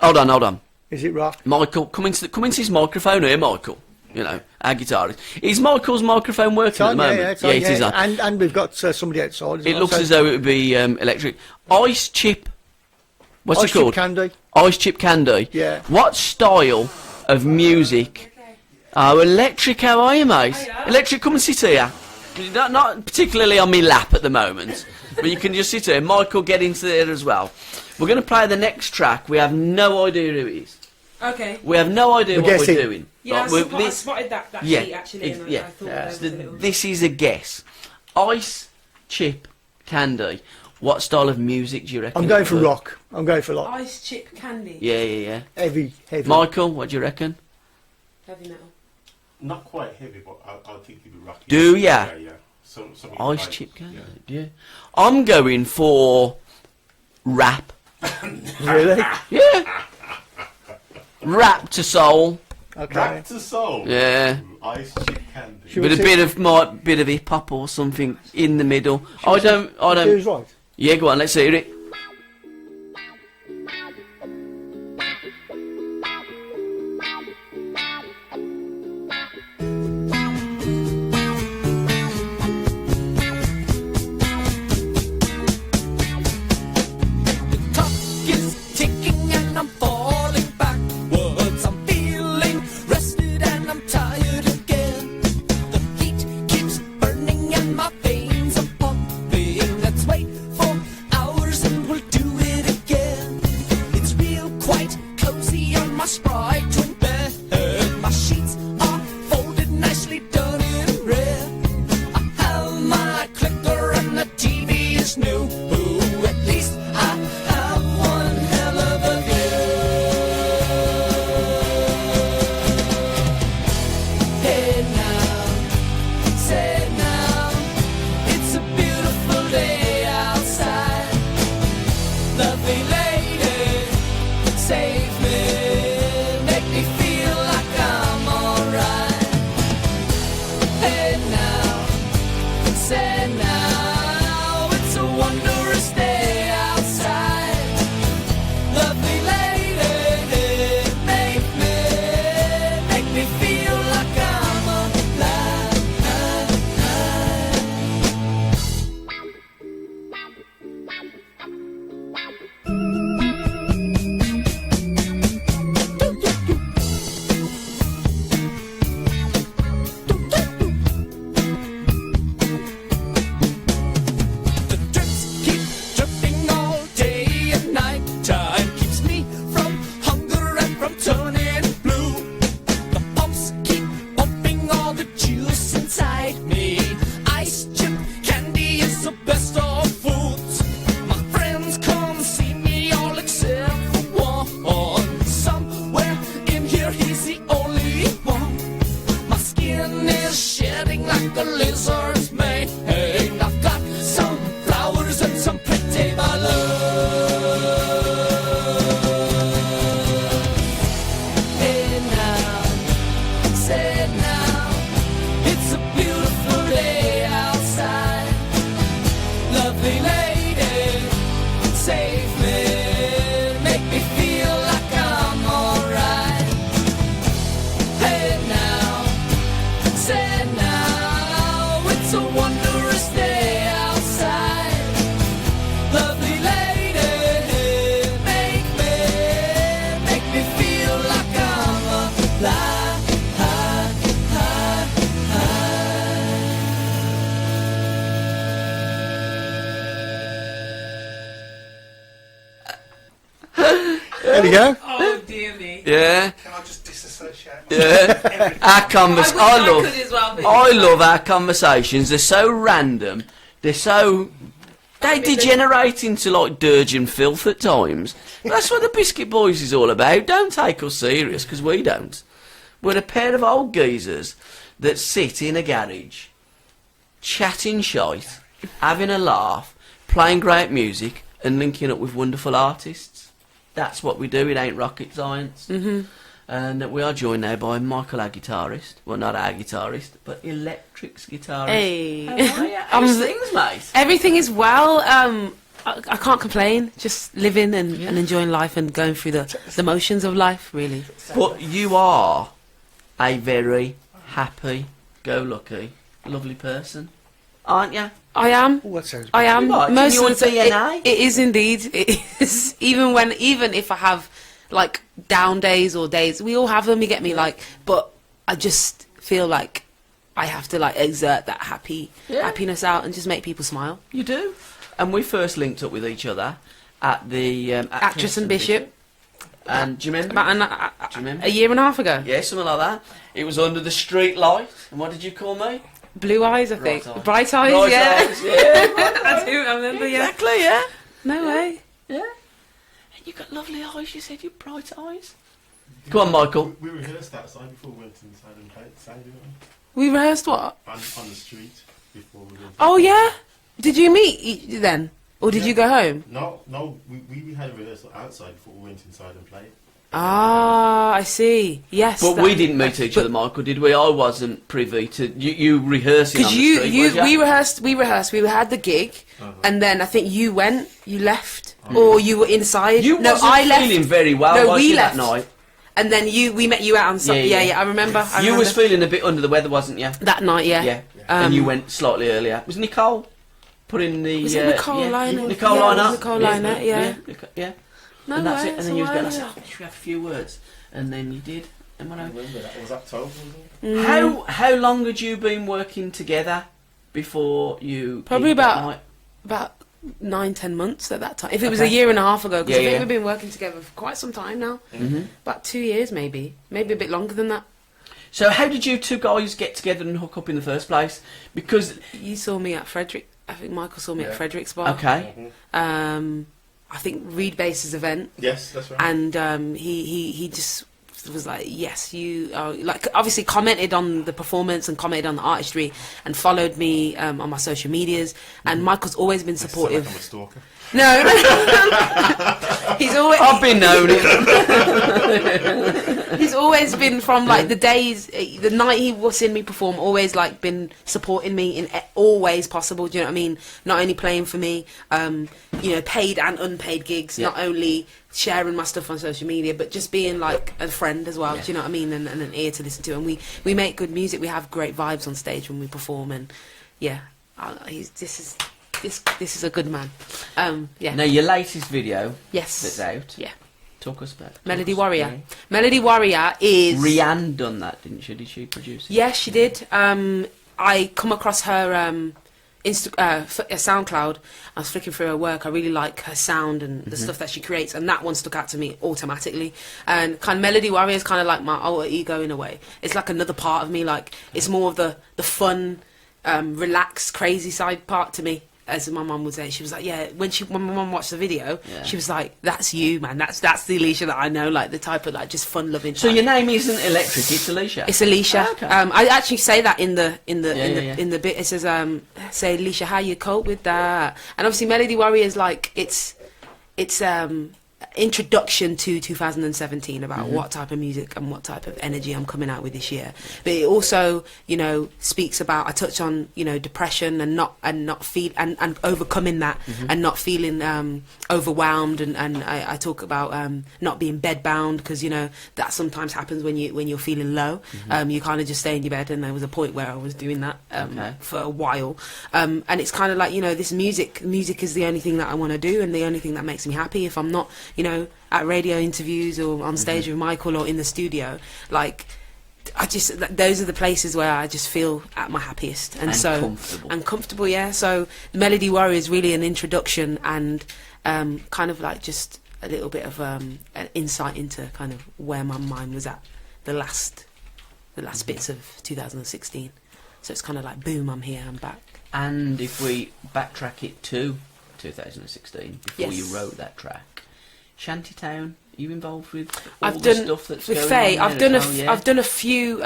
Hold on. Is it rock? Michael, come into his microphone here, Michael. You know, our guitarist. Is Michael's microphone working at the moment? It's on, it is on. And we've got somebody outside as It well, looks so- as though it would be electric. Ice chip. What's Ice it called? Chip Candy. Ice chip candy. Yeah. What style of music? Oh, Electric, how are you, mate? Electric, come and sit here. Not particularly on me lap at the moment, but you can just sit here. Michael, get into there as well. We're going to play the next track. We have no idea who it is. Okay. We have no idea We're what guessing. we're doing. Yeah, Like, I spotted that yeah, sheet actually, and yeah. I thought there was a little... This is a guess. Ice chip candy. What style of music do you reckon? I'm going it for would be? rock. I'm going for like Ice chip candy. Yeah. heavy. Michael, what do you reckon? Heavy metal. Not quite heavy, but I think it'd be rocky. Do ya? Yeah. Something Ice like- chip candy. yeah. Yeah. I'm going for rap. Really? Yeah. Rap to soul. Okay. Back to soul. Yeah. Ice chip candy. Should With we a bit of hip hop or something in the middle. I don't. Who's right? Yeah, go on. Let's hear it. Clock is ticking and I'm falling backwards. I'm feeling rested and I'm tired again. The heat keeps burning and my veins are pumping. Let's wait for hours and we'll do it again. It's real quite cozy on my spry twin bed. My sheets are folded nicely done in red. I have my clicker and the TV is new. Ooh, at least I have one hell of a view. Hey now, say now, it's a beautiful day outside. Lovely lady, save me, make me feel like I'm alright. Hey now, say now, it's a wondrous day outside. Lovely lady, make me turning blue. The pumps keep pumping all the juice inside me. Ice chip candy is the best of foods. My friends come see me all except for one. Somewhere in here he's the only one. My skin is shedding like a lizard's mane. I've got some flowers and some pretty my love. Hey now, say now, it's a beautiful day outside. Lovely lady, save me, make me feel like I'm alright. Hey now, say now, it's a wondrous day outside. Lovely lady, make me feel like I'm alive. There you go. Oh dear me. Yeah. Can I just disassociate? Yeah. Our convers. I I love. could as well, please. I love our conversations. They're so random. They're so. They degenerate into like dirge and filth at times. But that's what the Biscuit Boys is all about. Don't take us serious, because we don't. We're a pair of old geezers that sit in a garage, chatting shite, having a laugh, playing great music, and linking up with wonderful artists. That's what we do. It ain't rocket science. Mm-hmm. And we are joined now by Michael, our guitarist. Well, not our guitarist, but Elektric's guitarist. Hey. How are you? How's things, mate? Everything is well. I can't complain. Just living and enjoying life and going through the motions of life, really. But you are a very happy, go-lucky, lovely person, aren't you? I am. Oh, that sounds I am. Right, Most in of your the DNA? it is indeed. It is. Even if I have like down days or days, we all have them. You get me? Like, but I just feel like I have to like exert that happiness out and just make people smile. You do. And we first linked up with each other at the Actress and Bishop. And do you remember? About Do you remember? a year and a half ago. Yeah, something like that. It was under the street light. And what did you call me? Blue eyes, I think. Bright eyes. Bright eyes, Bright yeah. eyes, yeah. I do. I remember. Yeah. Exactly, yeah. No way. Yeah. And you got lovely eyes. You said you bright eyes. Go on, Michael. We rehearsed outside before we went inside and played outside, didn't We rehearsed what? we? On the street before we went. Oh yeah. Did you meet then, or did you go home? No, we had a rehearsal outside before we went inside and played. Ah, I see. Yes. But we didn't meet each other, Michael, did we? I wasn't privy to you rehearsing on the street. Because was ya? we rehearsed. We had the gig, and then I think you left, or you were inside. You no, wasn't I left. feeling very well, No, was we you, left. that night? And then we met you out on Sunday. Yeah, I remember. You was feeling a bit under the weather, wasn't you? that night. Yeah. Yeah. And you went slightly earlier. Was Nicole putting the... Was it Nicole Liner? Nicole Yeah, it was Liner. Nicole Liner, yeah. Yeah. No And that's way, it. And so then you was why going, is it? should we have a few words? And then you did. And when I remember that. It was October, wasn't it? Mm. How long had you been working together before you... Probably gigged that about night? about 9-10 months at that time. If it was Okay. a year and a half ago, because Yeah, I think yeah. we've been working together for quite some time now. Mm-hmm. About 2 years, maybe a bit longer than that. So how did you two guys get together and hook up in the first place? Because... You saw me at Frederick. I think Michael saw me at Frederick's bar. Okay. I think Reed Base's event. Yes, that's right. And he just was like, yes, you are, like, obviously commented on the performance and commented on the artistry and followed me on my social medias. And Michael's always been supportive. I'm a stalker. No, he's always. I've been known it. He's always been from like the night he was seeing me perform. Always like been supporting me in all ways possible. Do you know what I mean? Not only playing for me, paid and unpaid gigs. Yeah. Not only sharing my stuff on social media, but just being like a friend as well. Yeah. Do you know what I mean? And an ear to listen to. And we make good music. We have great vibes on stage when we perform. And yeah, this is a good man. Yeah. Now, your latest video Yes. that's out. Yeah. Talk us about it. Melody Warrior. Melody Warrior is... Rianne done that, didn't she? Did she produce it? Yes, she did. I come across her SoundCloud. I was flicking through her work. I really like her sound and the stuff that she creates, and that one stuck out to me automatically. And kind of Melody Warrior is kind of like my alter ego in a way. It's like another part of me. Like it's more of the fun, relaxed, crazy side part to me. As my mum would say, she was like, yeah, when my mum watched the video, she was like, that's you, man, that's the Alicia that I know, like the type of like just fun loving. So your name isn't Electric, it's Alicia. It's Alicia. Oh, okay. I actually say that in the Yeah. in the bit. It says, say Alicia, how you cope with that? And obviously Melody Warrior is like it's introduction to 2017 about what type of music and what type of energy I'm coming out with this year. But it also, you know, speaks about, I touch on, you know, depression and not feel and overcoming that and not feeling overwhelmed, and I talk about not being bedbound, because you know that sometimes happens when you're feeling low. You kind of just stay in your bed, and there was a point where I was doing that for a while, and it's kind of like, you know, this music is the only thing that I want to do and the only thing that makes me happy. If I'm not, you know, at radio interviews or on stage with Michael or in the studio, like those are the places where I just feel at my happiest and so comfortable. Yeah. So Melody Warrior is really an introduction and kind of like just a little bit of an insight into kind of where my mind was at the last bits of 2016. So it's kind of like, boom, I'm here, I'm back. And if we backtrack it to 2016, before you wrote that track, Shantytown, are you involved with all the stuff that's with going Faye? on there? I've done a few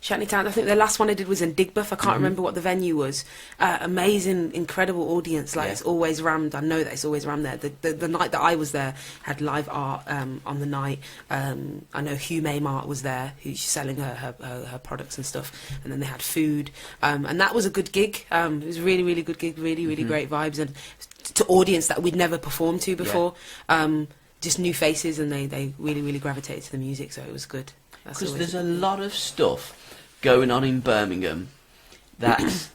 Shantytown. I think the last one I did was in Digbeth. I can't remember what the venue was. Amazing, incredible audience. Like it's always rammed. I know that it's always rammed there. The night that I was there had live art on the night. I know Hugh Maymart was there, who's selling her products and stuff. And then they had food, and that was a good gig. It was a really, really good gig. Really great vibes, and to audience that we'd never performed to before. Just new faces, and they really, really gravitated to the music. So it was good. Because there's a lot of stuff going on in Birmingham that's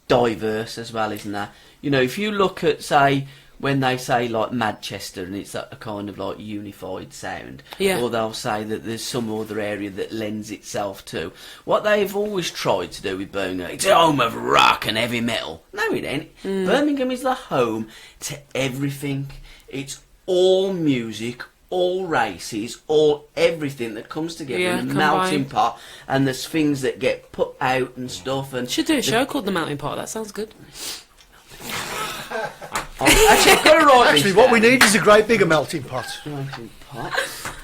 diverse as well, isn't there? You know, if you look at, say, when they say like Manchester and it's a kind of like unified sound, or they'll say that there's some other area that lends itself to what they've always tried to do with Birmingham. It's a home of rock and heavy metal. No, it ain't. Birmingham is the home to everything. It's all music, all races, all everything that comes together in a melting pot, and there's things that get put out and stuff. And should do a show called The Melting Pot. That sounds good. Actually, I've got to write Actually, what we need is a great bigger melting pot. Melting pot.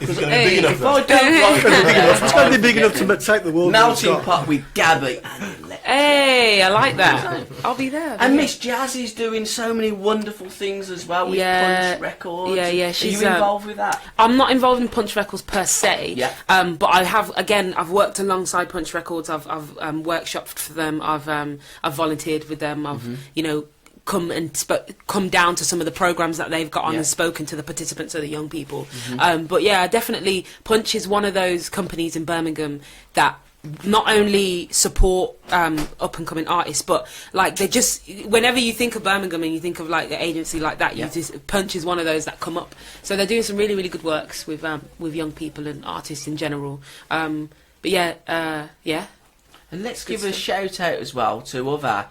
If it's going to be big enough, if I don't write it, It's going to be big enough to take the world. Melting pot with Gabby and Electric. Hey, I like that. I'll be there. And Miss Jazzy's doing so many wonderful things as well with Punch Records. Yeah. She's Are you involved with that? I'm not involved in Punch Records per se. Yeah. But I have, again, I've worked alongside Punch Records. I've workshopped for them. I've volunteered with them. I've you know, come down to some of the programs that they've got on and spoken to the participants or the young people. But yeah, definitely Punch is one of those companies in Birmingham that not only support up and coming artists, but like they just, whenever you think of Birmingham and you think of like an agency like that, you just, Punch is one of those that come up. So they're doing some really, really good works with young people and artists in general. But yeah. And let's give a shout out as well to other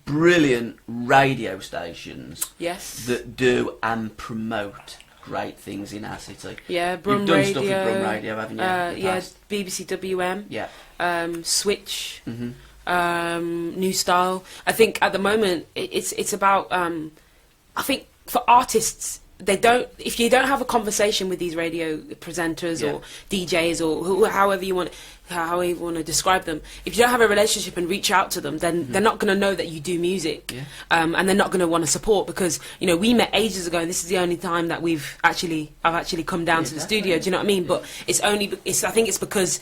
brilliant radio stations that do and promote great things in our city. Yeah, Brum You've done Radio. stuff with Brum Radio, haven't you? Yeah, BBC WM. Yeah. Switch. New Style. I think at the moment it's about. I think for artists, if you don't have a conversation with these radio presenters or DJs or however you want to describe them, if you don't have a relationship and reach out to them, then they're not going to know that you do music, and they're not going to want to support, because you know we met ages ago and this is the only time that I've actually come down to the studio. Do you know what I mean? But I think it's because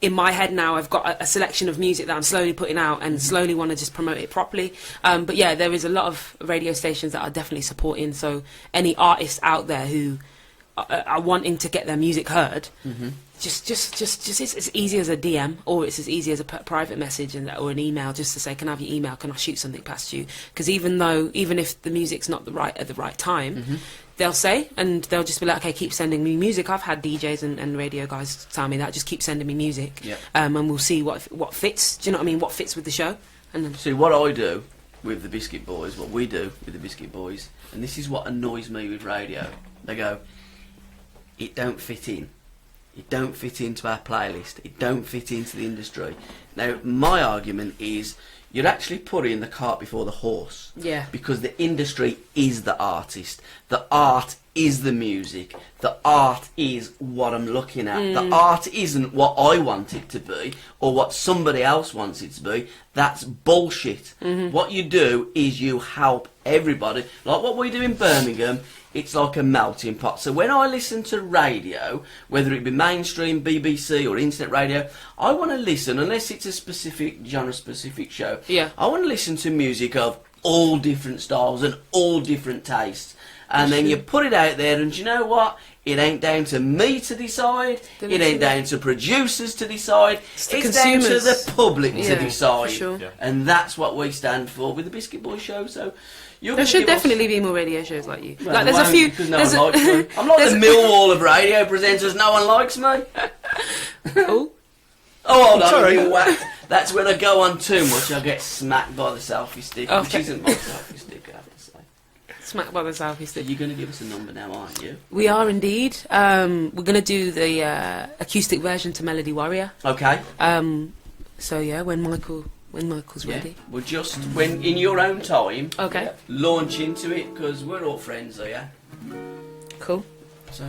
in my head now I've got a selection of music that I'm slowly putting out and slowly want to just promote it properly. But yeah, there is a lot of radio stations that are definitely supporting. So any artists out there who are wanting to get their music heard, just it's as easy as a DM, or it's as easy as a private message or an email, just to say, can I have your email? Can I shoot something past you? Because even if the music's not at the right time, they'll say, and they'll just be like, okay, keep sending me music. I've had DJs and radio guys tell me that, just keep sending me music, and we'll see what fits. Do you know what I mean? What fits with the show? And then see, what I do with the Biscuit Boys, what we do with the Biscuit Boys, and this is what annoys me with radio. They go, it don't fit in. It don't fit into our playlist. It don't fit into the industry. Now, my argument is you're actually putting the cart before the horse. Yeah. Because the industry is the artist. The art is the music. The art is what I'm looking at. The art isn't what I want it to be or what somebody else wants it to be. That's bullshit. What you do is you help everybody. Like what we do in Birmingham, it's like a melting pot. So when I listen to radio, whether it be mainstream, BBC or internet radio, I want to listen, unless it's a specific genre-specific show, Yeah. I want to listen to music of all different styles and all different tastes. And then you put it out there, and you know what? It ain't down to me to decide. It ain't down to producers to decide. the It's down to consumers. the public Yeah, to decide. for sure. Yeah. And that's what we stand for with the Biscuit Boys show. So you're There gonna should give us- definitely be more radio shows like you. Well, like there's a won't, few. because no there's one likes me. I'm like there's the Millwall of radio presenters. No one likes me. Oh, Oh, hold on, Sorry. I'm being whacked. That's when I go on too much. I get smacked by the selfie stick, which Okay. isn't my selfie stick, I have to say. smack by the southeast. So you're going to give us a number now, aren't you? We are indeed. We're going to do the acoustic version to Melody Warrior. Okay. So yeah, when Michael's Yeah. ready. We'll just, when in your own time, Okay. launch into it, because we're all friends here. Cool. So.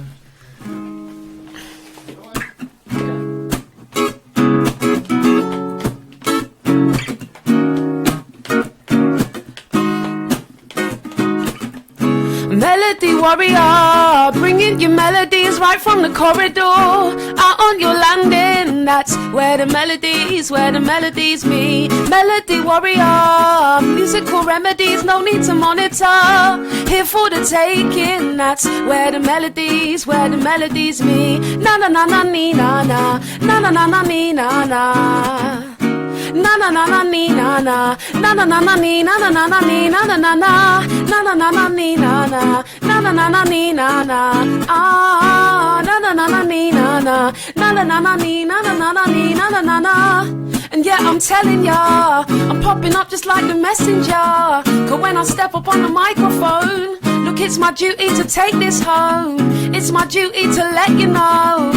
Melody Warrior, bringing you melodies right from the corridor. Out on your landing, that's where the melodies meet. Melody Warrior, musical remedies, no need to monitor. Here for the taking, that's where the melodies meet. Na na na na ni na na, na na na na ni na na. Na na na na ni na na, na na na na ni na na na na ni na na na na, na na na na ni na na, na na na na ni na na. Ah, na na na na ni na na, na na na na ni na na na na ni na na na na. And yeah, I'm telling ya, I'm popping up just like the messenger. Cause when I step up on the microphone, look, it's my duty to take this home. It's my duty to let you know.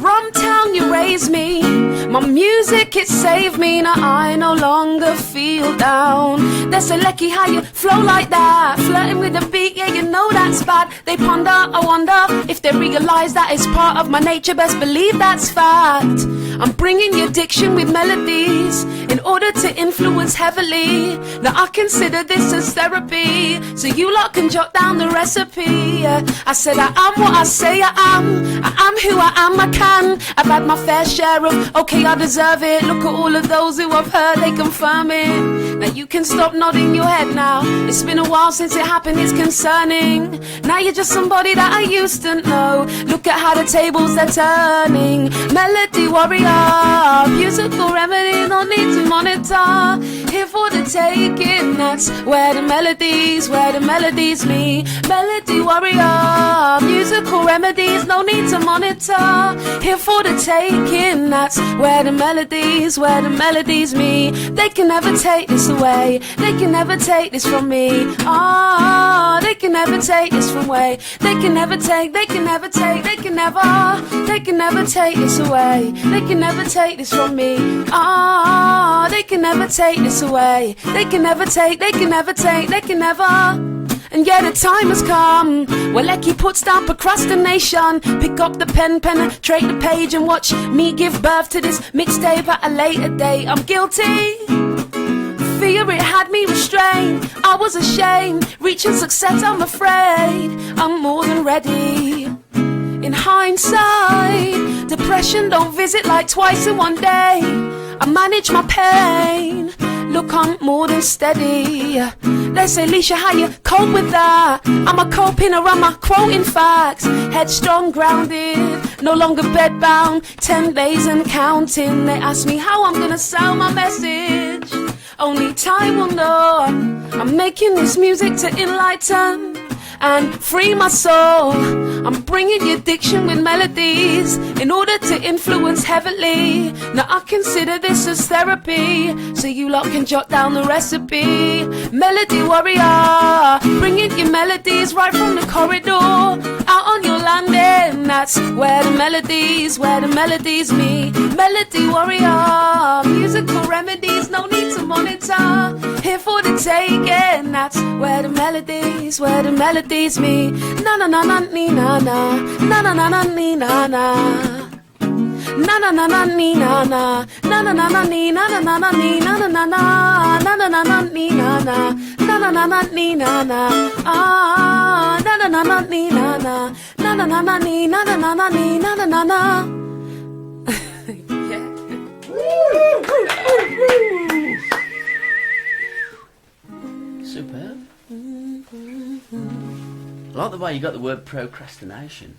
Brumtown, you raised me. My music, it saved me. Now I no longer feel down. They say, Lecky, how you flow like that? Flirting with the beat, yeah, you know that's bad. They ponder, I wonder if they realize that it's part of my nature. Best believe that's fact. I'm bringing you diction with melodies in order to influence heavily. Now I consider this as therapy, so you lot can jot down the recipe. I said I am what I say I am. I am who I am, I can. I've had my fair share of, okay, I deserve it. Look at all of those who I've heard, they confirm it. Now you can stop nodding your head now. It's been a while since it happened, it's concerning. Now you're just somebody that I used to know. Look at how the tables are turning. Melody Warrior, musical remedy, no need to monitor. Here for the taking, that's where the melodies meet. Melody Warrior, musical remedies, no need to monitor. Here for the taking, that's where the melodies meet. They can never take this away. They can never take this from me. Oh, they can never take this from away. They can never take this away. They can never take this from me. Oh, they can never take this away. They can never. And yeah, the time has come where Lecky puts down procrastination. Pick up the pen, penetrate the page, and watch me give birth to this mixtape at a later date. I'm guilty. Fear, it had me restrained. I was ashamed. Reaching success, I'm afraid I'm more than ready. In hindsight, depression don't visit like twice in one day. I manage my pain. Look, I'm more than steady. They say, Leisha, how you cope with that? I'm a coping or am I quoting facts? Headstrong, grounded, no longer bedbound. 10 days and counting. They ask me how I'm gonna sell my message. Only time will know. I'm making this music to enlighten and free my soul. I'm bringing the addiction with melodies in order to influence heavily. Now I consider this as therapy, so you lot can jot down the recipe. Melody warrior, bringing your melodies right from the corridor out on your landing. That's where the melodies me. Melody warrior, musical remedies, no need to monitor. Here for the taking. That's where the melodies me. Na na na na ni na na, na na na na ni na na. Na na na na ni na na, na na na na ni na na na na ni na na na na, na na na na ni na na, na na na na ni na na, ah, na na na na ni na na, na na na na ni na na na na ni na na na na. Superb. I like the way you got the word procrastination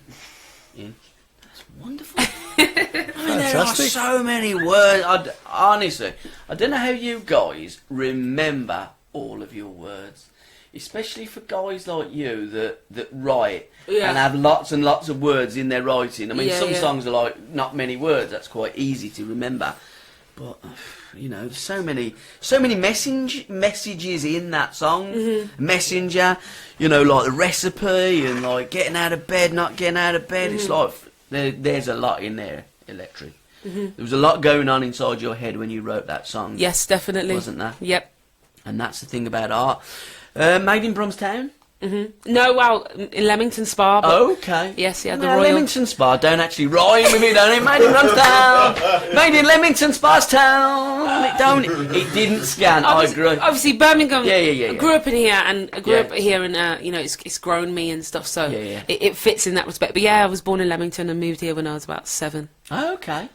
in. That's wonderful. I mean, there are so many words. Honestly, I don't know how you guys remember all of your words, especially for guys like you that write and have lots and lots of words in their writing. I mean, some songs are like not many words. That's quite easy to remember, but you know, so many messages in that song. Messenger, you know, like the recipe and like getting out of bed, not getting out of bed. It's like there's a lot in there, Electric. There was a lot going on inside your head when you wrote that song. Yes, definitely. Wasn't there? Yep. And that's the thing about art. Made in Bromstown? No, well, in Leamington Spa. But Okay. yes, yeah, the Well, Royal. Leamington Spa don't actually rhyme with it, don't it? Made in Bromstown. Made in Leamington Spa's town. It don't. It didn't scan. I agree. Obviously, Birmingham. Yeah. I grew up in here, and I grew Yeah. up here, and you know, it's grown me and stuff. So Yeah. It fits in that respect. But yeah, I was born in Leamington and moved here when I was about 7. Okay.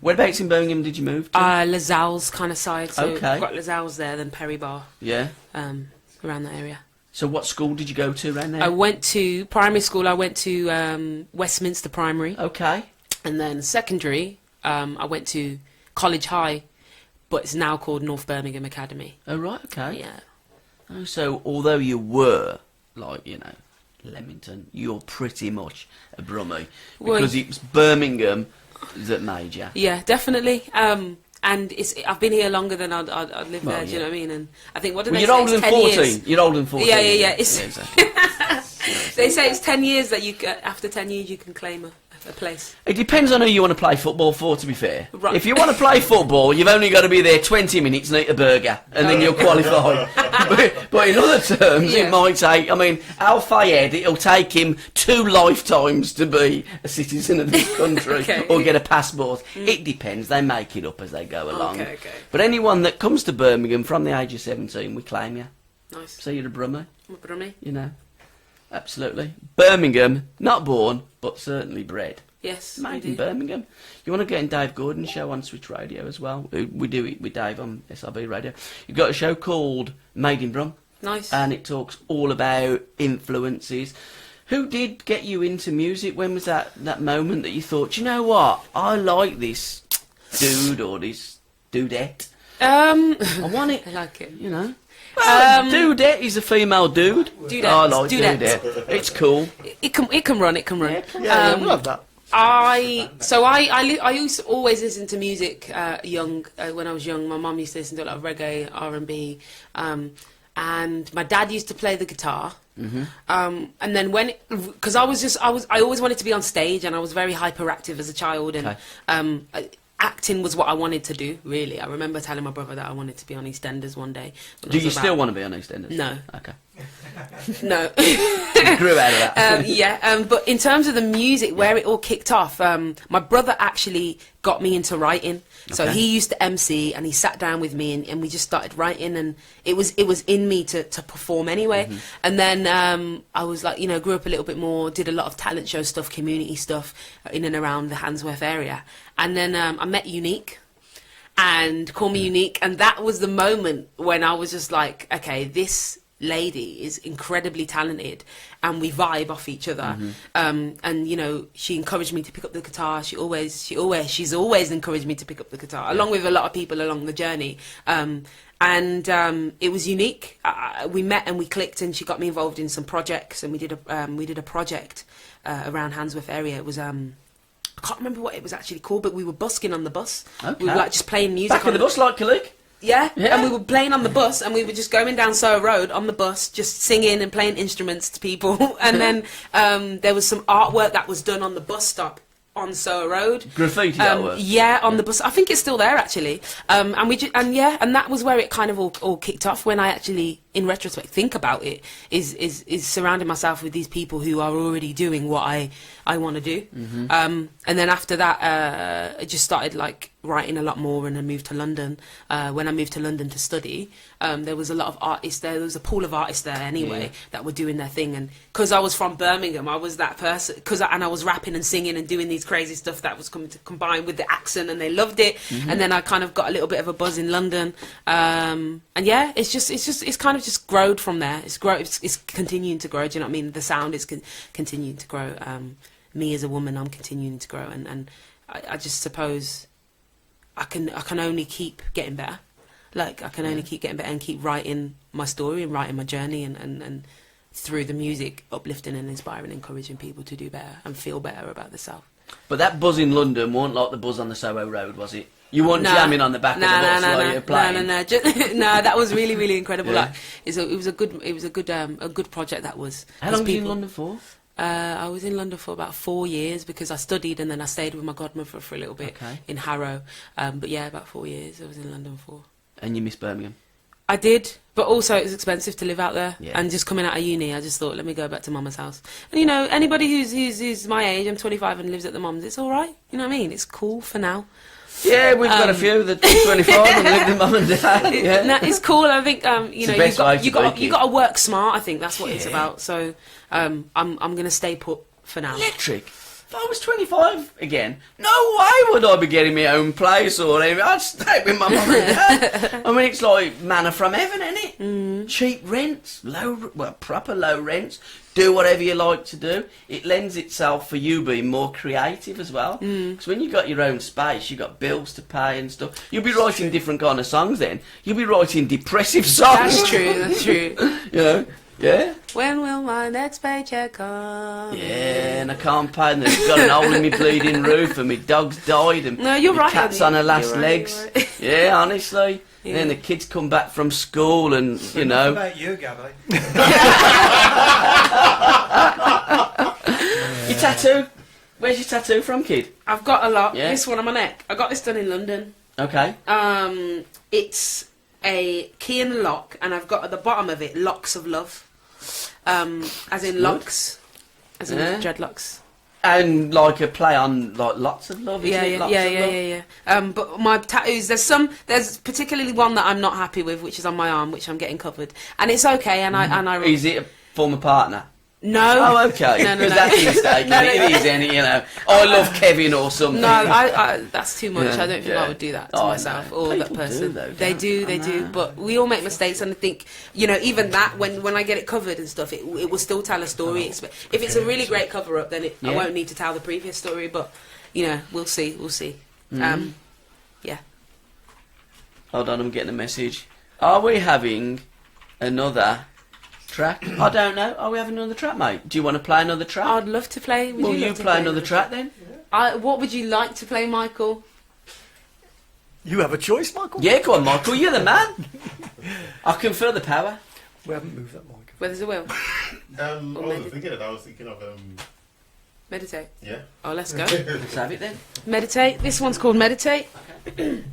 Whereabouts in Birmingham did you move to? Lazalle's kind of side. So Okay. I've got Lazalle's there, then Perry Bar, Yeah. around that area. So what school did you go to around there? I went to primary school. I went to Westminster Primary, Okay. and then secondary. I went to College High, but it's now called North Birmingham Academy. Oh, right, okay. Yeah. Oh, so although you were, like, you know, Leamington, you're pretty much a Brummie. Because it was Birmingham that made you. Yeah, definitely. And I've been here longer than I'd lived there. Do you know what I mean? And I think Well, you're older than 10 14. years. You're older than 14. Yeah. Yeah, exactly. They say it's 10 years that after 10 years you can claim a place. It depends on who you want to play football for, to be fair. Right. If you want to play football, you've only got to be there 20 minutes and eat a burger, and then you'll qualify. but in other terms, it might take... I mean, Al Fayed, it'll take him 2 lifetimes to be a citizen of this country or get a passport. It depends. They make it up as they go along. Okay. But anyone that comes to Birmingham from the age of 17, we claim you. Nice. So you're a Brummie, I'm a Brummie. you know. Absolutely. Birmingham, not born, but certainly bred. Yes. Made in indeed. Birmingham. You want to get in Dave Gordon's show on Switch Radio as well? We do it with Dave on SRB Radio. You've got a show called Made in Brum. Nice. And it talks all about influences. Who did get you into music? When was that moment that you thought, you know what, I like this dude or this dudette? I want it. I like it. You know. Well, dudette is a female dude. Dudette. I like Dudette. dudette. It's cool. It can run. Yeah, we love that. I used to always listen to music young when I was young. My mum used to listen to a lot of reggae, R&B, and my dad used to play the guitar. And then because I always wanted to be on stage, and I was very hyperactive as a child, and acting was what I wanted to do. Really, I remember telling my brother that I wanted to be on EastEnders one day. Do you still want to be on EastEnders? No. Okay. No. You grew out of that. But in terms of the music, where it all kicked off, my brother actually got me into writing. So Okay. he used to MC, and he sat down with me, and we just started writing, and it was in me to perform anyway. And then I was like, grew up a little bit more, did a lot of talent show stuff, community stuff in and around the Handsworth area. And then I met Unique, and Call Me Unique, and that was the moment when I was just like, okay, this lady is incredibly talented, and we vibe off each other. And you know, she encouraged me to pick up the guitar. She's always encouraged me to pick up the guitar, along with a lot of people along the journey. And it was unique. We met and we clicked, and she got me involved in some projects, and we did a project around Handsworth area. It was I can't remember what it was actually called, but we were busking on the bus. Okay. We were like just playing music Back in the bus like Kalik. Yeah, Yeah. and we were playing on the bus, and we were just going down Soho Road on the bus, just singing and playing instruments to people. And then there was some artwork that was done on the bus stop on Soho Road. Graffiti artwork? Yeah, on the bus. I think it's still there actually. And that was where it kind of all kicked off. When I actually, in retrospect, think about it, is surrounding myself with these people who are already doing what I want to do. And then after that, I just started like writing a lot more, and I moved to London. When I moved to London to study, there was a lot of artists there. There was a pool of artists there anyway that were doing their thing. And because I was from Birmingham, I was that person. And I was rapping and singing and doing these crazy stuff that was coming to combine with the accent, and they loved it. And then I kind of got a little bit of a buzz in London. And yeah, it's kind of just growed from there. It's continuing to grow. Do you know what I mean? The sound is continuing to grow. Me as a woman, I'm continuing to grow, and I just suppose I can only keep getting better. Like I can only keep getting better and keep writing my story and writing my journey, and through the music, uplifting and inspiring, encouraging people to do better and feel better about themselves. But that buzz in London weren't like the buzz on the Soho Road, was it? You weren't jamming on the back of the bus while you were playing. No, that was really, really incredible. Yeah. Like it was a good project. That was. How long were you in London for? I was in London for about 4 years because I studied, and then I stayed with my godmother for a little bit in Harrow. But yeah, about 4 years I was in London for. And you miss Birmingham? I did, but also it was expensive to live out there. Yeah. And just coming out of uni, I just thought, let me go back to mama's house. And you know, anybody who's my age, I'm 25 and lives at the mum's, it's all right. You know what I mean? It's cool for now. Yeah, we've got a few that are 25 and live with mum and dad. Yeah. No, it's cool. I think you know, the best you got to work smart. I think that's what it's about. So I'm gonna stay put for now. Electric. If I was 25 again, no way would I be getting my own place or anything. I'd stay with my mum and dad. I mean, it's like manna from heaven, isn't it? Cheap rents, proper low rents. Do whatever you like to do. It lends itself for you being more creative as well. Because when you've got your own space, you've got bills to pay and stuff. You'll be writing different kind of songs then. You'll be writing depressive songs. That's true. That's true. You know? Yeah. When will my next paycheck come? Yeah, and I can't pay, and there's got an hole in my bleeding roof, and my dog's died, and No, you're my right, cat's Andy. on her last You're right, legs. you're right. Yeah, honestly. Yeah. And then the kids come back from school, and you know. What about you, Gabby? Your tattoo? Where's your tattoo from, kid? I've got a lot. Yeah. This one on my neck. I got this done in London. Okay. It's a key and a lock, and I've got at the bottom of it locks of love. As in locks, as in dreadlocks. And like a play on like lots of love. Yeah. But my tattoos, there's particularly one that I'm not happy with, which is on my arm, which I'm getting covered, and it's okay. And I Is it a former partner? No. Oh, okay. No. Because that's a mistake. It is any, you know. I love Kevin or something. No, I that's too much. Yeah, I don't think I would do that to myself or People that person. do, though, They do. But we all make mistakes, and I think, you know, even that when I get it covered and stuff, it will still tell a story. If it's a really great cover up, then I won't need to tell the previous story. But you know, we'll see. Yeah. Hold on, I'm getting a message. Are we having another track? I don't know. Are we having another track, mate? Do you want to play another track? I'd love to play. Will you play another track then? What would you like to play, Michael? You have a choice, Michael. Yeah, go on, Michael. You're the man. I can feel the power. We haven't moved that mic. Where there's a will. I wasn't thinking of that. I was thinking of Meditate. Yeah. Oh, let's go. Let's have it then. Meditate. This one's called Meditate. Okay.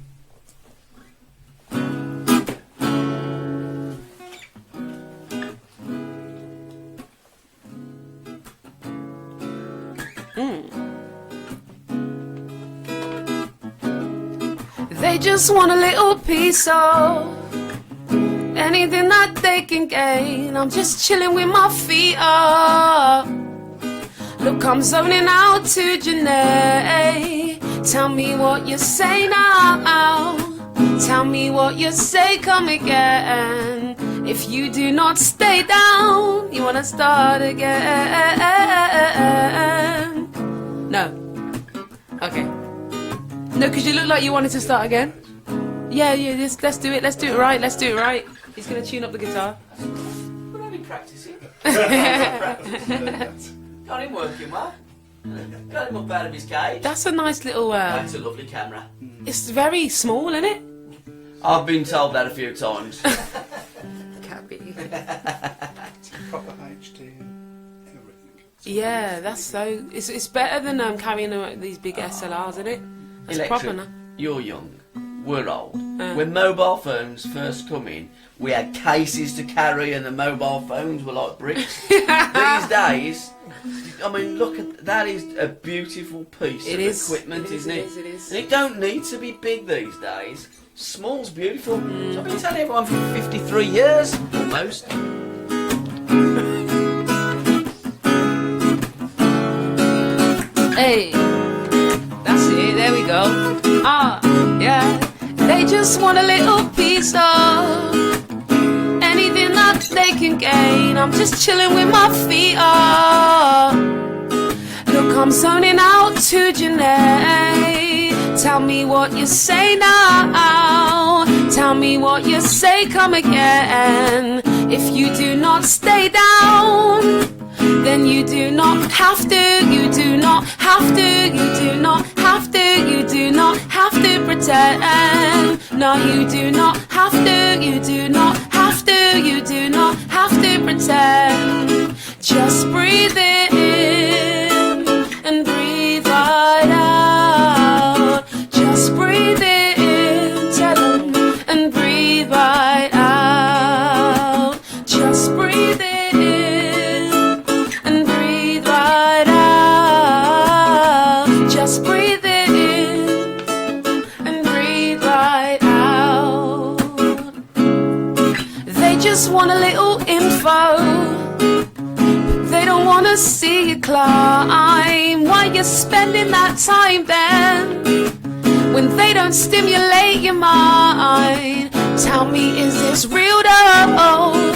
They just want a little piece of anything that they can gain. I'm just chilling with my feet up. Look, I'm zoning out to Janae. Tell me what you say now. Tell me what you say, come again. If you do not stay down, you wanna start again. No. Okay. No, because you look like you wanted to start again. Yeah, let's do it right. He's gonna tune up the guitar. We're only practicing. Got him working well. Got him up out of his cage. That's a nice little. That's a lovely camera. It's very small, isn't it? I've been told that a few times. Can't be. Proper HD and everything. Yeah, that's so. It's better than carrying these big SLRs, isn't it? It's proper Electric, now. you're young. We're old. When mobile phones first come in, we had cases to carry, and the mobile phones were like bricks. These days, I mean, look at that. Is a beautiful piece of equipment, isn't it? It is. And it don't need to be big these days. Small's beautiful. So I've been telling everyone for 53 years, almost. Hey, that's it. There we go. Yeah. They just want a little piece of anything that they can gain. I'm just chilling with my feet up. Look, I'm zoning out to Janae. Tell me what you say now. Tell me what you say, come again. If you do not stay down, then you do not have to, you do not have to, you do not have to, you do not have to pretend. No, you do not have to, you do not have to, you do not have to pretend. Just breathe in and breathe right out. Just breathe in, tell 'em, and breathe right out. Just breathe in. Just breathe in and breathe right out. They just want a little info. They don't want to see you climb. Why you spending that time then, when they don't stimulate your mind? Tell me, is this real though?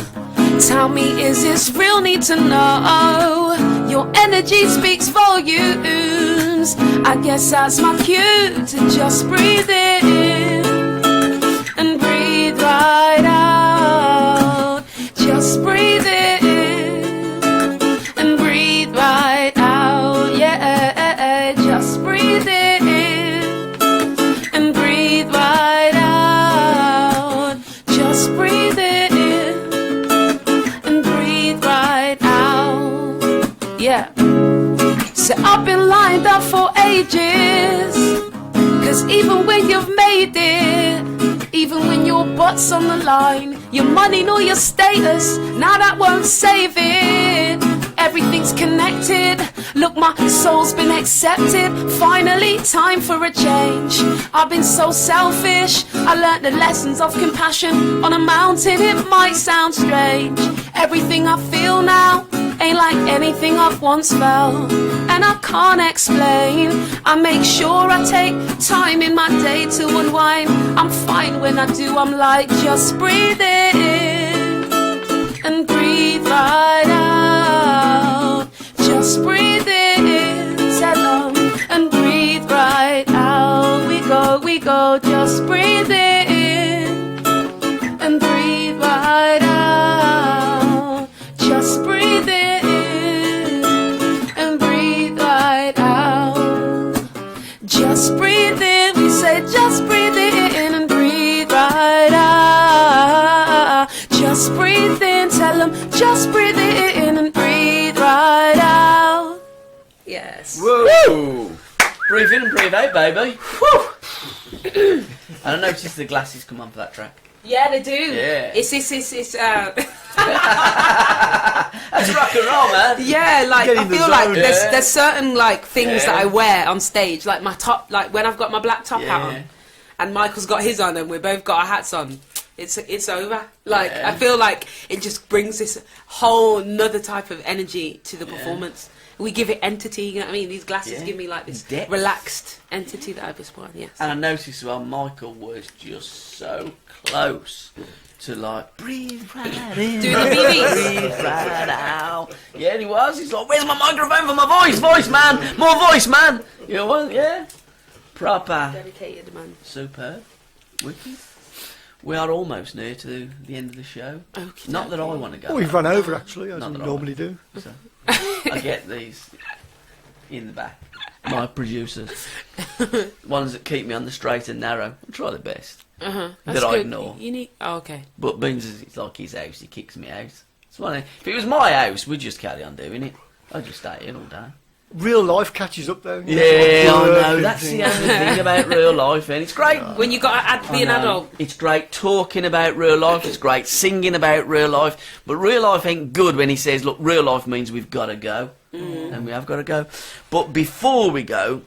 Tell me, is this real? Need to know. Your energy speaks volumes. I guess that's my cue to just breathe in and breathe right out. Just breathe in and breathe right out. Yeah, just breathe in and breathe right out. Just breathe in and breathe right out. Yeah. So I've been lined up for ages, 'cause even when you've made it, even when your butt's on the line, your money nor your status, now that won't save it. Everything's connected. Look, my soul's been accepted. Finally, time for a change. I've been so selfish. I learnt the lessons of compassion on a mountain. It might sound strange. Everything I feel now ain't like anything I've once felt, and I can't explain. I make sure I take time in my day to unwind. I'm fine when I do. I'm like, just breathe in and breathe right out. Just breathe in, tell 'em, and breathe right out. We go, just breathe in and breathe right out. Just breathe in and breathe right out. Just breathe in, we say just breathe in and breathe right out. Just breathe in, tell them, just breathe in and breathe right out. Yes. Whoa! Breathe in and breathe out, baby. Woo! And I noticed the glasses come on for that track. Yeah, they do. Yeah. It's That's rock and roll, man. yeah, like Get I in the feel like zone. there's certain like things Yeah. that I wear on stage, like my top, like when I've got my black top hat Yeah. on, and Michael's got his on, and we've both got our hats on. It's over. Like Yeah. I feel like it just brings this whole nother type of energy to the performance, we give it entity. You know what I mean? These glasses Yeah. give me like this Depth. relaxed entity that I just want. Yes. And I noticed as well, Michael was just so close to like breathe right in, Doing the BBs. breathe right out. Yeah, and he was. He's like, "Where's my microphone for my voice, man? More voice, man." You know what? Yeah, proper, Dedicated man. superb, wicked. We are almost near to the end of the show. Okay. Not that I want to go. Oh, we've run over actually, as Not we that I normally do. So, I get these in the back. My producers, ones that keep me on the straight and narrow. I try the best. That's That I good. ignore. You need. Oh, okay. But Beans is it's like his house. He kicks me out. It's funny. If it was my house, we'd just carry on doing it. I'd just stay in all day. Real life catches up though. Yeah, I know. Work That's and the things. only thing about real life, and it's great. When you got to be an I know. adult. It's great talking about real life. It's great singing about real life. But real life ain't good when he says, "Look, real life means we've got to go," and we have got to go. But before we go,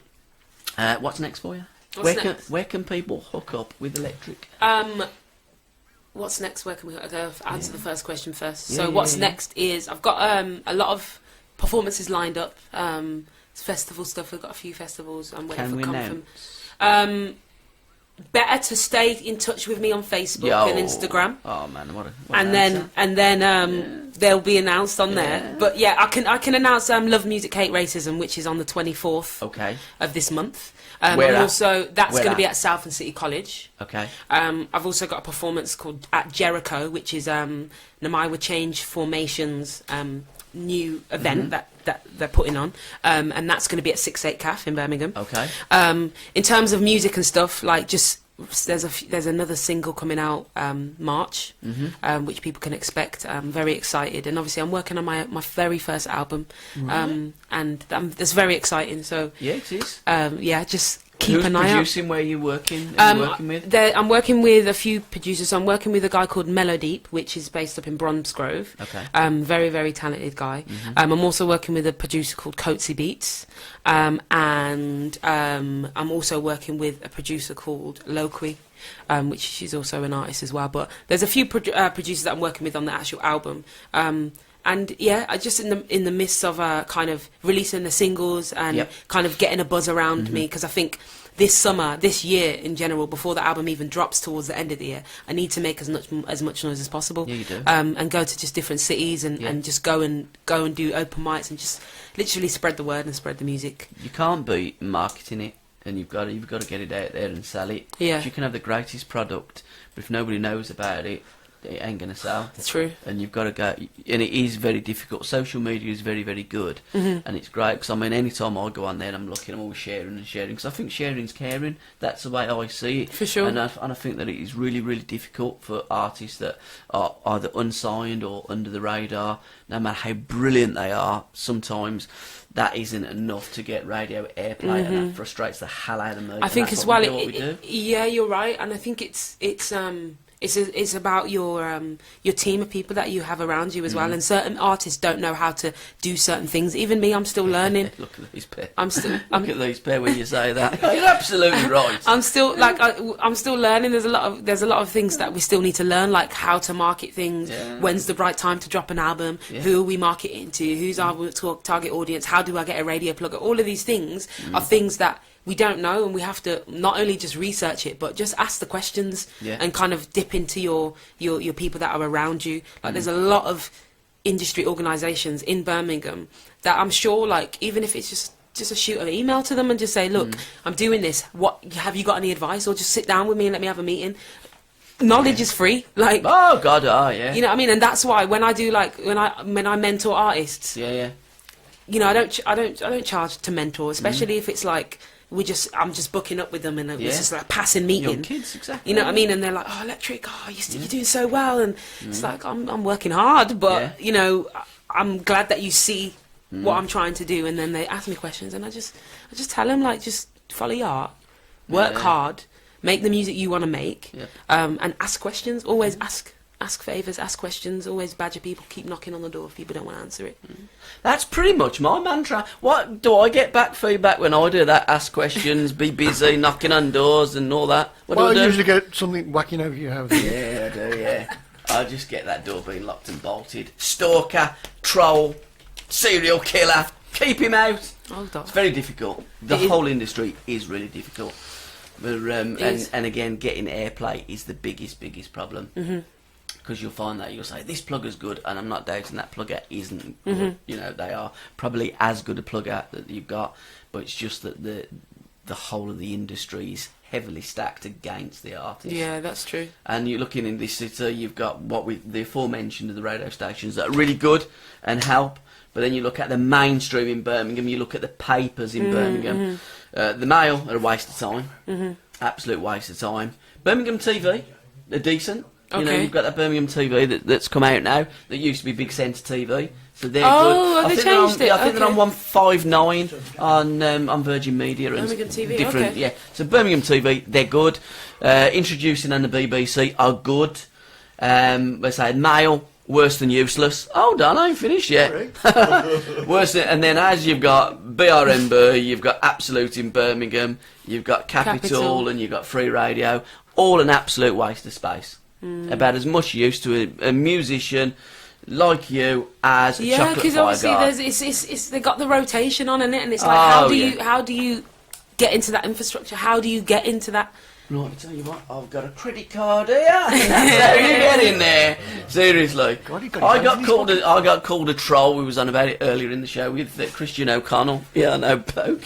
what's next for you? What's next? Where can people hook up with Electric? What's next? Where can we go? Answer the first question first. Yeah, So yeah, what's yeah. next is I've got a lot of performances lined up. It's festival stuff. We've got a few festivals. I'm waiting Can for we confirm. announce? Better to stay in touch with me on Facebook and Instagram. Oh man, what And then they'll be announced on there. But yeah, I can announce Love Music Hate Racism, which is on the 24th Okay. of this month. Where and at? also that's Where going to be at? at Southend City College. Okay. I've also got a performance called at Jericho, which is Namaiwa Change Formation's new event that they're putting on, and that's going to be at 68 Caf in Birmingham. Okay. In terms of music and stuff, like just there's another single coming out March, which people can expect. I'm very excited, and obviously I'm working on my very first album, and that's very exciting. So Yeah, it is. yeah, just keep Who's an eye out. producing? Where you working? Who you working with? I'm working with a few producers. So I'm working with a guy called Melodeep, which is based up in Bromsgrove. Okay. Very, very talented guy. I'm also working with a producer called Coatsy Beats. And I'm also working with a producer called Loqui, which she's also an artist as well. But there's a few producers that I'm working with on the actual album. And yeah, I just in the midst of kind of releasing the singles and kind of getting a buzz around me, because I think this summer, this year in general, before the album even drops towards the end of the year, I need to make as much noise as possible. Yeah, you do. And go to just different cities and just go and do open mics and just literally spread the word and spread the music. You can't beat marketing it, and you've got to get it out there and sell it. Yeah. You can have the greatest product, but if nobody knows about it, it ain't gonna sell. It's true. And you've got to go, and it is very difficult. Social media is very, very good, and it's great because I mean, any time I go on there, and I'm looking, I'm always sharing and sharing because I think sharing's caring. That's the way I see it. For sure. And I think that it is really, really difficult for artists that are either unsigned or under the radar. No matter how brilliant they are, sometimes that isn't enough to get radio airplay, and that frustrates the hell out of me. I think that's as what well. we do. Yeah, you're right, and I think it's about your team of people that you have around you as well. And certain artists don't know how to do certain things. Even me, I'm still learning. Look at these pair. Look at these pair when you say that. You're absolutely right. I'm still I'm still learning. There's a lot of things that we still need to learn, like how to market things. Yeah. When's the right time to drop an album? Yeah. Who are we marketing to? Who's our target audience? How do I get a radio plug? All of these things are things that we don't know, and we have to not only just research it, but just ask the questions and kind of dip into your people that are around you. Like there's a lot of industry organisations in Birmingham that I'm sure, like, even if it's just a shoot an email to them and just say, look, I'm doing this. What have you got any advice? Or just sit down with me and let me have a meeting. Knowledge is free. Like, oh God, yeah. You know what I mean? And that's why when I do when I mentor artists, yeah. You know, I don't charge to mentor, especially if it's like I'm just booking up with them and it's just like a passing meeting. Young kids, exactly. You know what I mean? And they're like, oh, Electric, you're doing so well, and it's like I'm working hard, but you know, I'm glad that you see what I'm trying to do, and then they ask me questions, and I just tell them, like, just follow your heart, work hard, make the music you want to make, and ask questions. Always ask favours, ask questions, always badger people, keep knocking on the door if people don't want to answer it. That's pretty much my mantra. What do I get back feedback when I do that? Ask questions, be busy, knocking on doors and all that. What do I do? I usually get something whacking over your house. Yeah, I do, yeah. I just get that door being locked and bolted. Stalker, troll, serial killer, Keep him out. Oh, God. It's very difficult. The It is. whole industry is really difficult. But, is. and again, getting airplay is the biggest problem. Mm-hmm. Because you'll find that you'll say, this plugger's good, and I'm not doubting that plugger isn't good. Mm-hmm. You know, they are probably as good a plugger that you've got, but it's just that the whole of the industry is heavily stacked against the artist. Yeah, that's true. And you're looking in this city, you've got the aforementioned of the radio stations that are really good and help, but then you look at the mainstream in Birmingham, you look at the papers in Birmingham, the Mail are a waste of time, absolute waste of time. Birmingham TV, they're decent. You know, Okay. you've got that Birmingham TV that's come out now that used to be Big Centre TV, so they're Oh, good. have they changed it? I think they're on Okay. 159 on Virgin Media and Birmingham TV, different. okay. Yeah, so Birmingham TV, they're good. Introducing on the BBC are good. Let's say Mail, worse than useless. Hold on, I ain't finished yet. Worse than, and then as you've got BRMB, you've got Absolute in Birmingham, you've got Capital, and you've got Free Radio. All an absolute waste of space. About as much use to a musician like you as a Yeah, chocolate because fire obviously guard. it's they got the rotation on in it, and it's like how Oh, do yeah. you get into that infrastructure? How do you get into that? Right, I tell you what, I've got a credit card here. That's how you get in there. Seriously, God, you got I your got hands called. I got called a troll. We was on about it earlier in the show with Christian O'Connell. Yeah, I know, poke.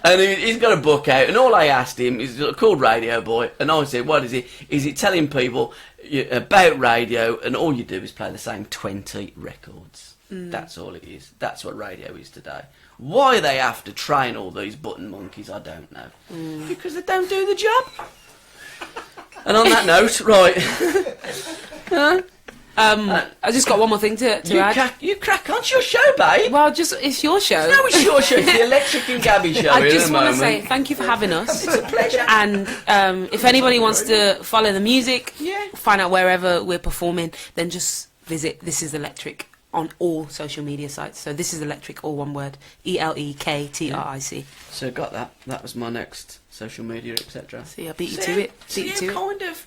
And he's got a book out, and all I asked him is called Radio Boy, and I said, "What is it? Is it telling people about radio, and all you do is play the same 20 records? That's all it is. That's what radio is today. Why they have to train all these button monkeys, I don't know. Because they don't do the job." And on that note, right. I just got one more thing to add. You crack on. It's your show, babe. Well, it's your show. No, it's your show. It's the Electric and Gabby show. I here just at the want to moment. say thank you for having us. It's a pleasure. And if anybody wants to follow the music, Yeah. find out wherever we're performing, then just visit This Is Electric on all social media sites. So This Is Electric, all one word, ELEKTRIC. So got that. That was my next social media, etc. See, I beat you to it. See Beat you to it. kind of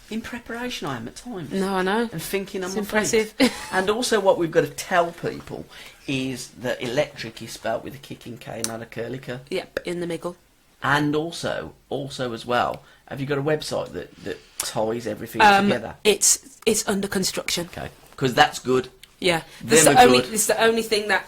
in preparation I am at times. No, I know. And thinking on It's my impressive. feet. And also what we've got to tell people is that electric is spelt with a kicking K, not a curly K. Yep, in the middle. And also as well, have you got a website that ties everything together? It's under construction. Okay, because that's good. Yeah, Them are good. it's the only thing that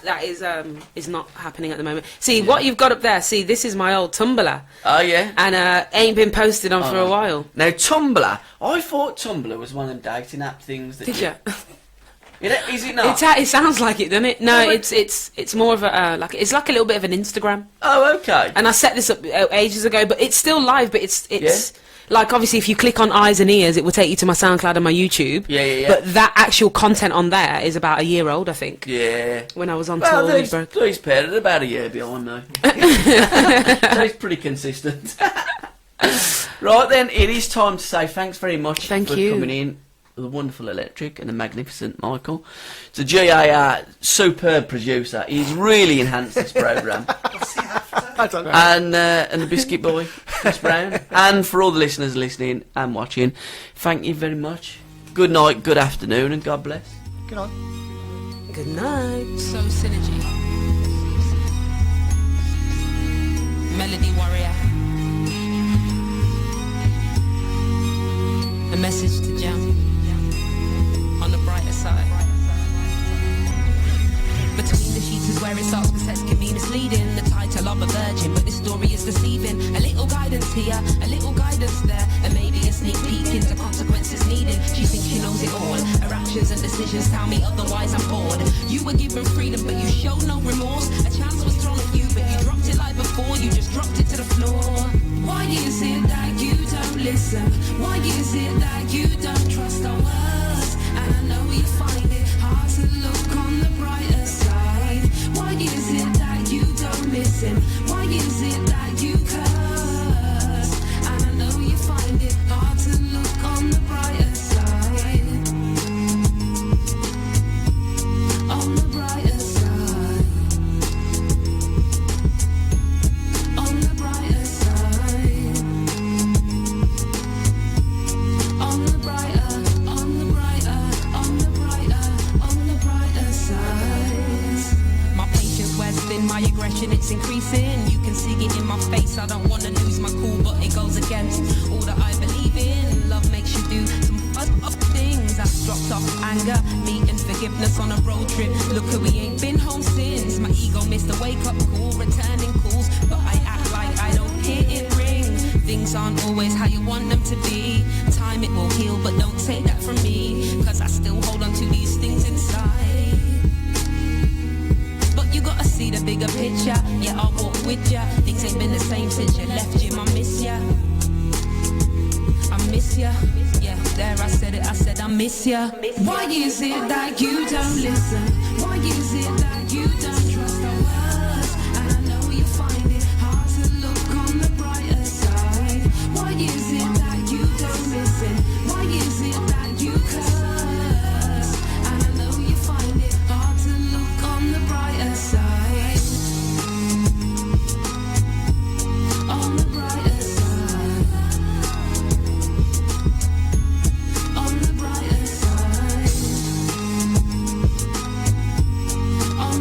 is not happening at the moment. See what you've got up there. See, this is my old Tumblr, Oh yeah. and ain't been posted on for a while. Now Tumblr, I thought Tumblr was one of them dating app things. That Did you? Is it not? It sounds like it, doesn't it? No, No, but- it's more of a it's like a little bit of an Instagram. Oh, okay. And I set this up ages ago, but it's still live. But it's Yeah. like obviously if you click on eyes and ears, it will take you to my SoundCloud and my YouTube. Yeah. But that actual content on there is about a year old, I think. Yeah. When I was on Well, tour, these pair are about a year behind now. So it's pretty consistent. Right then, it is time to say thanks very much Thank for you. coming in. The wonderful Electric and the magnificent Michael. To GAR, superb producer. He's really enhanced this programme. I don't know. And the Biscuit Boy, Chris Brown. And for all the listeners listening and watching, thank you very much. Good night, good afternoon, and God bless. Good night. Good night. So synergy. Melody warrior. A message to jump on the brighter side. Between the sheets is where it starts, but sex can be misleading. The title of a virgin, but this story is deceiving. A little guidance here, a little guidance there, and maybe a sneak peek into consequences needed. She thinks she knows it all. Her actions and decisions tell me otherwise. I'm bored. You were given freedom, but you showed no remorse. A chance was thrown at you, but you dropped it like before. You just dropped it to the floor. Why is it that you don't listen? Why is it that you don't trust our words? And I know you find it hard to look on the brighter side. Why is it that you don't listen? Why is it that you curse? And I know you find it hard to look on the brighter side. On the brighter side. On the brighter side. On the brighter, on the I don't wanna lose my cool, but it goes against all that I believe in. Love makes you do some fucked up things. I've dropped off anger, meeting forgiveness on a road trip. Look, we ain't been home since. My ego missed a wake up call, returning calls, but I act like I don't hear it ring. Things aren't always how you want them to be. Time it will heal, but don't take that from me, cause I still hold on to these things inside. But you gotta see the bigger picture. Yeah, I'll walk with ya. Things ain't been the same since you left, Jim. I miss ya. I miss ya. Yeah, there I said it. I said I miss ya. Why is it that you don't listen? Why is it that you don't trust our words? And I know you find it hard to look on the brighter side. Why is it that you don't listen? Why is it that you curse? And I know you find it hard to look on the brighter side. On the brighter side. On the brighter side. On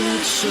said so.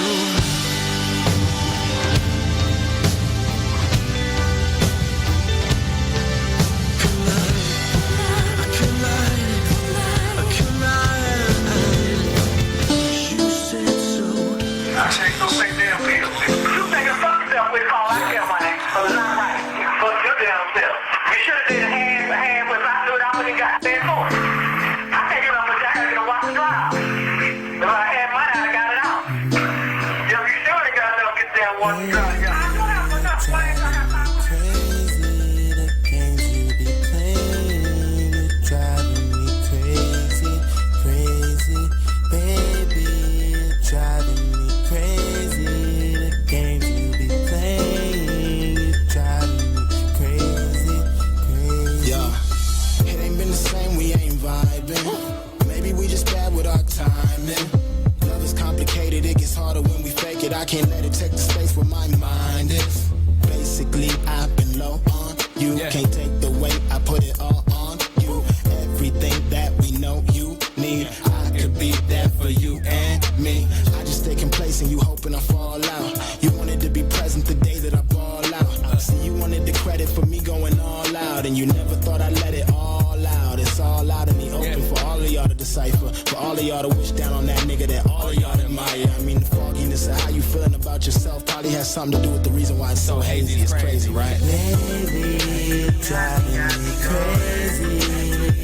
I can't let it take the space where my mind is. Basically, I've been low on you. Can't take the weight, I put it all on you. Everything that we know you need, I could be there for you and me. I just stay complacent, you hoping I fall out. You wanted to be present the day that I ball out. See, you wanted the credit for me going all out, and you never thought I'd let it all out. It's all out in the open for all of y'all to decipher, for all of y'all to wish down on that nigga that all of y'all admire. I mean, the fogginess of how you feeling about yourself probably has something to do with the reason why it's so hazy. It's crazy, right? Baby, you're driving me crazy.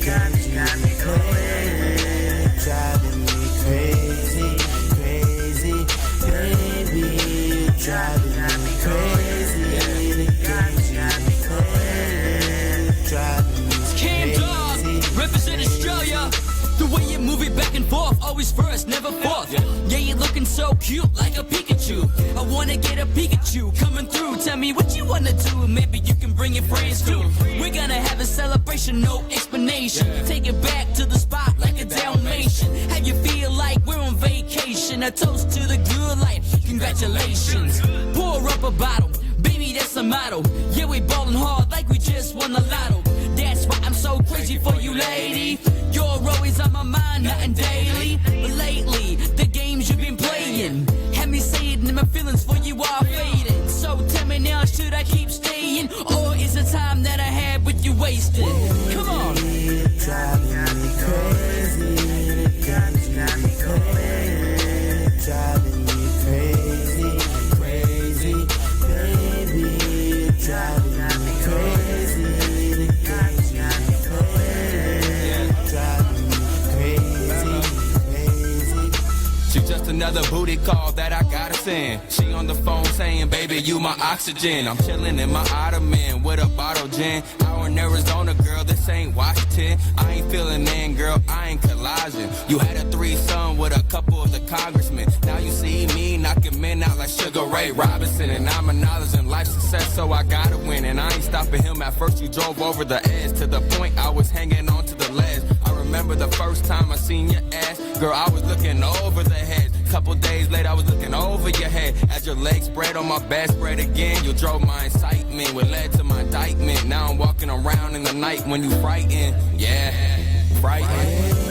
Driving me crazy, crazy. Baby, you're driving me crazy. Driving me crazy. Represent Australia. The way you move it back and forth, always first, never fourth. Yeah, you're looking so cute, like a Pikachu. I wanna get a Pikachu coming through. Tell me what you wanna do, maybe you can bring your friends too. We're gonna have a celebration, no explanation. Take it back to the spot like a Dalmatian. Have you feel like we're on vacation? A toast to the good life, congratulations. Pour up a bottle, baby, that's the motto. Yeah, we ballin' hard like we just won the lotto. That's why I'm so crazy for you, lady. You're always on my mind, nothing daily. But lately, the games you've been playing had me saying that my feelings for you are fading. So tell me now, should I keep staying? Or is the time that I had with you wasted? Come on. Driving me crazy. Driving me crazy, crazy. Baby, driving me crazy. Just another booty call that I gotta send. She on the phone saying, baby, you my oxygen. I'm chilling in my Ottoman with a bottle gin. Out in Arizona, girl, this ain't Washington. I ain't feeling in, girl, I ain't collaging. You had a threesome with a couple of the congressmen. Now you see me knocking men out like Sugar Ray Robinson. And I'm acknowledging life success, so I gotta win. And I ain't stopping him. At first you drove over the edge to the point I was hanging on to the ledge. I remember the first time I seen your ass. Girl, I was looking over the hedge. Couple days later, I was looking over your head. As your legs spread on my bed, spread again. You drove my incitement, what led to my indictment. Now I'm walking around in the night when you frightened. Yeah, frightened.